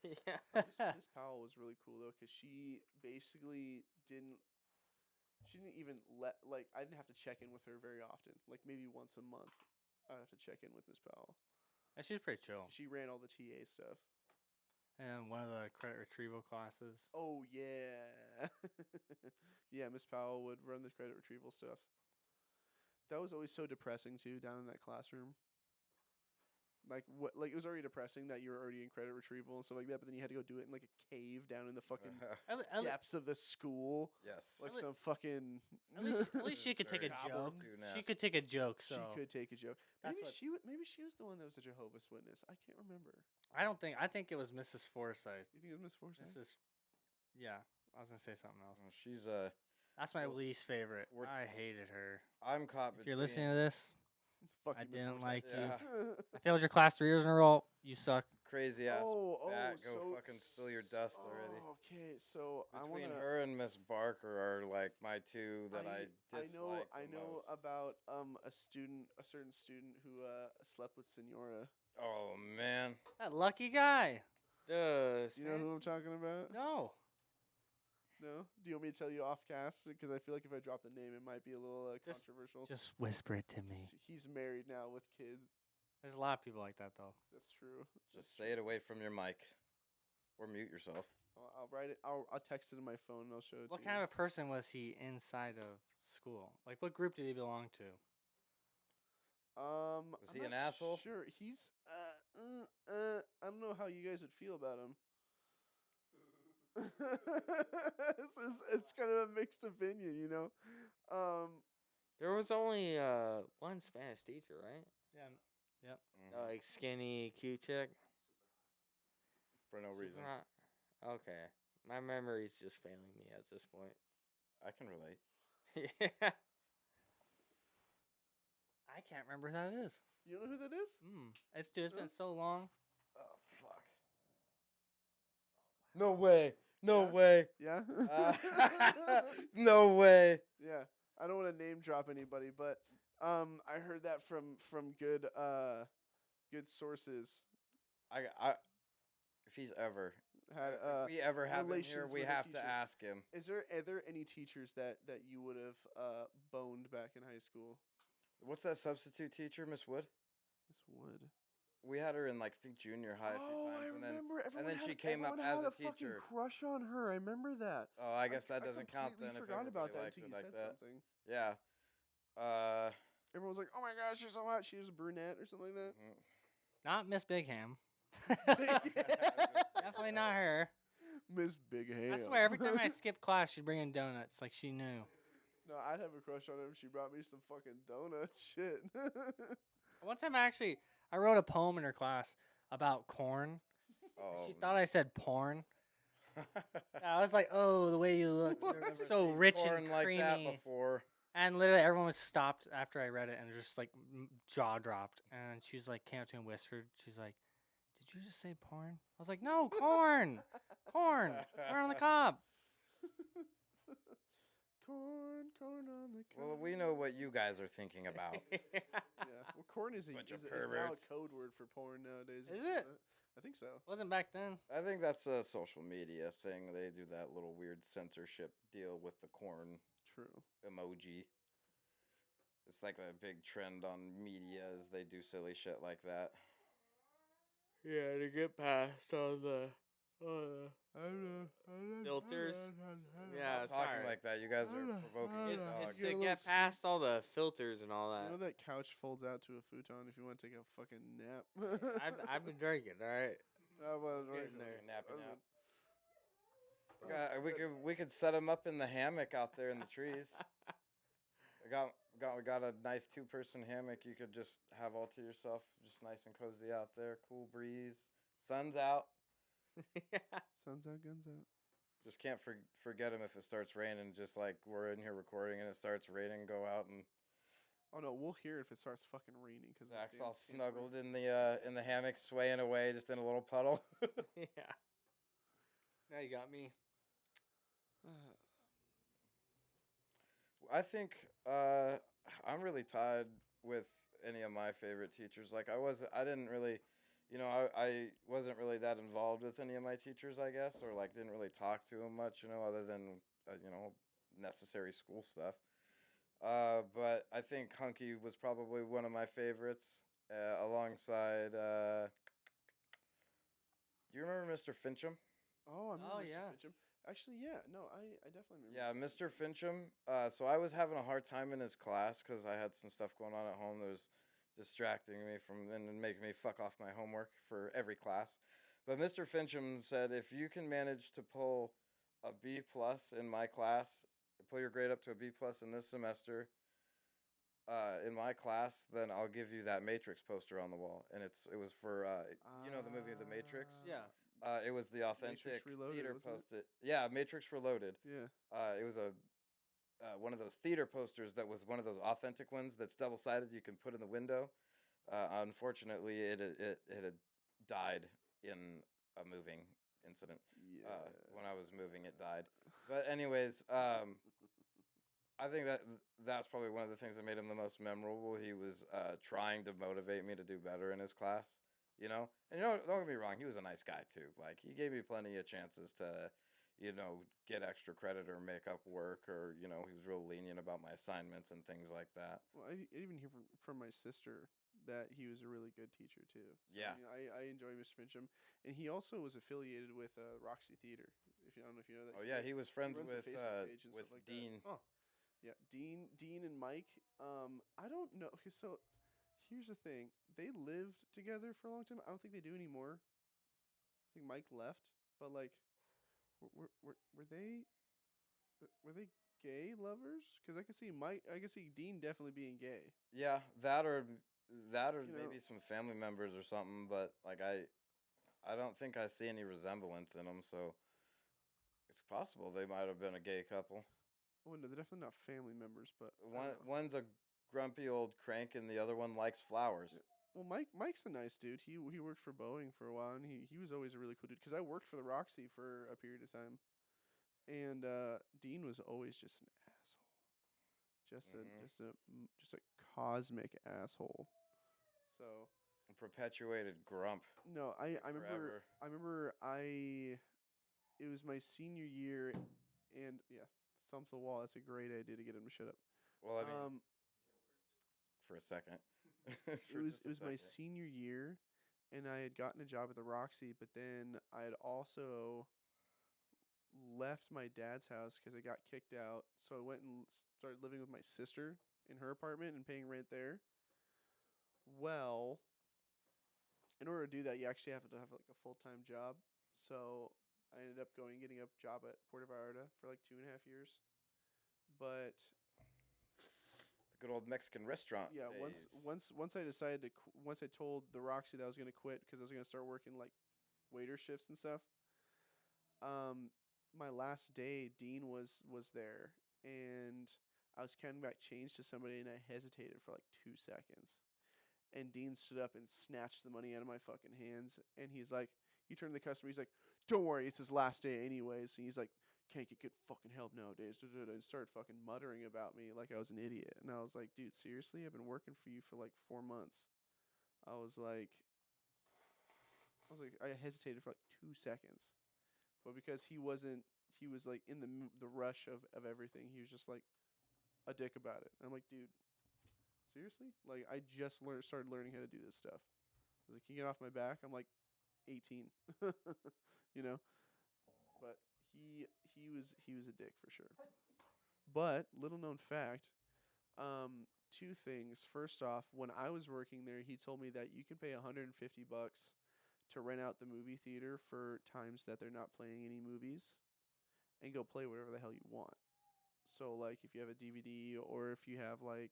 yeah. Miss Powell was really cool though, because she basically didn't. She didn't even I didn't have to check in with her very often. Like maybe once a month, I'd have to check in with Miss Powell. And she's pretty chill. She ran all the TA stuff. And one of the credit retrieval classes. Oh yeah, yeah. Miss Powell would run the credit retrieval stuff. That was always so depressing too, down in that classroom. Like it was already depressing that you were already in credit retrieval and stuff like that, but then you had to go do it in like a cave down in the fucking depths of the school, Yes. like At some fucking. at least she could take a Very joke. too She nasty. could take a joke. So She could take a joke. That's Maybe what- maybe she was the one that was a Jehovah's Witness. I can't remember. I think it was Mrs. Forsyth. You think it was Miss Forsyth? Yeah, I was gonna say something else. Well, she's That's my Well, least favorite. we're- I hated her. I'm caught If between. you're listening to this, Fuck I you, Miss didn't Forsyth. like you. Yeah. I failed your class 3 years in a row. You suck. Crazy ass Oh, bat, go so fucking spill your dust already. Okay, so I want Between to. her and Miss Barker are like my two that I dislike. I the know most. about a certain student who slept with Senora. Oh man. That lucky guy. The Do you know who I'm talking about? No. No? Do you want me to tell you off cast? Because I feel like if I drop the name, it might be a little Just- controversial. Just whisper it to me. He's married now with kid. There's a lot of people like that though. That's true. Just say it away from your mic, or mute yourself. I'll write it. I'll text it in my phone and I'll show it What to kind you. of a person was he inside of school? Like, what group did he belong to? Was Was he an asshole? Sure. He's I don't know how you guys would feel about him. it's kind of a mixed opinion, you know. There was only one Spanish teacher, right? Yeah. Mhm. Like skinny, cute chick. For no reason. Okay, my memory's just failing me at this point. I can relate. yeah. I can't remember who that is. You know who that is? It's been so long. Oh fuck. No way. No Yeah? way. Yeah. No way. Yeah. I don't want to name drop anybody, but I heard that from good sources. If he's ever, Had if we ever have him here, relations we with a have to teacher. ask him. are there any teachers that you would have boned back in high school? What's that substitute teacher, Miss Wood? Miss Wood. We had her in like I think junior high a few times, I and then remember. Everyone she had- came up everyone as had a fucking teacher. Crush on her. I remember that. I guess that doesn't count completely then. If forgot about everybody that liked until her you like said that. something. Yeah. Everyone was like, "Oh my gosh, she's so hot." She was a brunette or something like that. Mhm. Not Miss Big Ham. Yeah. Definitely not her. Miss Big Ham. I swear, every time I skipped class, she'd bring in donuts. Like she knew. No, I'd have a crush on her if she brought me some fucking donuts. Shit. One time, I wrote a poem in her class about corn. Oh, She thought I said porn. Yeah, I was like, "Oh, the way you look, What? you're Never so seen rich corn and like that creamy." before. And literally, everyone was stopped after I read it and just like jaw dropped. And she's like, came up to me and whispered, she's like, "Did you just say porn?" I was like, "No, corn, corn on the cob." corn on the cob. Well, we know what you guys are thinking about. Yeah. Well, corn is Bunch of is now a perverts. code word for porn nowadays. Is you know it? that? I think so. Wasn't back then. I think that's a social media thing. They do that little weird censorship deal with the corn True. emoji. It's like a big trend on media as they do silly shit like that. Yeah, to get past all the filters. Yeah, Stop talking sorry. like that. You guys are provoking the It's, dog. it's Get a to little get past all the filters and all You that. know that couch folds out to a futon if you want to take a fucking nap. I've been drinking, all right. How about a Getting drink? there. Nappy I've nap. been- We could set them up in the hammock out there in the trees. We got a nice 2-person hammock. You could just have all to yourself, just nice and cozy out there. Cool breeze, sun's out. Sun's out, guns out. Just can't forget them if it starts raining. Just like we're in here recording and it starts raining, go out and Oh no, we'll hear if it starts fucking raining because Zach's all snuggled in the hammock, swaying away, just in a little puddle. Yeah. Now you got me. I think I'm really tied with any of my favorite teachers. Like I didn't really, I wasn't really that involved with any of my teachers, I guess, or like didn't really talk to them much, other than necessary school stuff. But I think Hunky was probably one of my favorites, alongside. Do you remember Mr. Fincham? Oh, I remember Oh, Mr. yeah. Fincham. Actually, yeah. No, I definitely remember. Yeah, Mr. Fincham. So I was having a hard time in his class because I had some stuff going on at home that was distracting me from and making me fuck off my homework for every class. But Mr. Fincham said, if you can manage to pull a B plus in my class, pull your grade up to a B plus in this semester, in my class, then I'll give you that Matrix poster on the wall. And it was for the movie of the Matrix. Yeah. It was the authentic Reloaded, theater wasn't it? post-it. Yeah, Matrix Reloaded. Yeah. It was a one of those theater posters that was one of those authentic ones that's double-sided. You can put in the window. Unfortunately, it had died in a moving incident. Yeah. When I was moving, it died. But anyways, I think that's probably one of the things that made him the most memorable. He was trying to motivate me to do better in his class. And don't get me wrong, he was a nice guy too. Like he gave me plenty of chances to, get extra credit or make up work, or he was real lenient about my assignments and things like that. Well, I even hear from my sister that he was a really good teacher too. So, Yeah. I enjoy Mr. Fincham, and he also was affiliated with Roxy Theater. If you don't know if you know that. Oh yeah, he was friends runs the with Facebook page and stuff like that. Dean. Oh. Yeah, Dean and Mike. I don't know. Okay, so here's the thing: they lived together for a long time. I don't think they do anymore. I think Mike left, but like, were they gay lovers? Because I could see Dean definitely being gay. Yeah, that or You know- maybe some family members or something. But like I don't think I see any resemblance in them. So it's possible they might have been a gay couple. Oh no, they're definitely not family members. But I don't know. One's a grumpy old crank, and the other one likes flowers. Well, Mike's a nice dude. He worked for Boeing for a while, and he was always a really cool dude. Because I worked for the Roxy for a period of time, and Dean was always just an asshole, just a cosmic asshole. So Perpetuated grump. no, I remember forever. it was my senior year, and yeah, thump the wall. That's a great idea to get him to shut up. Well, I mean, for a second. It was my senior year, and I had gotten a job at the Roxy, but then I had also left my dad's house because I got kicked out. So I went and started living with my sister in her apartment and paying rent there. Well, in order to do that, you actually have to have like a full-time job. So I ended up getting a job at Puerto Vallarta for like 2.5 years. But The good old Mexican restaurant. yeah, days. once I decided to once I told the Roxy that I was gonna quit because I was gonna start working like waiter shifts and stuff. My last day, Dean was there, and I was counting back change to somebody, and I hesitated for like 2 seconds. And Dean stood up and snatched the money out of my fucking hands. And he's like, he turned to the customer. He's like, "Don't worry, it's his last day anyways." And he's like, "Can't get good fucking help nowadays." And started fucking muttering about me like I was an idiot. And I was like, "Dude, seriously? I've been working for you for like 4 months." I was like, I hesitated for like 2 seconds. But because he was like in the rush of everything. He was just like a dick about it. I'm like, "Dude, seriously? Like, I just started learning how to do this stuff." I was like, "Can you get off my back?" I'm like 18, you know. But he was a dick for sure. But little known fact, two things. First off, when I was working there, he told me that you can pay $150 to rent out the movie theater for times that they're not playing any movies, and go play whatever the hell you want. So like, if you have a DVD, or if you have like,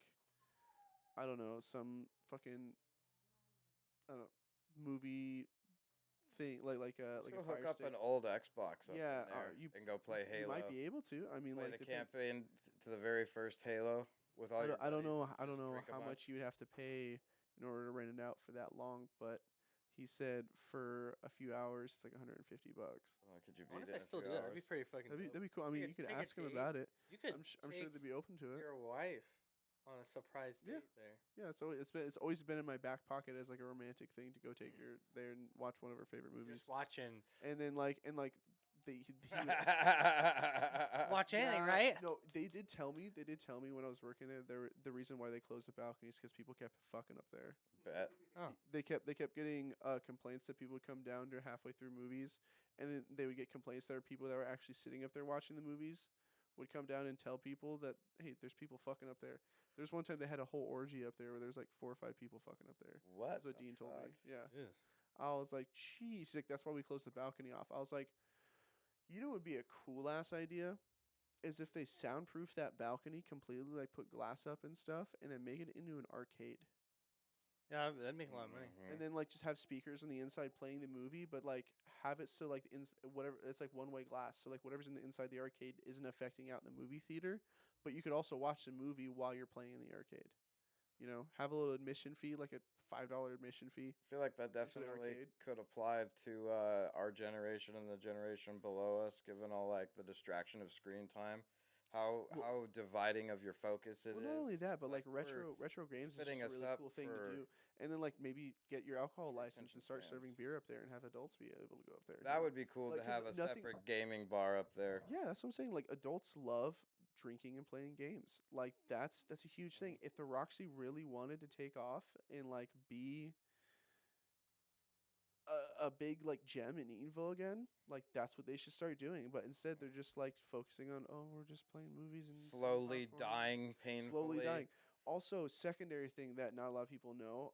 I don't know, some fucking, I don't know, movie thing Let's like go a hook Fire up Stick. an old Xbox up Yeah, in there you and go play you Halo. might be able to. I mean, Play like the depend- campaign to the very first Halo with all your I don't buddies know. and I don't just know drink a how much bunch. you would have to pay in order to rent it out for that long, but he said for a few hours it's like $150. Oh, could you I wonder beat if it they in a still few do that. That'd be hours? pretty fucking dope. That'd be cool. I mean, you could take a ask him date. about it. You could I'm sure they'd be open to it. your wife on a surprise Yeah. date there. Yeah, it's always been in my back pocket as like a romantic thing to go take her there and watch one of her favorite movies. Just watching. And then like they he would- Watch anything, Nah, right? No, they did tell me. They did tell me when I was working there. The reason why they closed the balcony is because people kept fucking up there. Bet. Oh. They kept getting complaints that people would come down to halfway through movies, and then they would get complaints that people that were actually sitting up there watching the movies would come down and tell people that, hey, there's people fucking up there. There's one time they had a whole orgy up there where there's like 4 or 5 people fucking up there. What? That's what the Dean told me. fuck? Yeah. Yes. I was like, "Jeez," like that's why we closed the balcony off. I was like, you know, what would be a cool ass idea is if they soundproof that balcony completely, like put glass up and stuff, and then make it into an arcade, Yeah, that'd make a lot of money. Mhm. and then like just have speakers on the inside playing the movie, but like have it so like whatever, it's like one way glass, so like whatever's in the inside the arcade isn't affecting out in the movie theater, but you could also watch the movie while you're playing in the arcade. You know, have a little admission fee, like a $5 admission fee. I feel like that into the definitely arcade. could apply to our generation and the generation below us, given all like the distraction of screen time. How dividing of your focus it is. Well, not only that, but It's like we're retro games is just fitting a us really up cool thing for to do. And then like maybe get your alcohol short license attention and start spans. serving beer up there and have adults be able to go up there. That would be cool Like, to 'cause have a nothing- separate gaming bar up there. Yeah, that's what I'm saying. Like adults love drinking and playing games. Like that's a huge thing. If the Roxy really wanted to take off and like be a big like gem in Eatonville again, like that's what they should start doing. But instead, they're just like focusing on, oh, we're just playing movies and selling Slowly popcorn." dying painfully. Slowly dying. Also, secondary thing that not a lot of people know,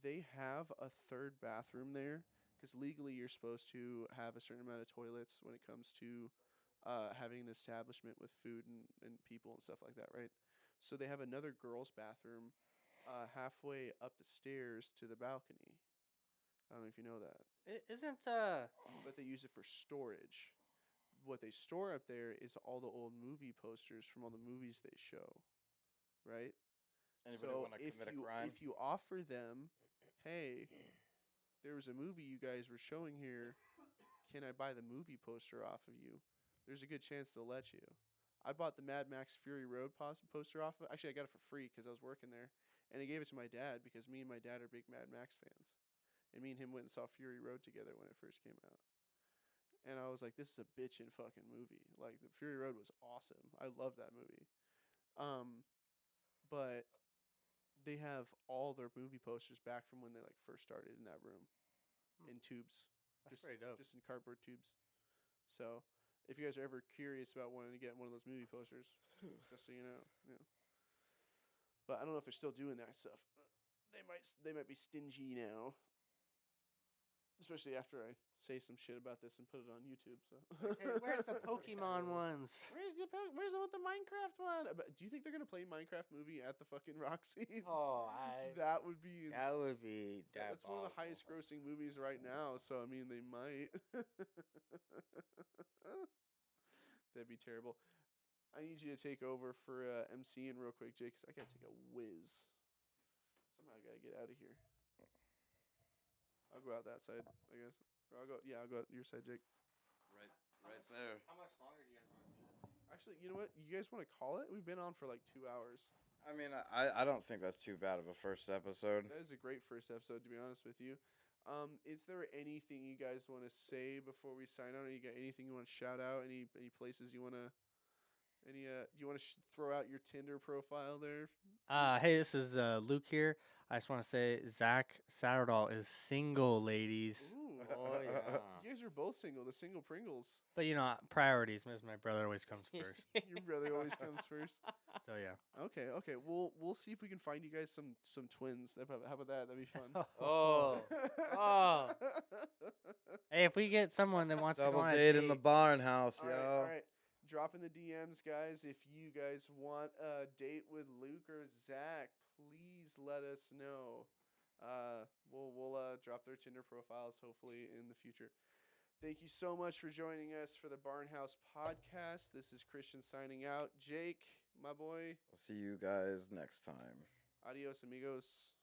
they have a third bathroom there because legally you're supposed to have a certain amount of toilets when it comes to having an establishment with food and people and stuff like that, right? So they have another girls' bathroom halfway up the stairs to the balcony. I don't know if you know that, Isn't but they use it for storage. What they store up there is all the old movie posters from all the movies they show, right? Anybody So want to if commit a you crime? if you offer them, hey, there was a movie you guys were showing here, can I buy the movie poster off of you? There's a good chance they'll let you. I bought the Mad Max Fury Road poster off of. Actually, I got it for free because I was working there, and I gave it to my dad because me and my dad are big Mad Max fans, and me and him went and saw Fury Road together when it first came out. And I was like, this is a bitchin' fucking movie. Like the Fury Road was awesome. I love that movie. But they have all their movie posters back from when they like first started in that room, in tubes, that's just pretty dope. just in cardboard tubes. So if you guys are ever curious about wanting to get one of those movie posters, just so you know, yeah. But I don't know if they're still doing that stuff. They might be stingy now. Especially after I say some shit about this and put it on YouTube. So Where's the Pokemon ones? Where's the with the Minecraft one? Do you think they're gonna play Minecraft movie at the fucking Roxy? Oh, That would be. That would be. That's one of the highest grossing movies right now. So I mean, they might. That'd be terrible. I need you to take over for MCing real quick, Jake, 'cause I gotta take a whiz. Somehow I gotta get out of here. I'll go out that side, I guess. Or I'll go out your side, Jake. Right there. How much longer do you guys want to do this? Actually, you know what? You guys want to call it? We've been on for like 2 hours. I mean, I don't think that's too bad of a first episode. That is a great first episode, to be honest with you. Is there anything you guys want to say before we sign on? You got anything you want to shout out? Any places you want to? You want to throw out your Tinder profile there? Hey, this is Luke here. I just want to say Zach Satterdahl is single, ladies. Ooh. Oh yeah. You guys are both single. The single Pringles. But priorities. My brother always comes first. Your brother always comes first. So yeah. Okay. We'll see if we can find you guys some twins. How about that? That'd be fun. Oh. Oh. Hey, if we get someone that wants to Double go on a date in the date- barn house, All yo. right, all right. Drop in the DMs, guys. If you guys want a date with Luke or Zach, please let us know. We'll drop their Tinder profiles hopefully in the future. Thank you so much for joining us for the Barnhouse podcast. This is Christian signing out. Jake, my boy, I'll see you guys next time. adios, amigos.